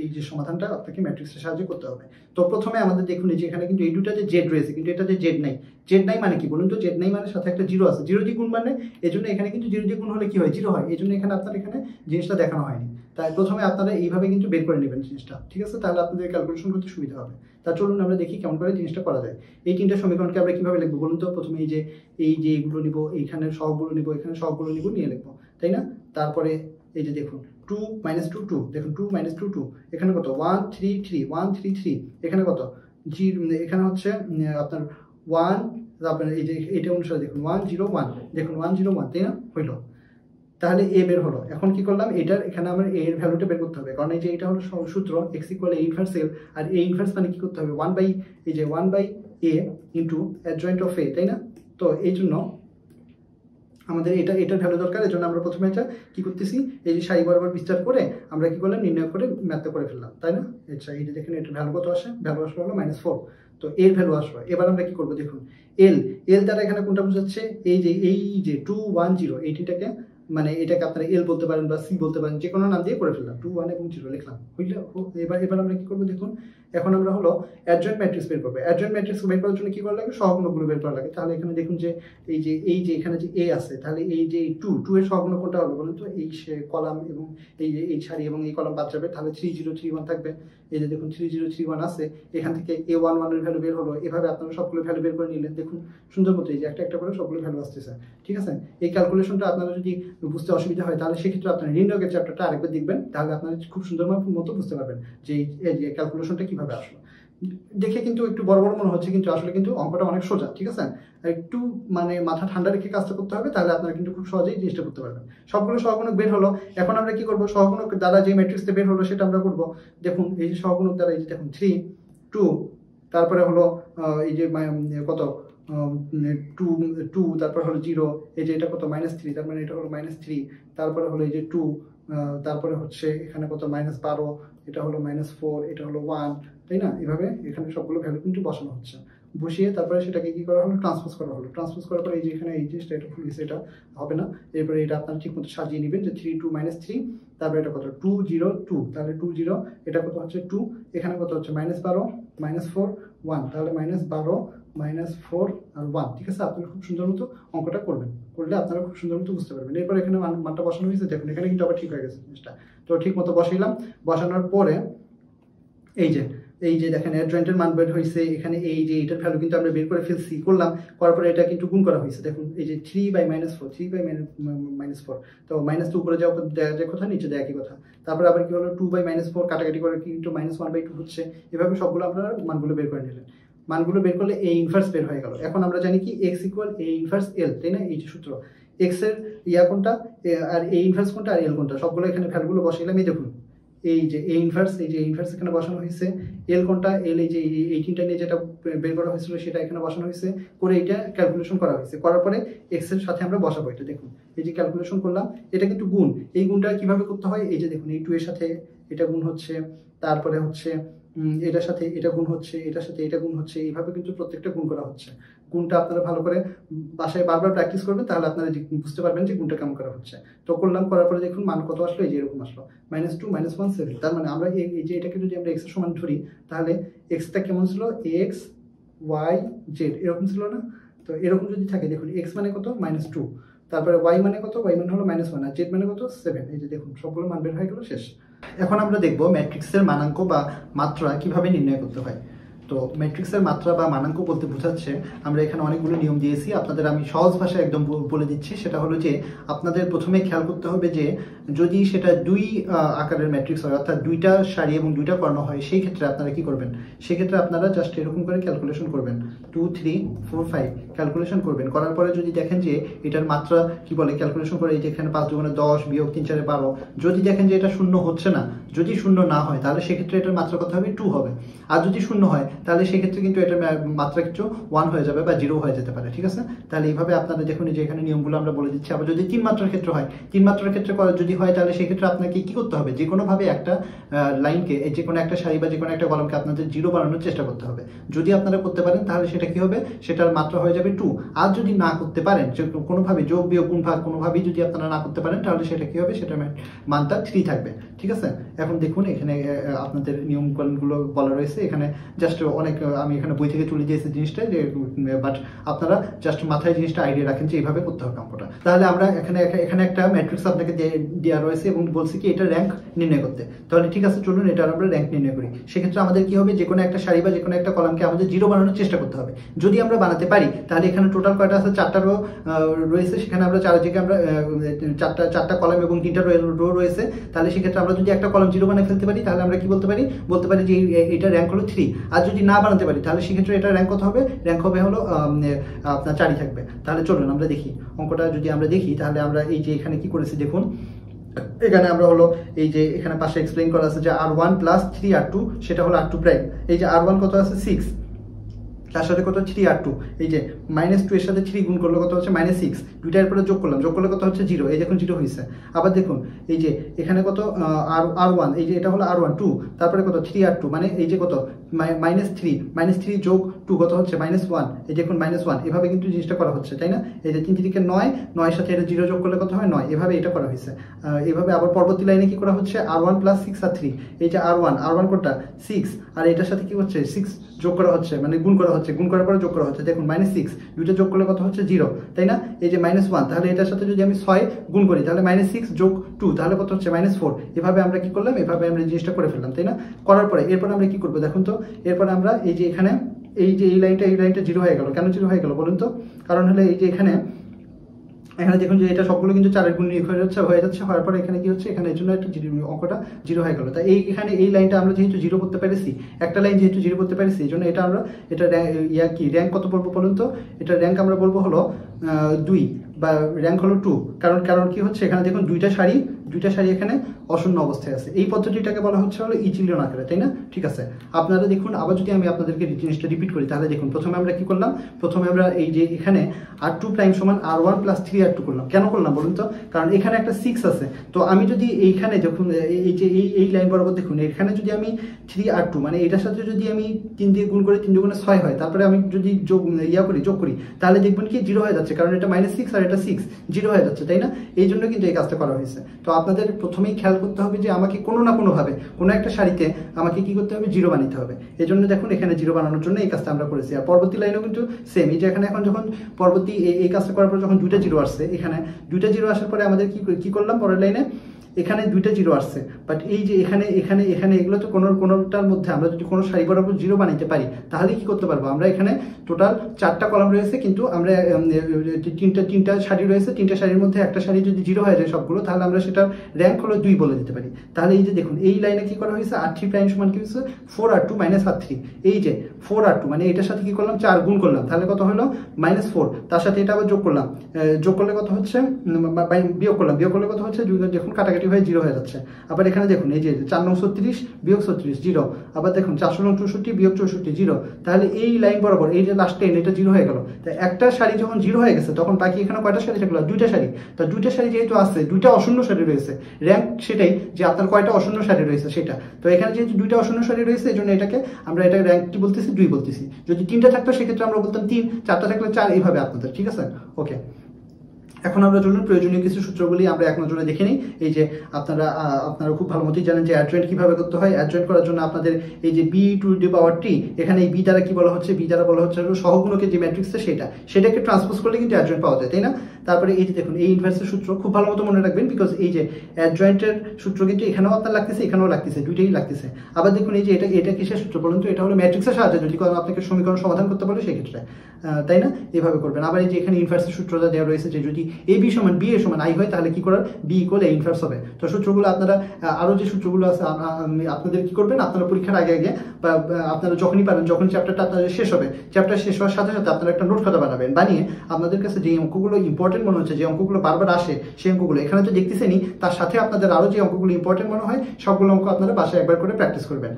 এই যে সমাধানটা আপনাকে ম্যাট্রিক্সের সাহায্যে করতে হবে। তো প্রথমে আমাদের দেখুন এই যে এখানে কিন্তু এই দুটা যে জেড রয়েছে, কিন্তু এটা যে জেড নাই। জেড নাই মানে কি বলুন তো? জেড নাই মানে সাথে একটা জিরো আছে, জিরো দিয়ে গুণ মানে এই জন্য এখানে কিন্তু জিরো দিয়ে গুণ হলে কি হয়? জিরো হয়। এই জন্য এখানে আপনার এখানে জিনিসটা দেখানো হয়নি। তাই প্রথমে আপনারা এইভাবে কিন্তু বের করে নেবেন জিনিসটা, ঠিক আছে? তাহলে আপনাদের ক্যালকুলেশন করতে সুবিধা হবে। তা চলুন আমরা দেখি কেমন করে জিনিসটা করা যায়। এই তিনটা সমীকরণকে আমরা কিভাবে লিখবো বলুন তো? প্রথমে এই যে এগুলো নিব, এইখানে সহগগুলো নিব, এখানে সহগগুলো নিব, নিয়ে লিখবো, তাই না? তারপরে এই যে দেখুন 2 - 2 2, দেখুন 2 - 2 2, এখানে কত? 1 3 3 1 3 3, এখানে কত? এখানে হচ্ছে আপনার 1, তারপরে এই যে এটা অনুসারে দেখুন 1 0 1, দেখুন 1 0 1, তাই না? হইলো। তাহলে এ বের হলো। এখন কি করলাম? এখানে আমার এ এর ভ্যালুটা বের করতে হবে, কারণ এই যে এটা হলো সূত্র x = a ইনভার্স l, আর a ইনভার্স মানে কি করতে হবে? 1/a into adjoint of a, তাই না? তো এই জন্য আমাদের এটার ভ্যালু দরকার। এই জন্য আমরা প্রথমে এটা কি করতেছি, এই যে সারি বরাবর বিস্তার করে আমরা কি করলাম? নির্ণয় করে ম্যাথটা করে ফেললাম, তাই না? আচ্ছা, এই যে দেখেন এটার ভ্যালু কত আসে? ভ্যালু আসলো হলো -4। তো এর ভ্যালু আসলো। এবার আমরা কি করবো দেখুন, এল দ্বারা এখানে কোনটা বোঝাচ্ছে? এই যে 2 1 0, এইটাকে মানে এটাকে আপনারা এল বলতে পারেন বা সি বলতে পারেন, যে কোনো নাম দিয়ে করে ফেললাম। 2 1 এবং 0 লিখলাম, বুঝলে? এবার আমরা কি করবো দেখুন, এখন আমরা হলো অ্যাডজয়েন্ট ম্যাট্রিক্স বের করবো। অ্যাডজয়েন্ট ম্যাট্রিক্স বের করার জন্য কি করা লাগে? সহগুণকগুলো বের করা লাগে। তাহলে এখানে দেখুন যে এই যে এখানে যে এ আছে, তাহলে এই যে 2 এর সহগুণ কোনটা হবে বলুন তো? এই কলাম এবং এই সারি এবং এই কলাম বাদ যাবে, তাহলে 3 0 3 1 থাকবে। এই যে দেখুন 3 0 3 1 আছে, এখান থেকে a1 1 এর ভ্যালু বের হলো। এভাবে আপনারা সবগুলো ভ্যালু বের করে নিলেন। দেখুন সুন্দর মতো এই যে একটা করে সবগুলো ভ্যালু আসতেছে, ঠিক আছে? এই ক্যালকুলেশনটা আপনারা যদি বুঝতে অসুবিধা হয়, তাহলে সেক্ষেত্রে আপনারা নির্ণয়কের চ্যাপ্টারটা আরেকবার দেখবেন, তাহলে আপনারা খুব সুন্দর মতো বুঝতে পারবেন যে এই যে ক্যালকুলেশনটা কিভাবে আসলো। দেখে কিন্তু একটু বড় বড় মনে হচ্ছে, কিন্তু আসলে কিন্তু অঙ্কটা অনেক সোজা, ঠিক আছে? একটু মানে মাথা ঠান্ডা রেখে কাজটা করতে হবে, তাহলে আপনারা কিন্তু খুব সহজেই জিনিসটা করতে পারবেন। সবগুলো সহগুণক বের হলো। এখন আমরা কি করবো? সহগুণক দ্বারা যে ম্যাট্রিক্সটা বের হলো সেটা আমরা করবো। দেখুন এই যে সহগুণক দ্বারা, এই যে দেখুন 3 2, তারপরে হলো এই যে কত 2, তারপর হলো 0, এই যে এটা কত? -3, তার মানে এটা হলো -3, তারপরে হলো এই যে 2, তারপরে হচ্ছে এখানে কত? -12, এটা হলো -4, এটা হলো 1, তাই না? এভাবে এখানে সবগুলো ভ্যালু কিন্তু বসানো হচ্ছে। বসিয়ে তারপরে সেটাকে কি করা হলো? ট্রান্সপোজ করা হলো। ট্রান্সপোজ করার পরে এই যে এখানে এই জিনিসটা এটা ভুল গেছে, এটা হবে না। এরপরে এটা আপনারা ঠিক মতো সাজিয়ে নেবেন, যে 3 2 -3, তারপরে এটা কত? 2 0 2, তাহলে 2 0, এটা কত হচ্ছে? 2, এখানে কত হচ্ছে? -12 -4 1, তাহলে -12 -4 আর 1, ঠিক আছে? আপনারা খুব সুন্দর মতো অঙ্কটা করবেন, করলে আপনারা খুব সুন্দর মতো বুঝতে পারবেন। এরপর এখানে মানটা বসানো হয়েছে, দেখুন এখানে কিন্তু আবার ঠিক হয়ে গেছে জিনিসটা। তো ঠিক মতো বসাইলাম। বসানোর পরে এই যে দেখেন অ্যাডজয়েন্টের মান বের হয়েছে। এখানে এই যে এটার ভ্যালু কিন্তু আমরা বের করে ফেলছি, করার পরে এটা কিন্তু গুণ করা হয়েছে। দেখুন এই যে 3/-4, 3/-4, তো -2 উপরে যাওয়া যায় কথা, নিচে দেয় একই কথা। তারপরে আবার কি হলো? 2/-4 কাটাকাটি করে কিন্তু -1/2 হচ্ছে। এভাবে সবগুলো আপনারা মানগুলো বের করে নিলেন। মানগুলো বের করলে a ইনভার্স বের হয়ে গেল। এখন আমরা জানি কি x = a ইনভার্স l, তাই না? এই যে সূত্র, x এর কোনটা আর a ইনভার্স কোনটা আর l কোনটা, সবগুলো এখানে ভ্যালুগুলো বসাইলাম। এই দেখুন এই যে a ইনভার্স, এই যে ইনভার্স এখানে বসানো হয়েছে। l কোনটা? l এই যে এই তিনটা নিয়ে যেটা বের করা হয়েছিল সেটা এখানে বসানো হয়েছে, করে এটা ক্যালকুলেশন করা হয়েছে। করার পরে x এর সাথে আমরা বসাবো। এটা দেখুন এই যে ক্যালকুলেশন করলাম, এটা কিন্তু গুণ। এই গুণটা কিভাবে করতে হয়? এই যে দেখুন এই 2 এর সাথে এটা গুণ হচ্ছে, তারপরে হচ্ছে এটার সাথে এটা গুণ হচ্ছে, এটার সাথে এটা গুণ হচ্ছে, এইভাবে কিন্তু প্রত্যেকটা গুণ করা হচ্ছে। গুণটা আপনারা ভালো করে বাসায় বারবার প্র্যাকটিস করবেন, তাহলে আপনারা বুঝতে পারবেন যে গুণটা কেমন করা হচ্ছে। তো করলাম, করার পরে দেখুন মান কত আসলো? এই যে এরকম আসলো, -2 -1 7। তার মানে আমরা এই যে এটাকে যদি আমরা x এর সমান ধরি, তাহলে x-টা কেমন ছিল? x y z এরকম ছিল না? তো এরকম যদি থাকে, দেখুন x মানে কত? -2, তারপরে y মানে কত? y মানে হলো -1, আর z মানে কত? 7। এই যে দেখুন সবগুলো মান বের হয়ে গেল, শেষ। এখন আমরা দেখব ম্যাট্রিক্সের মানাঙ্ক বা মাত্রা কিভাবে নির্ণয় করতে হয়। তো ম্যাট্রিক্সের মাত্রা বা মানাঙ্ক বলতে বোঝাচ্ছে, আমরা এখানে অনেকগুলো নিয়ম দিয়েছি, আপনাদের আমি সহজ ভাষায় একদম বলে দিচ্ছি। সেটা হলো যে আপনাদের প্রথমে খেয়াল করতে হবে যে যদি সেটা 2 আকারের ম্যাট্রিক্স হয়, অর্থাৎ 2টা সারি এবং 2টা কর্ণ হয়, সেই ক্ষেত্রে আপনারা কি করবেন? সেক্ষেত্রে আপনারা জাস্ট এরকম করে ক্যালকুলেশন করবেন, 2 3 4 5 ক্যালকুলেশন করবেন। করার পরে যদি দেখেন যে এটার মাত্রা কি বলে, ক্যালকুলেশন করে এই যে এখানে 5 2 10 বিয়োগ 3 4 12, যদি দেখেন যে এটা শূন্য হচ্ছে না, যদি শূন্য না হয়, তাহলে সেক্ষেত্রে এটার মাত্রা কত হবে? 2 হবে। আর যদি শূন্য হয়, তাহলে সেক্ষেত্রে কিন্তু এটার মাত্রা কিছু 1 হয়ে যাবে বা 0 হয়ে যেতে পারে, ঠিক আছে। তাহলে এইভাবে আপনারা দেখুন যে এখানে নিয়মগুলো আমরা বলে দিচ্ছি। আবার যদি 3 মাত্রার ক্ষেত্রে হয়, 3 মাত্রার ক্ষেত্রে যদি হয় তাহলে সেক্ষেত্রে আপনাকে কি করতে হবে, যে কোনোভাবে একটা লাইনকে, যে কোনো একটা সারি বা যে কোনো একটা কলামকে আপনাদের 0 বানানোর চেষ্টা করতে হবে। যদি আপনারা করতে পারেন তাহলে সেটা কি হবে, সেটার মাত্রা হয়ে যাবে 2। আর যদি না করতে পারেন, কোনোভাবে যোগ বিয়োগ গুণ ভাগ কোনোভাবেই যদি আপনারা না করতে পারেন তাহলে সেটা কি হবে, সেটা মানটা 3 থাকবে, ঠিক আছে। এখন দেখুন এখানে আপনাদের নিয়মগুলো বলা রয়েছে, এখানে জাস্ট অনেক আমি এখানে বই থেকে তুলে দিয়েছি জিনিসটা, যে বাট আপনারা জাস্ট মাথায় জিনিসটা আইডিয়া রাখেন যে এইভাবে করতে হবে অঙ্কটা। তাহলে আমরা এখানে একটা ম্যাট্রিক্স আপনাকে দেওয়া রয়েছে এবং বলছি কি এটা র্যাঙ্ক নির্ণয় করতে। তাহলে ঠিক আছে, চলুন এটা আমরা র্যাঙ্ক নির্ণয় করি। সেক্ষেত্রে আমাদের কি হবে, যে কোনো একটা সারি বা যে কোনো একটা কলামকে আমাদের 0 বানানোর চেষ্টা করতে হবে। যদি আমরা বানাতে পারি তাহলে এখানে টোটাল কয়টা আছে, 4টা রো রয়েছে, সেখানে আমরা চারদিকে আমরা 4টা কলাম এবং 3টা রো রয়েছে। তাহলে সেক্ষেত্রে আমরা যদি একটা কলাম 0 বানিয়ে ফেলতে পারি তাহলে আমরা কি বলতে পারি যে এটা র্যাঙ্ক হলো 3। আর যদি না বানাতে পারি তাহলে সেক্ষেত্রে এটা র্যাঙ্ক কত হবে, র্যাঙ্ক হবে হলো আপনার 4ই থাকবে। তাহলে চলুন আমরা দেখি অঙ্কটা। যদি আমরা দেখি তাহলে আমরা এই যে এখানে কি করেছি দেখুন, এখানে আমরা হলো এই যে এখানে পাশে এক্সপ্লেইন করা আছে যে r1 প্লাস 3r2 সেটা হলো r2 প্রাইম। এই যে r1 কত আছে 6, তার সাথে কত 3r2, এই যে -2 এর সাথে 3 গুণ করলে কত হচ্ছে -6, দুইটার পরে যোগ করলে কত হচ্ছে 0, এই দেখুন 0 হয়েছে। আবার দেখুন এই যে এখানে কত r1, এই যে এটা হলো r1 2, তারপরে কত 3r2, মানে এই যে কত -3 যোগ 2 কত হচ্ছে -1, এই দেখুন -1, এভাবে কিন্তু জিনিসটা করা হচ্ছে, তাই না। এই যে 3 থেকে 9, 9 সাথে এটা 0 যোগ করলে কত হয় 9, এভাবে এটা করা হয়েছে। এভাবে আবার পরবর্তী লাইনে কি করা হচ্ছে, r1 প্লাস 6 আর 3, এই যে r1 কোনটা 6, আর এটার সাথে কি হচ্ছে 6 যোগ করা হচ্ছে, মানে গুণ করা হচ্ছে, গুণ করার পরে যোগ করা হচ্ছে, দেখুন -6, দুইটা যোগ করলে কত হচ্ছে 0, তাই না। এই যে -1, তাহলে এটার সাথে যদি আমি 6 গুণ করি তাহলে -6 যোগ 2 তাহলে কত হচ্ছে -4। এভাবে আমরা কি করলাম, এভাবে আমরা জিনিসটা করে ফেললাম, তাই না। করার পরে এরপর আমরা কি করবো দেখুন তো, এরপর আমরা এই যে এখানে এই যে এই লাইনটা 0 হয়ে গেল। কেন 0 হয়ে গেল বলুন তো, কারণ হলে এই যে এখানে দেখুন যে এটা সবগুলো কিন্তু 4 এর গুণ হয়ে যাচ্ছে, হওয়ার পরে এখানে কি হচ্ছে, এখানে এর জন্য একটা অঙ্কটা 0 হয়ে গেল। তাই এখানে এই লাইনটা আমরা যেহেতু 0 করতে পেরেছি, একটা লাইন যেহেতু 0 করতে পেরেছি, এই জন্য এটা আমরা র্যাঙ্ক কত বলবো বলুন তো, এটা র্যাঙ্ক আমরা বলবো হলো 2 বা র্যাঙ্ক হলো 2। কারণ কি হচ্ছে, এখানে দেখুন দুইটা সারি এখানে অশূন্য অবস্থায় আছে। এই পদ্ধতিটাকে বলা হচ্ছে হলো ইচিলিয়ন আকারে, তাই না। ঠিক আছে, আপনারা দেখুন আবার যদি আমি আপনাদেরকে জিনিসটা রিপিট করি তাহলে দেখুন, প্রথমে আমরা কি করলাম, প্রথমে আমরা এই যে এখানে r2 প্রাইম সমান r1 প্লাস 3r2 করলাম। কেন করলাম বলুন তো, কারণ এখানে একটা 6 আছে। তো আমি যদি এইখানে যখন এই যে এই লাইন বরাবর দেখুন, এখানে যদি আমি 3r2 মানে এটার সাথে যদি আমি 3 দিয়ে গুণ করে 3 দুগুণে 6 হয়, তারপরে আমি যদি যোগ করি তাহলে দেখবেন কি 0 হয়ে যাচ্ছে, কারণ এটা -6 আর এটা 6, 0 হয়ে যাচ্ছে, তাই না। এই জন্য কিন্তু এই কাজটা করা হয়েছে। তো আপনাদের প্রথমেই খেয়াল করতে হবে যে আমাকে কোনো না কোনোভাবে কোনো একটা সারিতে আমাকে কি করতে হবে, 0 বানাতে হবে। এই জন্য দেখুন এখানে 0 বানানোর জন্য এই কাজটা আমরা করেছি। আর পরবর্তী লাইনেও কিন্তু সেম, এই যে এখানে এখন যখন পরবর্তী এই কাজটা করার পর যখন 2টা 0 আসছে, এখানে 2টা 0 আসার পরে আমাদের কি করলাম, পরের লাইনে এখানে 2টা 0 আসছে, বাট এই যে এখানে এগুলো তো কোনোটার মধ্যে আমরা যদি কোনো সারি বরাবর 0 বানাইতে পারি তাহলে কি করতে পারবো, আমরা এখানে টোটাল 4টা কলাম রয়েছে, কিন্তু আমরা তিনটা সারি রয়েছে, 3টা সারির মধ্যে একটা সারি যদি 0 হয়ে যায় সবগুলো, তাহলে আমরা সেটার র্যাঙ্ক হলো 2 বলে দিতে পারি। তাহলে এই যে দেখুন এই লাইনে কি করা হয়েছে, r3 প্রাইম সমান কি হচ্ছে 4r2 মাইনাস r3, এই যে 4r2 মানে এটার সাথে কি করলাম 4 গুণ করলাম, তাহলে কত হলো -4, তার সাথে এটা আবার যোগ করলাম, যোগ করলে কত হচ্ছে, বিয়োগ করলে কত হচ্ছে, দেখুন কাটাকাটি হয়ে 0 হয়ে যাচ্ছে। আবার এখানে দেখুন এই যে 4 9 36 বিয়োগ 36 0, আবার দেখুন 400 9 64 বিয়োগ 64 0, তাহলে এই লাইন বরাবর এই যে লাস্ট 10 এটা 0 হয়ে গেল। তাই একটা সারি যখন 0 হয়ে গেছে তখন বাকি এখানে কয়টা সারি থাকলো, 2টা সারি। তো 2টা সারি যেহেতু আছে, 2টা অশূন্য সারি রয়েছে, র্যাঙ্ক সেটাই যে আপনার কয়টা অশূন্য সারি রয়েছে সেটা। তো এখানে যেহেতু 2টা অশূন্য সারি রয়েছে এই জন্য এটাকে আমরা এটা র্যাঙ্ক কি বলতেছি, 2 বলতেছি। যদি 3টা থাকতো সেক্ষেত্রে আমরা বলতাম 3, 4টা থাকলে 4, এইভাবে আপনাদের, ঠিক আছে। ওকে, এখন আমরা চলুন প্রয়োজনীয় কিছু সূত্রগুলি আমরা এক নজরে দেখে নিই। এই যে আপনারা খুব ভালো মতোই জানেন যে অ্যাডজয়েন্ট কিভাবে করতে হয়। অ্যাডজয়েন্ট করার জন্য আপনাদের এই যে বি টু দি পাওয়ার টি, এখানে এই বি দ্বারা কি বলা হচ্ছে, বি দ্বারা বলা হচ্ছে সহগুণকের যে ম্যাট্রিক্সটা সেটাকে ট্রান্সপোজ করলে কিন্তু অ্যাডজয়েন্ট পাওয়া যায়, তাই না। তারপরে এই যে দেখুন এই ইনভার্সের সূত্র খুব ভালো মতো মনে রাখবেন, বিকজ এই যে অ্যাডজয়েন্টের সূত্র কিন্তু এখানেও আপনার লাগতেছে, এখানেও লাগতেছে, দুইটাই লাগতেছে। আবার দেখুন এই যে এটা কিসের সূত্র বলুন তো, এটা হলো ম্যাট্রিক্সের সাহায্যে যদি আপনাকে সমীকরণ সমাধান করতে পারে সেই ক্ষেত্রে, তাই না, এভাবে করবেন। আবার এই যে এখানে ইনভার্সের সূত্রটা দেওয়া রয়েছে যে যদি এ বি সমান বি এর সমান আই হয় তাহলে কি করার, বি ইকুয়াল এ ইনভার্স হবে। তো সূত্রগুলো আপনারা আরো যে সূত্রগুলো আছে আপনাদের কি করবেন, আপনারা পরীক্ষার আগে বা আপনারা যখনই পারেন, যখন চ্যাপ্টারটা আপনাদের শেষ হবে, চ্যাপ্টার শেষ হওয়ার সাথে সাথে আপনারা একটা নোট খাতা বানাবেন, বানিয়ে আপনাদের কাছে যে অঙ্কগুলো ইম্পর্টেন্ট মনে হচ্ছে, যে অঙ্কগুলো বারবার আসে সেই অঙ্কগুলো এখানে তো দেখতেছেনই, তার সাথে আপনাদের আরো যে অঙ্কগুলো ইম্পর্টেন্ট মনে হয় সবগুলো অঙ্ক আপনারা বাসায় একবার করে প্র্যাকটিস করবেন।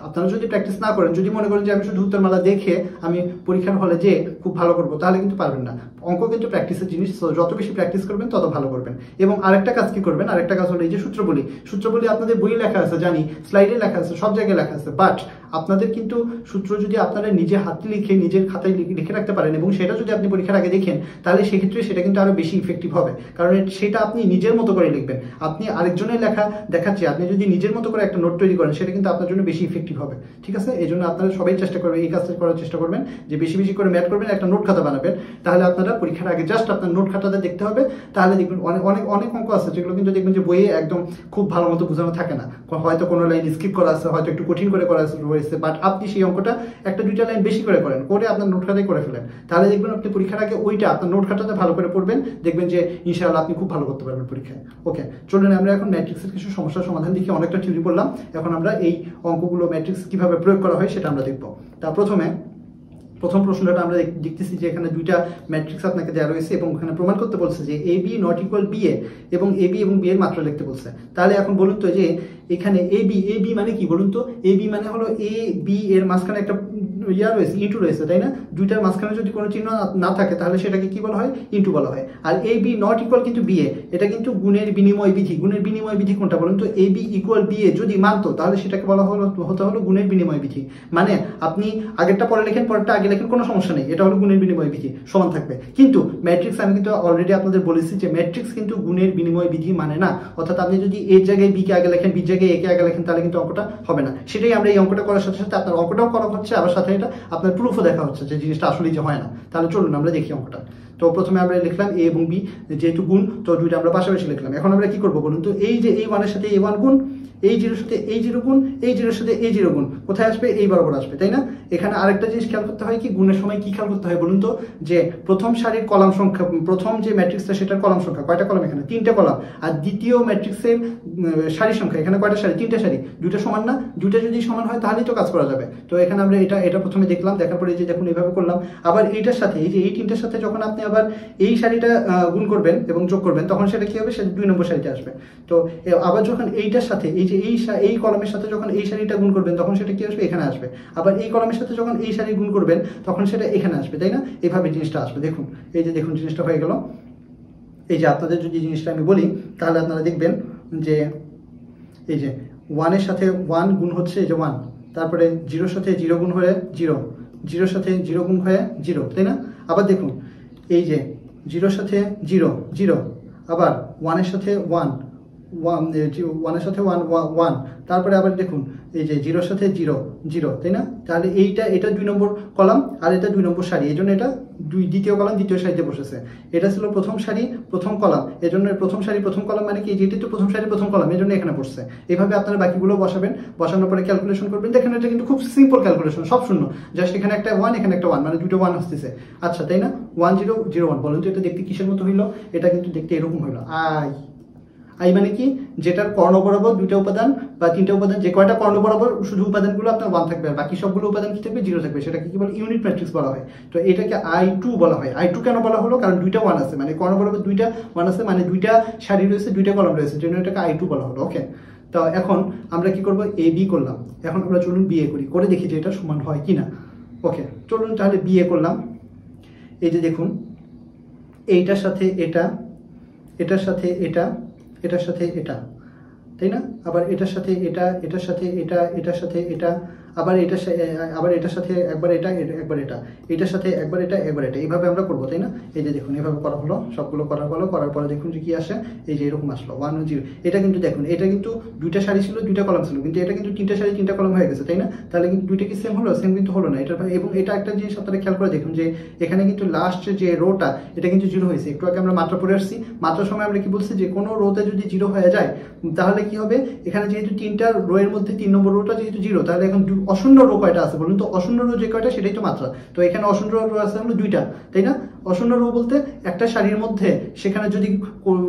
আপনারা যদি প্র্যাকটিস না করেন, যদি মনে করেন যে আমি শুধু উত্তরমালা দেখে আমি পরীক্ষার হলে যে খুব ভালো করবো, তাহলে কিন্তু পারবেন না। অঙ্ক কিন্তু প্র্যাকটিসের জিনিস, যত বেশি প্র্যাকটিস করবেন তত ভালো করবেন। এবং আরেকটা কাজ কি করবেন, আরেকটা কাজ হলো এই যে সূত্রবলী আপনাদের বই লেখা আছে, জানি স্লাইডে লেখা আছে, সব জায়গায় লেখা আছে, বাট আপনাদের কিন্তু সূত্র যদি আপনারা নিজে হাতে লিখে নিজের খাতায় লিখে রাখতে পারেন এবং সেটা যদি আপনি পরীক্ষার আগে দেখেন, তাহলে সেক্ষেত্রে সেটা কিন্তু আরো বেশি ইফেক্টিভ হবে। কারণ সেটা আপনি নিজের মতো করে লিখবেন, আপনি আরেকজনের লেখা দেখাচ্ছি, আপনি যদি নিজের মতো করে একটা নোট তৈরি করেন, সেটা কিন্তু আপনার জন্য বেশি ইফেক্টিভ হবে। ঠিক আছে, এই জন্য আপনারা সবাই চেষ্টা করবেন, এই কাজটা করার চেষ্টা করবেন যে বেশি বেশি করে ম্যাথ করবেন, একটা নোট খাতা বানাবেন। তাহলে আপনারা পরীক্ষার আগে জাস্ট আপনার নোট খাতাটা দেখতে হবে, তাহলে দেখবেন অনেক অঙ্ক আছে যেগুলো কিন্তু দেখবেন যে বইয়ে একদম খুব ভালো মতো বোঝানো থাকে না, হয়তো কোনো লাইন স্কিপ করা আছে, হয়তো একটু কঠিন করে করা রয়েছে, বাট আপনি সেই অঙ্কটা একটা দুইটা লাইন বেশি করে করেন, করে আপনার নোট খাতায় করে ফেলেন, তাহলে দেখবেন আপনি পরীক্ষার আগে ওইটা আপনার নোট খাতাতে ভালো করে পড়বেন, দেখবেন যে ইনশাআল্লাহ আপনি খুব ভালো করতে পারবেন পরীক্ষায়। ওকে, চলুন আমরা এখন ম্যাট্রিক্সের কিছু সমস্যার সমাধান দেখি। অনেকটা থিওরি বললাম, এখন আমরা এই অঙ্কগুলো ম্যাট্রিক্স কিভাবে প্রয়োগ করা হয় সেটা আমরা দেখবো। তা প্রথম প্রশ্নটা আমরা দেখতেছি যে এখানে দুইটা ম্যাট্রিক্স আপনাকে দেওয়া রয়েছে এবং ওখানে প্রমাণ করতে বলছে যে A B not equal B A, এবং এ বি এবং বি এর মাত্রা লিখতে বলছে। তাহলে এখন বলুন তো যে এখানে এ বি মানে কি বলুন তো? এ বি মানে হলো এ বি এর মাঝখানে একটা রয়েছে, ইন্টু রয়েছে, তাই না? দুইটার মাঝখানে যদি কোনো চিহ্ন না থাকে তাহলে সেটাকে কি বলা হয়? ইন্টু বলা হয়। আর এ বি নট ইকুয়াল কিন্তু বি এ, এটা কিন্তু গুণের বিনিময় বিধি। গুণের বিনিময় বিধি কোনটা বলুন তো? A B equal B A যদি মানতো, তাহলে সেটাকে বলা হতে হলো গুণের বিনিময় বিধি। মানে আপনি আগেরটা পরে লেখেন, পরেরটা আগে লেখেন, কোনো সমস্যা নেই, এটা হলো গুণের বিনিময় বিধি, সমান থাকবে। কিন্তু ম্যাট্রিক্স আমি কিন্তু অলরেডি আপনাদের বলেছি যে ম্যাট্রিক্স কিন্তু গুণের বিনিময় বিধি মানে না। অর্থাৎ আপনি যদি এর জায়গায় বি কে আগে লেখেন, বির জায়গায় এ কে আগে লেখেন, তাহলে কিন্তু অঙ্কটা হবে না। সেটাই আমরা এই অঙ্কটা করার সাথে সাথে আপনার অঙ্কটাও করা হচ্ছে, আবার সাথে এটা আপনার প্রুফও দেখা হচ্ছে যে জিনিসটা আসলেই যে হয় না। তাহলে চলুন আমরা দেখি অঙ্কটা। তো প্রথমে আমরা লিখলাম এ এবং বি, যেহেতু গুণ তো দুইটা আমরা পাশাপাশি লিখলাম। এখন আমরা কি করবো বলুন তো? এই যে এই ওয়ানের সাথে এই ওয়ান গুণ, এই জিরোর সাথে এই জিরো গুণ, এই জিরোর সাথে এই জিরো গুণ, কোথায় আসবে? এই বরাবর আসবে, তাই না? এখানে আরেকটা জিনিস খেয়াল করতে হয়, কি গুণের সময় কি খেয়াল করতে হয় বলুন তো? যে প্রথম সারির কলাম সংখ্যা, প্রথম যে ম্যাট্রিক্সটা সেটার কলাম সংখ্যা কয়টা কলাম? এখানে 3টে কলাম। আর দ্বিতীয় ম্যাট্রিক্সের সারির সংখ্যা এখানে কয়টা সারি? 3টে সারি। দুইটা সমান না? দুইটা যদি সমান হয় তাহলেই তো কাজ করা যাবে। তো এখানে আমরা এটা প্রথমে দেখলাম, দেখার পরে যে দেখুন এইভাবে করলাম। আবার এইটার সাথে এই যে এই 3টার সাথে যখন আপনি আবার এই সারিটা গুণ করবেন এবং যোগ করবেন, তখন সেটা কি হবে? সেটা 2 নম্বর সারিতে আসবে। তো আবার যখন এইটার সাথে এই যে এই কলামের সাথে যখন এই সারিটা গুণ করবেন, তখন সেটা কি আসবে? এখানে আসবে। আবার এই কলামের সাথে যখন এই সারি গুণ করবেন, তখন সেটা এখানে আসবে, তাই না? এইভাবে জিনিসটা আসবে। দেখুন, এই যে দেখুন জিনিসটা হয়ে গেল। এই যে আপনাদের যদি জিনিসটা আমি বলি, তাহলে আপনারা দেখবেন যে এই যে 1-এর সাথে 1 গুণ হচ্ছে এই যে 1, তারপরে 0-র সাথে 0 গুণ হয়ে 0, 0-র সাথে 0 গুণ হয়ে 0, তাই না? আবার দেখুন এই যে 0-র সাথে 0 0, আবার 1-এর সাথে 1 1-এর সাথে 1 তারপরে আবার দেখুন এই যে 0-র সাথে 0 0, তাই না? তাহলে এটা 2 নম্বর কলাম আর এটা 2 নম্বর সারি, এই জন্য এটা দ্বিতীয় কলাম দ্বিতীয় সারিতে বসেছে। এটা ছিল প্রথম সারি প্রথম কলাম, এই জন্য প্রথম সারি প্রথম কলাম মানে কি? যেটি তো প্রথম সারি প্রথম কলাম, এই জন্য এখানে বসছে। এইভাবে আপনারা বাকিগুলো বসাবেন, বসানোর পরে ক্যালকুলেশন করবেন। দেখেন এটা কিন্তু খুব সিম্পল ক্যালকুলেশন, সব শূন্য, জাস্ট এখানে একটা 1 এখানে একটা 1, মানে দুটো 1 আসতেছে। আচ্ছা, তাই না? 1 0 0 1, বলুন তো এটা দেখতে কিসের মতো হইলো? এটা কিন্তু দেখতে এরকম হইলো, আই মানে কি? যেটার কর্ণ বরাবর 2টা উপাদান বা 3টা উপাদান, যে কয়টা কর্ণ বরাবর শুধু উপাদানগুলো আপনার 1 থাকবে, আর বাকি সবগুলো উপাদান কি থাকবে? 0 থাকবে। সেটাকে কি বলে? ইউনিট ম্যাট্রিক্স বলা হয়। তো এটাকে I2 বলা হয়। I2 কেন বলা হলো? কারণ 2টা 1 আছে, মানে কর্ণ বরাবর 2টা 1 আছে, মানে 2টা সারি রয়েছে, 2টা কলাম রয়েছে, জন্য এটাকে I2 বলা হলো। ওকে, তো এখন আমরা কি করব? এ বি করলাম। এখন আমরা চলুন বিএ করি, করে দেখি যে এটা সমান হয় কিনা। ওকে, চলুন তাহলে বিএ করলাম। এই যে দেখুন, এইটার সাথে এটা, এটার সাথে এটা, এটার সাথে এটা, তাই না? আবার এটার সাথে এটা, এটার সাথে এটা, এটার সাথে এটা, আবার এটার সাথে একবার এটা, একবার এটা, এটার সাথে একবার এটা, একবার এটা, এইভাবে আমরা করবো, তাই না? এই যে দেখুন এইভাবে করা হলো, সবগুলো করার পরে দেখুন যে কি আসে, এই যে এরকম আসলো 1 0। এটা কিন্তু দেখুন, এটা কিন্তু 2টা সারি ছিল 2টা কলাম ছিল, কিন্তু এটা কিন্তু 3টা সারি 3টা কলাম হয়ে গেছে, তাই না? তাহলে কিন্তু দুইটা কি সেম হলো? সেম কিন্তু হলো না। এটা এবং এটা একটা জিনিস আপনারা খেয়াল করে দেখুন যে এখানে কিন্তু লাস্ট যে রোটা এটা কিন্তু 0 হয়েছে। একটু আগে আমরা মাত্রা পড়ে আসছি, মাত্রার সময় আমরা কি বলছি যে কোনো রোতে যদি 0 হয়ে যায় তাহলে কি হবে? এখানে যেহেতু 3টা রো এর মধ্যে 3 নম্বর রোটা যেহেতু 0, তাহলে এখন অশূন্য রো কয়টা আছে বলুন তো? অশূন্য রো যে কয়টা সেটাই তো মাত্রা। তো এখানে অশূন্য রো আছে হলো 2টা, তাই না? অশূন্য রো বলতে একটা সারির মধ্যে সেখানে যদি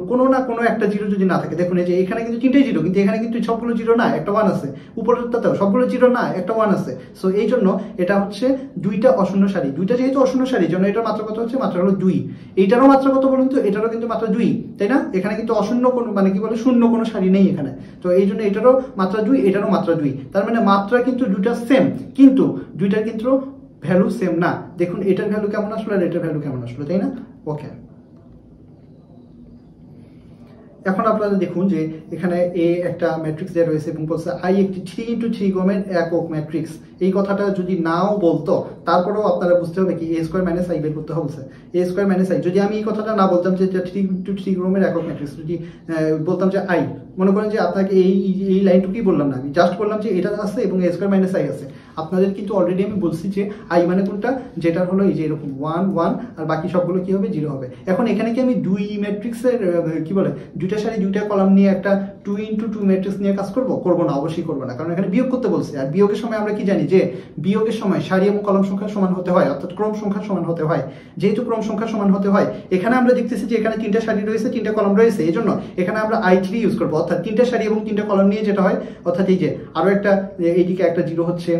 কোনো না কোনো একটা জিরো যদি না থাকে, দেখুন এই যে এখানে কিন্তু তিনটেই জিরো, কিন্তু এখানে কিন্তু সবগুলো জিরো না, একটা ওয়ান আছে, উপরেরটাতেও সবগুলো জিরো না, একটা ওয়ান আছে। সো এই জন্য এটা হচ্ছে দুইটা অশূন্য সারি, দুইটা যেহেতু অশূন্য সারি জন্য এটার মাত্রা কত হচ্ছে, মাত্রা হলো 2। এইটারও মাত্রা কত বলুন তো, এটারও কিন্তু মাত্রা 2, তাই না? এখানে কিন্তু অশূন্য কোনো মানে কি বলে শূন্য কোনো সারি নেই এখানে, তো এই জন্য এটারও মাত্রা 2, এটারও মাত্রা 2, তার মানে মাত্রা কিন্তু দুইটা সেম, কিন্তু দুইটার কিন্তু ভ্যালু সেম না। দেখুন এটার ভ্যালু কেমন আসলো আর এটার ভ্যালু কেমন আসলো, তাই না? ওকে, এখন আপনারা দেখুন যে এখানে এ একটা ম্যাট্রিক্স দেওয়া রয়েছে এবং বলছে আই একটি 3x3 ক্রমের একক ম্যাট্রিক্স। এই কথাটা যদি নাও বলতো তারপরেও আপনারা বুঝতে হবে কি a স্কয়ার মাইনাস আই বের করতে বলছে। a স্কয়ার মাইনাস আই, যদি আমি এই কথাটা না বলতাম যে 3x3 ক্রমের একক ম্যাট্রিক্স, যদি বলতাম যে আই, মনে করেন যে আপনাকে এই লাইনটুকুই বললাম না, আমি জাস্ট বললাম যে এটা আছে এবং a স্কয়ার মাইনাস আই আছে। আপনাদের কিন্তু অলরেডি আমি বলছি যে আই মানে কোনটা, যেটা হলো এই যে এরকম 1 1 আর বাকি সবগুলো কি হবে, 0 হবে। এখন এখানে কি আমি দুই ম্যাট্রিক্সের কি বলে দুইটা সারি দুইটা কলাম নিয়ে একটা 2x2 ম্যাট্রিক্স নিয়ে কাজ করব? করব না, অবশ্যই করব না, কারণ এখানে বিয়োগ করতে বলছে। আর বিয়োগের সময় আমরা কি জানি যে বিয়োগের সময় সারি এবং কলাম সংখ্যা সমান হতে হয়, অর্থাৎ ক্রম সংখ্যা সমান হতে হয়। যেহেতু ক্রম সংখ্যা সমান হতে হয়, এখানে আমরা দেখতেছি যে এখানে তিনটা সারি রয়েছে, তিনটা কলাম রয়েছে, এই জন্য এখানে আমরা i3 ইউজ করবো, অর্থাৎ তিনটা সারি এবং তিনটা কলাম নিয়ে যেটা হয়, অর্থাৎ এই যে আরো একটা এইদিকে একটা 0 হচ্ছে,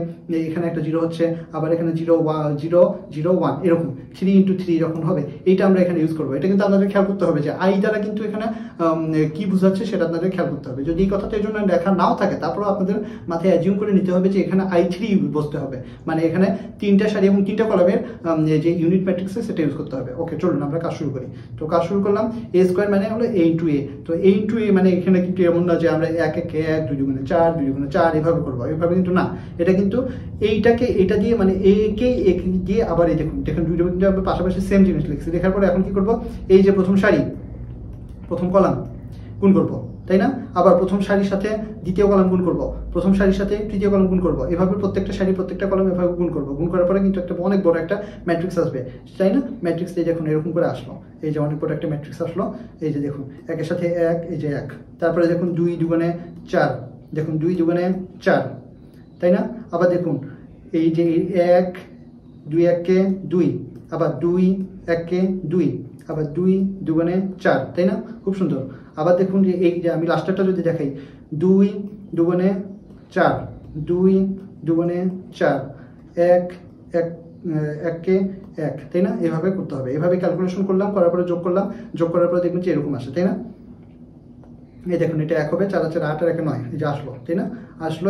এখানে একটা 0 হচ্ছে, আবার এখানে 0 0 0 1 এরকম 3x3 যখন হবে এইটা আমরা এখানে ইউজ করবো। এটা কিন্তু আপনাদের খেয়াল করতে হবে যে আই দ্বারা কিন্তু এখানে কি বোঝাচ্ছে সেটা আপনাদের খেয়াল করতে হবে। যদি এই কথাটা এই জন্য লেখা নাও থাকে তারপরেও আপনাদের মাথায় অ্যাজিউম করে নিতে হবে যে এখানে i3 বসতে হবে, মানে এখানে তিনটা সারি এবং তিনটা কলামের যে ইউনিট ম্যাট্রিক্স সেটা ইউজ করতে হবে। ওকে, চলুন আমরা কাজ শুরু করি। তো কাজ শুরু করলাম, a স্কয়ার মানে হলো a ইন্টু a। তো a ইন্টু a মানে এখানে কিন্তু এমন না যে আমরা 1 1 1 2 2 4 2 2 4 এভাবে করবো, এভাবে কিন্তু না। এটা কিন্তু এইটাকে এটা দিয়ে মানে a কে a দিয়ে আবার এই দেখুন দেখুন দুটো কিন্তু আমরা পাশাপাশি সেম জিনিস লিখছি। লেখার পরে এখন কি করব, এই যে প্রথম সারি প্রথম কলাম গুণ করব, তাই না? আবার প্রথম সারির সাথে দ্বিতীয় কলাম গুণ করব, প্রথম সারির সাথে তৃতীয় কলাম গুণ করব, এভাবে প্রত্যেকটা সারি প্রত্যেকটা কলাম এভাবে গুণ করব। গুণ করার পরে কিন্তু একটা অনেক বড় একটা ম্যাট্রিক্স আসবে, তাই না? ম্যাট্রিক্স এই দেখুন এরকম করে আসলো, এই যে অনেক বড় একটা ম্যাট্রিক্স আসলো। এই যে দেখুন একের সাথে এক, এই যে এক, তারপরে দেখুন 2 দুগুণে 4, দেখুন 2 দুগুণে 4, তাই না? আবার দেখুন এই যে 1 2 1 কে 2, আবার 2 1 কে 2, আবার 2 দুগুণে 4, তাই না? খুব সুন্দর। আবার দেখুন যে এই যে আমি লাস্টারটা যদি দেখাই, 2 দুগুণে 4, 2 দুগুণে 4, 1 1 1 কে 1, তাই না? এভাবে করতে হবে। এভাবে ক্যালকুলেশন করলাম, করার পরে যোগ করলাম, যোগ করার পরে দেখবেন যে এরকম আসে, তাই না? এই দেখুন এটা 1 হবে, 4 4 8 আর 1 9, এই যে আসলো, তাই না? আসলো।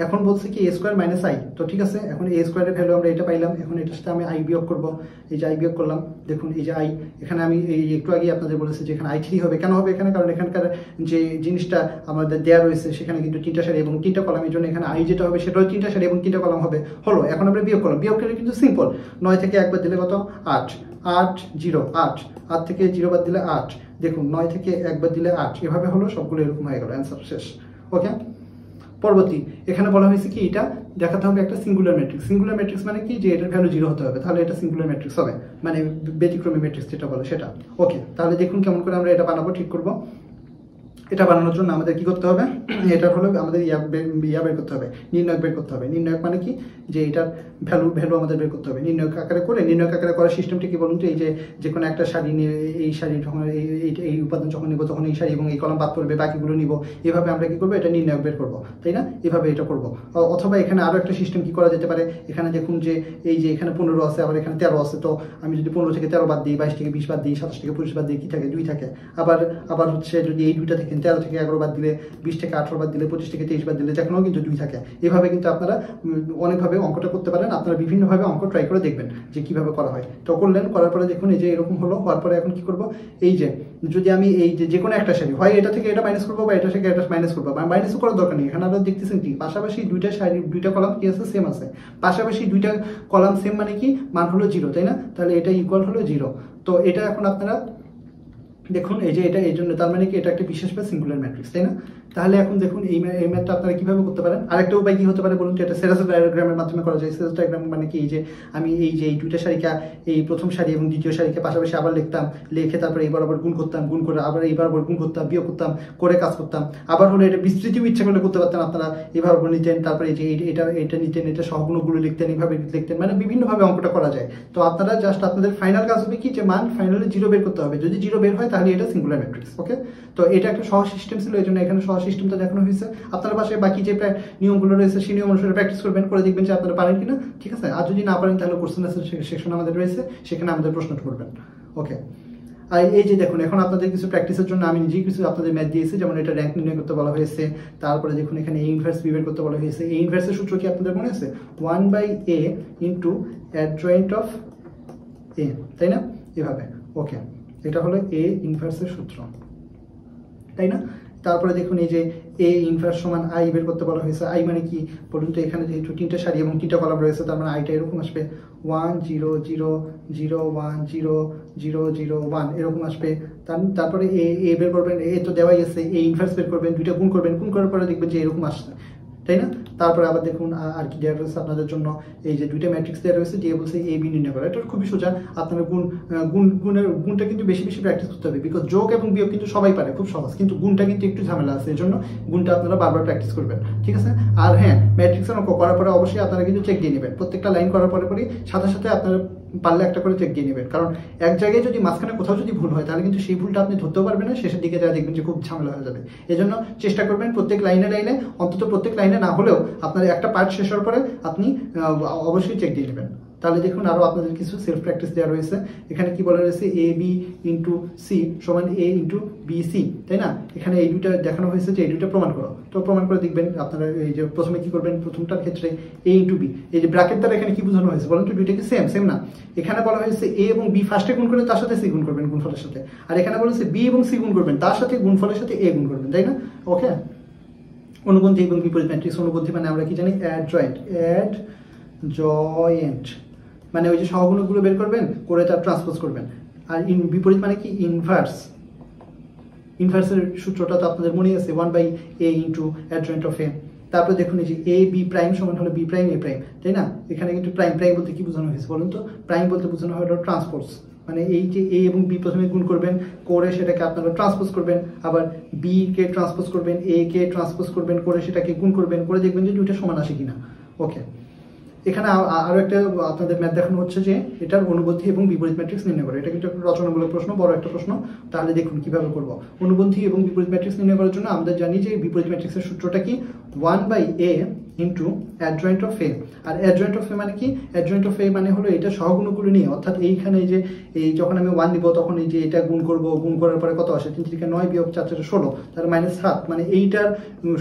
এখন বলছে কি a স্কয়ার মাইনাস আই। তো ঠিক আছে, এখন a স্কয়ারের ভ্যালু আমরা এটা পাইলাম। এখন এটার সাথে আমি i বিয়োগ করব, এই যে i বিয়োগ করলাম। দেখুন এই যে i, এখানে আমি এই একটু আগে আপনাদের বলেছি যে এখানে i3 হবে। কেন হবে এখানে? কারণ এখানকার যে জিনিসটা আমাদের দেওয়া রয়েছে সেখানে কিন্তু তিনটা সারি এবং তিনটা কলাম, এই জন্য এখানে i যেটা হবে সেটাও তিনটা সারি এবং তিনটা কলাম হবে। হলো, এখন আমরা বিয়োগ করলাম। বিয়োগ করলে কিন্তু সিম্পল, 9 থেকে 1 বাদ দিলে কত? 8 8 0 8, 8 থেকে 0 বাদ দিলে 8, দেখুন 9 থেকে 1 বাদ দিলে 8, এভাবে হলো, সবগুলো এরকম হয়ে গেল, অ্যান্সার শেষ। ওকে, পরবর্তী এখানে বলা হয়েছে কি এটা দেখাতে হবে একটা সিঙ্গুলার ম্যাট্রিক্স। সিঙ্গুলার ম্যাট্রিক্স মানে কি, যে এটার ভ্যালু 0 হতে হবে, তাহলে এটা সিঙ্গুলার ম্যাট্রিক্স হবে, মানে ব্যতিক্রমী ম্যাট্রিক্স যেটা বলে সেটা। ওকে, তাহলে দেখুন কেমন করে আমরা এটা বানাবো, ঠিক করব। এটা বানানোর জন্য আমাদের কি করতে হবে, এটা হলো আমাদের ইয়া বের করতে হবে, নির্ণায়ক বের করতে হবে। নির্ণায়ক মানে কি, যে এটার ভ্যালু আমাদের বের করতে হবে নির্ণায়ক আকারে করে। নির্ণায়ক আকারে করার সিস্টেমটি কি বলুন তো, এই যে কোনো একটা সারি নিয়ে এই সারি যখন এই উপাদান যখন নিব তখন এই সারি এবং এই কলাম বাদ পড়বে, বাকিগুলো নিব, এভাবে আমরা কি করবো, এটা নির্ণায়ক বের করবো, তাই না? এভাবে এটা করবো। অথবা এখানে আরো একটা সিস্টেম কি করা যেতে পারে, এখানে দেখুন যে এই যে এখানে 15 আছে, আবার এখানে 13 আছে, তো আমি যদি 15 থেকে 13 বাদ দিই, 22 থেকে 20 বাদ দিই, 27 থেকে 25 বাদ দিই, কি থাকে? 2 থাকে। আবার হচ্ছে যদি এই দুইটা থেকে 13 থেকে 11 বাদ দিলে, 20 থেকে 18 বাদ দিলে, 25 থেকে 23 বাদ দিলে, যেখানেও কিন্তু 2 থাকে। এভাবে কিন্তু আপনারা অনেকভাবে অঙ্কটা করতে পারেন। আপনারা বিভিন্নভাবে অঙ্ক ট্রাই করে দেখবেন যে কিভাবে করা হয়। তো করলেন, করার পরে দেখুন এই যে এরকম হলো। হওয়ার পরে এখন কি করব, এই যে যদি আমি এই যে কোনো একটা সারি হয় এটা থেকে এটা মাইনাস করবো বা এটা থেকে এটা মাইনাস করবো, মাইনাসও করার দরকার নেই। এখানে আপনারা দেখতেছেন কি, পাশাপাশি দুইটা সারি দুইটা কলাম কি আছে, সেম আছে। পাশাপাশি দুইটা কলাম সেম মানে কি, মান হলো 0, তাই না? তাহলে এটা ইকুয়াল হলো 0। তো এটা এখন আপনারা দেখুন এই যে এটা এই জন্য তার মানে কি এটা একটা বিশেষ বা সিঙ্গুলার ম্যাট্রিক্স, তাই না? তাহলে এখন দেখুন এই ম্যাথটা আপনারা কিভাবে করতে পারেন। আরেকটা উপায় কি হতে পারে বলুন তো, এটা সেরাস ডায়াগ্রামের মাধ্যমে করা যায়। সেরাস ডায়াগ্রাম মানে কি, এই যে আমি এই যে এই দুইটা সারিকে, এই প্রথম সারি এবং দ্বিতীয় সারিকে পাশাপাশি আবার লিখতাম, লিখে তারপরে এই বরাবর গুণ করতাম, গুণ করে আবার এই বরাবর গুণ করতাম, বিয়োগ করতাম, করে কাজ করতাম। আবার হলে এটা বিস্তৃতিও ইচ্ছা করলে করতে পারতেন আপনারা, এইভাবে নিতেন, তারপরে এই যে এটা নিতেন, এটা সহগুণগুলো লিখতেন, এইভাবে লিখতেন, মানে বিভিন্নভাবে অঙ্কটা করা যায়। তো আপনারা জাস্ট আপনাদের ফাইনাল কাজ হবে কি, যে মান ফাইনালি 0 বের করতে হবে। যদি 0 বের হয় তাহলে এটা সিঙ্গুলার ম্যাট্রিক্স। ওকে, তো এটা একটা সহজ সিস্টেম ছিল, এই জন্য এখানে সহজ সিস্টেমটা দেখানো হয়েছে। আপনার পাশে বাকি যে নিয়মগুলো রয়েছে সেই নিয়ম অনুসারে প্র্যাকটিস করবেন, করে দেখবেন যে আপনারা পারেন কিনা। ঠিক আছে, আর যদি না পারেন তাহলে কোশ্চেন আনসার সেকশন আমাদের রয়েছে, সেখানে আমাদের প্রশ্নটা করবেন। ওকে, আর এই যে দেখুন এখন আপনাদের কিছু প্র্যাকটিসের জন্য আমি নিজেই কিছু আপনাদের ম্যাথ দিয়েছি, যেমন এটা র্যাঙ্ক নির্ণয় করতে বলা হয়েছে। তারপরে দেখুন এখানে এ ইনভার্স বি বের করতে বলা হয়েছে। এ ইনভার্সের সূত্র কি আপনাদের মনে আছে? 1/a ইন্টু অ্যাডজয়েন্ট অফ এ, তাই না? এভাবে। ওকে, এটা হলো এ ইনভার্সের সূত্র, তাই না? তারপরে দেখুন এই যে এ ইনভার্স সমান আই বের করতে বলা হয়েছে। আই মানে কি বলুন তো, এখানে যেহেতু 3টে সারি এবং 3টা কলাম রয়েছে, তার মানে আইটা এরকম আসবে 1 0 0 0 1 0 0 0 1 এরকম আসবে। তারপরে এ বের করবেন, এ তো দেওয়াই আছে, এ ইনভার্স বের করবেন, দুইটা গুণ করবেন, গুণ করার পরে দেখবেন যে এরকম আসছে, তাই না? তারপরে আবার দেখুন আর কি দেওয়া রয়েছে আপনাদের জন্য, এই যে দুইটা ম্যাট্রিক্স দেওয়া রয়েছে, দিয়ে বলছে এ বি নির্ণয় করা। এটা খুবই সোজা। আপনারা গুণটা কিন্তু বেশি বেশি প্র্যাকটিস করতে হবে, বিকজ যোগ এবং বিয়োগ কিন্তু সবাই পারে, খুব সহজ, কিন্তু গুণটা কিন্তু একটু ঝামেলা আছে, এই জন্য গুণটা আপনারা বারবার প্র্যাকটিস করবেন। ঠিক আছে, আর হ্যাঁ, ম্যাট্রিক্সের অঙ্ক করার পরে অবশ্যই আপনারা কিন্তু চেক দিয়ে নেবেন, প্রত্যেকটা লাইন করার পরে সাথে সাথে আপনারা পারলে একটা করে চেক দিয়ে নেবেন, কারণ এক জায়গায় যদি মাঝখানে কোথাও যদি ভুল হয় তাহলে কিন্তু সেই ভুলটা আপনি ধরতেও পারবেন না, শেষের দিকে যা দেখবেন যে খুব ঝামেলা হয়ে যাবে। এই জন্য চেষ্টা করবেন প্রত্যেক লাইনে অন্তত প্রত্যেক লাইনে না হলেও আপনার একটা পার্ট শেষ হওয়ার পরে আপনি অবশ্যই চেক দিয়ে নেবেন। তাহলে দেখুন আরও আপনাদের কিছু সেলফ প্র্যাকটিস দেওয়া রয়েছে। এখানে কি বলা রয়েছে, এ বি ইন্টু সি সমান এ ইন্টু বি সি, তাই না? এখানে এই দুইটা দেখানো হয়েছে যে এই দুইটা প্রমাণ করো। তো প্রমাণ করে দেখবেন আপনারা, এই যে প্রথমে কি করবেন, প্রথমটার ক্ষেত্রে এ ইন্টু বি, এই যে ব্র্যাকেট দ্বারা এখানে কি বোঝানো হয়েছে বলেন তো, দুইটা কি সেম না? এখানে বলা হয়েছে এ এবং বি ফার্স্টে গুণ করে তার সাথে সি গুণ করবেন গুণফলের সাথে, আর এখানে বলা হয়েছে বি এবং সি গুণ করবেন তার সাথে গুণফলের সাথে এ গুণ করবেন, তাই না? ওকে, অনুবন্ধী এবং বিপরীত ম্যাট্রিক্স। অনুবন্ধী মানে আমরা কি জানি, অ্যাডজয়েন্ট মানে ওই যে সহগুণকগুলো বের করবেন, করে তার ট্রান্সপোজ করবেন। আর বিপরীত মানে কি, ইনভার্সের সূত্রটা তো আপনাদের মনে আছে, 1/a ইন্টু অ্যাডজয়েন্ট অফ এ। তারপরে দেখুন এই যে এ বি প্রাইম সমান হলো বি প্রাইম এ প্রাইম, তাই না? এখানে কিন্তু প্রাইম বলতে কি বোঝানো হয়েছে বলুন তো? প্রাইম বলতে বোঝানো হয় ট্রান্সপোজ, মানে এই যে এ এবং বি প্রথমে গুণ করবেন, করে সেটাকে আপনারা ট্রান্সপোজ করবেন, আবার বি কে ট্রান্সপোজ করবেন, এ কে ট্রান্সপোজ করবেন, করে সেটাকে গুণ করবেন, করে দেখবেন যে দুইটা সমান আসে কিনা। ওকে, এখানে আরো একটা আপনাদের ম্যাথ দেখানো হচ্ছে যে এটার অনুবন্ধী এবং বিপরীত ম্যাট্রিক্স নির্ণয় করে। এটা কিন্তু একটা রচনামূলক প্রশ্ন, বড় একটা প্রশ্ন। তাহলে দেখুন কিভাবে করব। অনুবন্ধী এবং বিপরীত ম্যাট্রিক্স নির্ণয় করার জন্য আমরা জানি যে বিপরীত ম্যাট্রিক্সের সূত্রটা কি, 1/a into adjoint of A. আর অ্যাডজয়েন্ট অফ এ মানে কি, অ্যাডজয়েন্ট অফ এ মানে হলো এটা সহগুণগুলো নিয়ে, অর্থাৎ এইখানে যে এই যখন আমি 1 দিব তখন এই যে এটা গুণ করব, গুণ করার পরে কত আসে, 3 3 9 বিয়োগ 4 4 16, তাহলে -7, মানে এইটার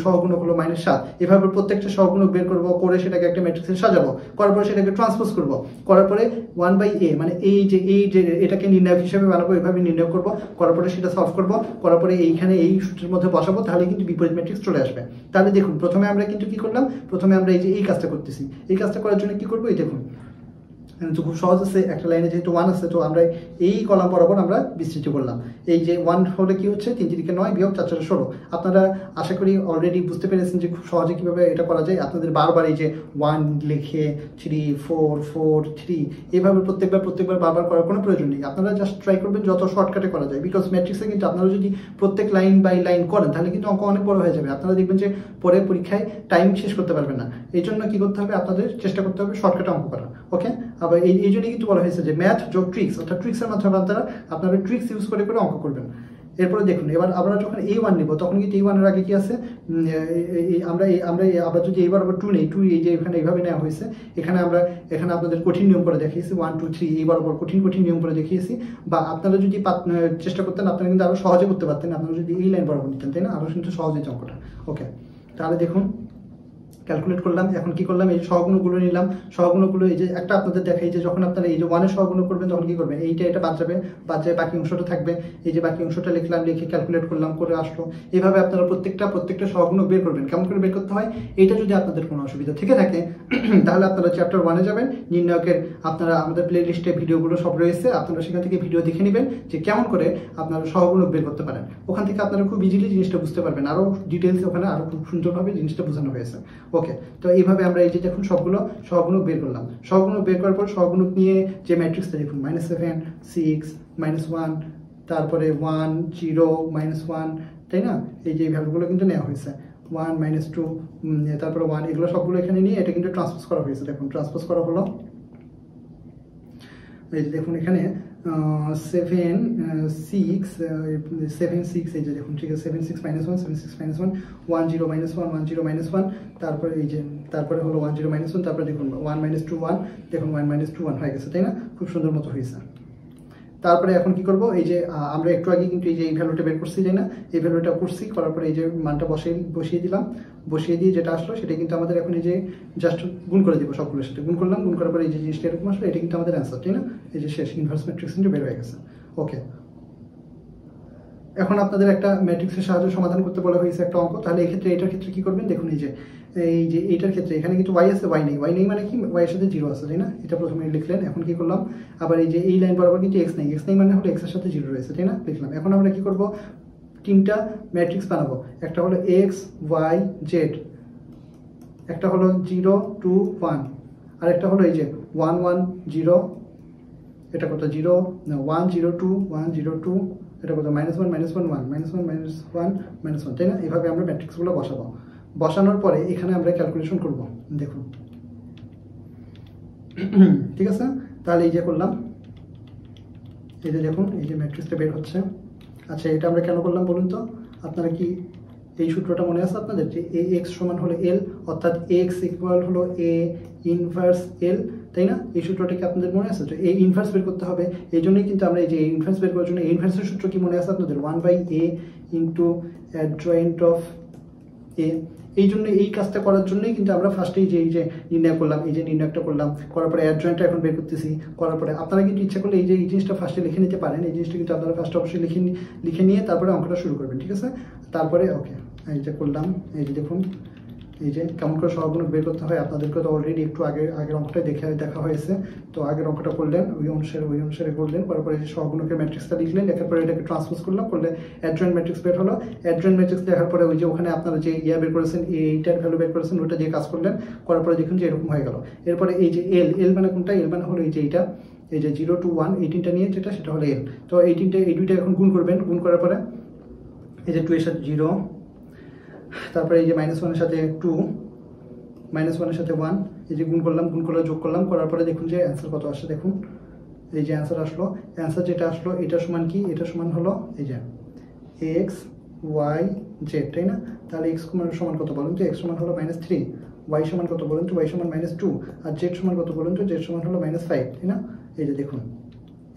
সহগুণক হলো -7। এভাবে প্রত্যেকটা সহগুণক বের করব, করে সেটাকে একটা ম্যাট্রিক্সে সাজাবো, করার পরে সেটাকে ট্রান্সপোজ করব, করার পরে 1/a মানে এই যে এটাকে নির্ণায়ক হিসেবে বানাবো, এভাবে নির্ণয় করব, করার পরে সেটা সলভ করব, করার পরে এইখানে এই সূত্রের মধ্যে বসাবো, তাহলে কিন্তু বিপরীত ম্যাট্রিক্স চলে আসবে। তাহলে দেখুন প্রথমে আমরা কিন্তু কি করলাম, প্রথমে আমরা এই যে এই কাজটা করতেছি। এই কাজটা করার জন্য কি করবো, এই দেখুন তো খুব সহজ আছে, একটা লাইনে যেহেতু 1 আছে তো আমরা এই কলাম বরাবর আমরা বিস্তৃত করলাম। এই যে 1 হলে কি হচ্ছে, 3 3 9 বিয়োগ 4 4 16। আপনারা আশা করি অলরেডি বুঝতে পেরেছেন যে খুব সহজে কিভাবে এটা করা যায়। আপনাদের বারবার এই যে 1 লিখে 3 4 4 3 এইভাবে প্রত্যেকবার বারবার করার কোনো প্রয়োজন নেই। আপনারা জাস্ট ট্রাই করবেন যত শর্টকাটে করা যায়, বিকজ ম্যাট্রিক্সে কিন্তু আপনারা যদি প্রত্যেক লাইন বাই লাইন করেন তাহলে কিন্তু অঙ্ক অনেক বড় হয়ে যাবে। আপনারা দেখবেন যে পরে পরীক্ষায় টাইম শেষ করতে পারবেন না। এই জন্য কি করতে হবে, আপনাদের চেষ্টা করতে হবে শর্টকাটে অঙ্ক করা। ওকে, আবার এই জন্যই কিন্তু বলা হয়েছে যে ম্যাথ যোগ ট্রিক্স, অর্থাৎ ট্রিক্সের মাধ্যমে আপনারা ট্রিক্স ইউজ করে অঙ্ক করবেন। এরপরে দেখুন এবার আমরা যখন A1 নিব তখন কিন্তু A1 এর আগে কি আছে, আমরা আবার যদি এইবার আবার 2 নেই, 2 এই যে এখানে এইভাবে নেওয়া হয়েছে, এখানে আপনাদের কঠিন নিয়ম করে দেখিয়েছি 1 2 3, এইবার আবার কঠিন নিয়ম করে দেখিয়েছি। বা আপনারা যদি চেষ্টা করতেন আপনারা কিন্তু আরো সহজে করতে পারতেন, আপনারা যদি এই লাইন বরাবর নিতেন, তাই না? আরো কিন্তু সহজে অঙ্কটা। ওকে, তাহলে দেখুন ক্যালকুলেট করলাম। এখন কি করলাম, এই সহগুণগুলো নিলাম, সহগুণগুলো এই যে একটা আপনাদের দেখাই যে যখন আপনারা এই যে 1 এর সহগুণ করবেন তখন কি করবেন, এটা বাদ যাবে, বাকি অংশটা থাকবে। এই যে বাকি অংশটা লিখলাম, লিখে ক্যালকুলেট করলাম, করে আসলো। এইভাবে আপনারা প্রত্যেকটা সহগুণ বের করবেন। কেমন করে বের করতে হয়, এইটা যদি আপনাদের কোনো অসুবিধা থেকে থাকে তাহলে আপনারা চ্যাপ্টার 1-এ যাবেন, নির্ণায়কের আপনারা আমাদের প্লে লিস্টে ভিডিওগুলো সব রয়েছে, আপনারা সেখান থেকে ভিডিও দেখে নেবেন যে কেমন করে আপনারা সহগুণ বের করতে পারেন। ওখান থেকে আপনারা খুব ইজিলি জিনিসটা বুঝতে পারবেন, আরও ডিটেলসে ওখানে আরও খুব সুন্দরভাবে জিনিসটা বোঝানো হয়েছে। ওকে, তো এইভাবে আমরা এই যে দেখুন সবগুলো সহগুণ বের করলাম। সহগুণ বের করার পর সহগুণ নিয়ে যে ম্যাট্রিক্সটা দেখুন, -7, 6, -1, তারপরে 1, 0, -1, তাই না? এই যে ভ্যালুগুলো কিন্তু নেওয়া হয়েছে, 1, -2, তারপরে 1, এগুলো সবগুলো এখানে নিয়ে এটা কিন্তু ট্রান্সপোজ করা হয়েছে। দেখুন ট্রান্সপোজ করা হলো, এই যে দেখুন এখানে 7, 6, এই যে দেখুন, ঠিক আছে, 7, 6, -1, 7, 6, -1, 1, 0, -1, 1, 0, -1, তারপরে এই যে তারপরে হলো 1, 0, -1, তারপরে দেখুন 1, -2, 1, দেখুন 1, -2, 1 হয়ে গেছে, তাই না? খুব সুন্দর মতো হয়েছে। তারপরে এখন কি করব, এই যে আমরা একটু আগে কিন্তু এই যে এই ভ্যালুটা বের করছি, তাই না? এই ভ্যালুটা করছি, করার পরে এই যে মানটা বসিয়ে দিলাম, বসিয়ে দিয়ে যেটা আসলো সেটা কিন্তু আমাদের এখন এই যে জাস্ট গুণ করে দিব, সবগুলোর সাথে গুণ করলাম, গুণ করার পরে এই যে জিনিসটা এরকম আসলো, এটা কিন্তু আমাদের অ্যান্সার, তাই না? এই যে শেষ ইনভার্স ম্যাট্রিক্স কিন্তু বের হয়ে গেছে। ওকে, এখন আপনাদের একটা ম্যাট্রিক্সের সাহায্যে সমাধান করতে বলা হয়েছে একটা অঙ্ক। তাহলে এই ক্ষেত্রে এটার ক্ষেত্রে কি করবেন, দেখুন এই যে এইটার ক্ষেত্রে এখানে কিন্তু y আছে, y নেই মানে কি, y এর সাথে 0 আছে, তাই না? এটা প্রথমে লিখলেন। এখন কি করলাম, আবার এই যে এই লাইন বরাবর কিন্তু x নেই মানে হলো x এর সাথে 0 রয়েছে, তাই না? লিখলাম। এখন আমরা কি করব, তিনটা ম্যাট্রিক্স বানাবো। একটা হলো x, y, z, একটা হলো 0, 2, 1, আর একটা হলো এই যে 1, 1, 0, এটা কত 0, 1, 0, 2, 1, 0, 2, এটা কত -1, -1, -1, -1, -1, তাই না? এইভাবে আমরা ম্যাট্রিক্সগুলো বসাবো। বসানোর পরে এখানে আমরা ক্যালকুলেশন করব, দেখুন ঠিক আছে? তাহলে এই যে করলাম, এই যে দেখুন এই যে ম্যাট্রিক্সটা বের হচ্ছে। আচ্ছা, এটা আমরা কেন করলাম বলুন তো? আপনারা কি এই সূত্রটা মনে আছে আপনাদের, যে ax সমান হলো l, অর্থাৎ x ইকুয়াল হলো a ইনভার্স l, তাই না? এই সূত্রটা কি আপনাদের মনে আছে? তো এই ইনভার্স বের করতে হবে, এই জন্যই কিন্তু আমরা এই যে ইনভার্স বের করার জন্য এই ইনভার্সের সূত্র কি মনে আছে আপনাদের, 1/a into adjoint of a। এই জন্য এই কাজটা করার জন্যই কিন্তু আমরা ফার্স্টেই যে এই যে নির্ণয় করলাম, এই যে নির্ণয়টা করলাম, করার পরে অ্যাডজয়েন্টটা এখন বের করতেছি, করার পরে আপনারা কিন্তু ইচ্ছা করলে এই যে এই জিনিসটা ফার্স্টে লিখে নিতে পারেন। এই জিনিসটা কিন্তু আপনারা ফার্স্টে অবশ্যই লিখে নিয়ে তারপরে অঙ্কটা শুরু করবেন, ঠিক আছে? তারপরে ওকে, এই যে করলাম, এই যে দেখুন এই যে কেমন করে সহগুণ বের করতে হয় আপনাদেরকে তো অলরেডি একটু আগের অঙ্কটাই দেখা হয়েছে। তো আগের অঙ্কটা করলেন, ওই অনুসারে করলেন, করার পরে যে সহগুণকের ম্যাট্রিক্সটা লিখলেন, লেখার পরে এটাকে ট্রান্সপোজ করলে অ্যাডজয়েন্ট ম্যাট্রিক্স বের হলো। অ্যাডজয়েন্ট ম্যাট্রিক্স দেখার পরে ওই যে ওখানে আপনারা যে বের করেছেন, এইটার ভ্যালু বের করেছেন, ওটা দিয়ে কাজ করলেন, করার পরে দেখুন যে এরকম হয়ে গেল। এরপরে এই যে এল মানে কোনটা, এল মানে হলো এই যে এইটা, এই যে 0 to 1 এই তিনটা নিয়ে যেটা, সেটা হলো এল। তো এই দুইটা এখন গুণ করবেন, গুণ করার পরে এই যে 2 এর সাথে 0, তারপরে এই যে -1 এর সাথে 2, -1 এর সাথে 1, এই যে গুণ করলাম, যোগ করলাম, করার পরে দেখুন যে অ্যান্সার কত আসে। দেখুন এই যে অ্যান্সার আসলো, অ্যান্সার যেটা আসলো এটা সমান কি, এটা সমান হলো এই যে x, y, z, তাই না? তাহলে x সমান কত বলুন তো, x সমান হলো -3, y সমান কত বলুন তো, y সমান -2, আর z সমান কত বলুন তো, z সমান হলো -5, তাই না? এই যে দেখুন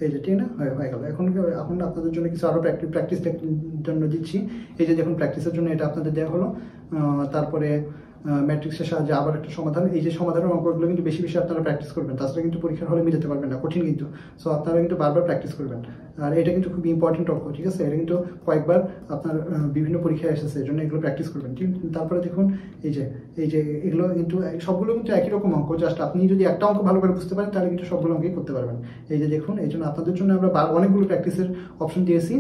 এই যে, ঠিক না? হয়ে গেল। এখন আপনাদের জন্য কিছু আরও প্র্যাকটিস জন্য দিচ্ছি। এই যে দেখুন প্র্যাকটিসের জন্য এটা আপনাদের দেওয়া হলো। তারপরে ম্যাট্রিক্সের সাহায্যে আবার একটা সমাধান, এই যে সমাধানের অঙ্কগুলো কিন্তু বেশি আপনারা প্র্যাকটিস করবেন, তাছাড়া কিন্তু পরীক্ষার হলে মিলাতে পারবেন না, কঠিন কিন্তু। সো আপনারা কিন্তু বারবার প্র্যাকটিস করবেন, আর এটা কিন্তু খুব ইম্পর্টেন্ট অঙ্ক, ঠিক আছে? এটা কিন্তু কয়েকবার আপনার বিভিন্ন পরীক্ষায় এসেছে, এই জন্য এগুলো প্র্যাকটিস করবেন। তারপরে দেখুন এই যে এগুলো কিন্তু সবগুলো কিন্তু একই রকম অঙ্ক, জাস্ট আপনি যদি একটা অঙ্ক ভালো করে বুঝতে পারেন তাহলে কিন্তু সবগুলো অঙ্কই করতে পারবেন। এই যে দেখুন, এই জন্য আপনাদের জন্য আমরা অনেকগুলো প্র্যাকটিসের অপশন দিয়েছি,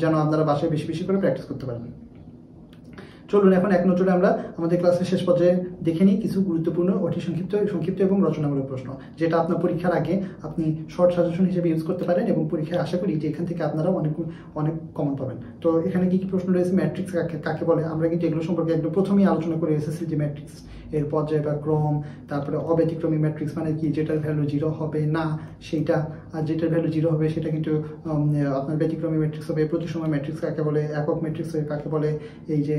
যেন আপনারা বাসায় বেশি করে প্র্যাকটিস করতে পারেন। চলুন এখন এক নজরে আমরা আমাদের ক্লাসের শেষ পর্যায়ে দেখে নিই কিছু গুরুত্বপূর্ণ অতি সংক্ষিপ্ত এবং রচনামূলক প্রশ্ন, যেটা আপনার পরীক্ষার আগে আপনি শর্ট সাজেশন হিসেবে ইউজ করতে পারেন, এবং পরীক্ষায় আশা করি যে এখান থেকে আপনারা অনেক কমন পাবেন। তো এখানে কি প্রশ্ন রয়েছে, ম্যাট্রিক্স কাকে বলে, আমরা কিন্তু এগুলো সম্পর্কে একদম প্রথমেই আলোচনা করে এসেছি, যে ম্যাট্রিক্স এর পর্যায় বা ক্রম, তারপরে অব্যতিক্রমী ম্যাট্রিক্স মানে কি, যেটার ভ্যালু 0 হবে না সেইটা, আর যেটার ভ্যালু 0 হবে সেটা কিন্তু আপনার ব্যতিক্রমী ম্যাট্রিক্স হবে। প্রতিসময় ম্যাট্রিক্স কাকে বলে, একক ম্যাট্রিক্স কাকে বলে, এই যে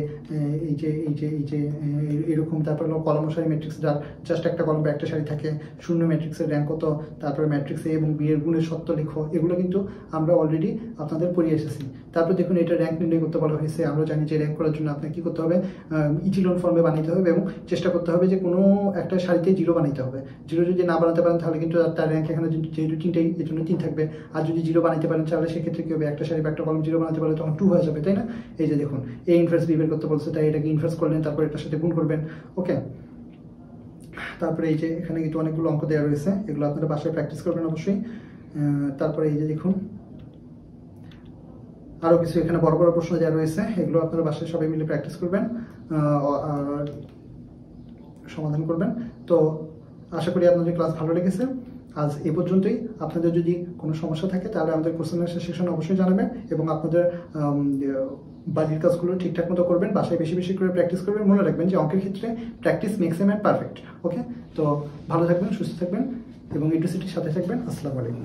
এরকম। তারপরে কলম সারি ম্যাট্রিক্স, যার জাস্ট একটা কলম বা একটা সারি থাকে, শূন্য ম্যাট্রিক্সের র্যাঙ্ক কত, তারপরে ম্যাট্রিক্স এ এবং বি এর গুণের সত্য লিখো, এগুলো কিন্তু আমরা অলরেডি আপনাদের পড়িয়ে এসেছি। তারপর দেখুন এটা র্যাঙ্ক নির্ণয় করতে বলা হয়েছে। আমরা জানি যে র্যাঙ্ক করার জন্য আপনাকে কী করতে হবে, ইচিলন ফর্মে বানাইতে হবে এবং চেষ্টা করতে হবে যে কোনো একটা সারিতে 0 বানাইতে হবে। 0 যদি না বানাতে পারেন তাহলে কিন্তু তার র্যাঙ্ক এখানে যেহেতু 3টাই, এর জন্য 3 থাকবে। আর যদি 0 বানাইতে পারেন তাহলে সেক্ষেত্রে কী হবে, একটা সারি বা একটা কলম 0 বানাতে পারলে তখন 2 হয়ে যাবে, তাই না? এই যে দেখুন এ ইনভার্স বি বের করতে বলছে, তাই এটাকে ইনভার্স করলেন, তারপর এটার সাথে গুণ করবেন। ওকে, তারপরে এই যে এখানে কিন্তু অনেকগুলো অঙ্ক দেওয়া রয়েছে, এগুলো আপনারা বাসায় প্র্যাকটিস করবেন অবশ্যই। তারপরে এই যে দেখুন আরও কিছু এখানে বড় বড় প্রশ্ন দেওয়া রয়েছে, এগুলো আপনারা বাসায় সবাই মিলে প্র্যাকটিস করবেন আর সমাধান করবেন। তো আশা করি আপনাদের ক্লাস ভালো লেগেছে। আজ এই পর্যন্তই। আপনাদের যদি কোনো সমস্যা থাকে তাহলে আমাদের কোশ্চেন আনসার সেকশনে অবশ্যই জানাবেন এবং আপনাদের বাড়ির কাজগুলো ঠিকঠাক মতো করবেন, বাসায় বেশি বেশি করে প্র্যাকটিস করবেন। মনে রাখবেন যে অঙ্কের ক্ষেত্রে practice makes a man perfect. Okay, তো ভালো থাকবেন, সুস্থ থাকবেন এবং ইউটিউসিটির সাথে থাকবেন। আসসালামু আলাইকুম।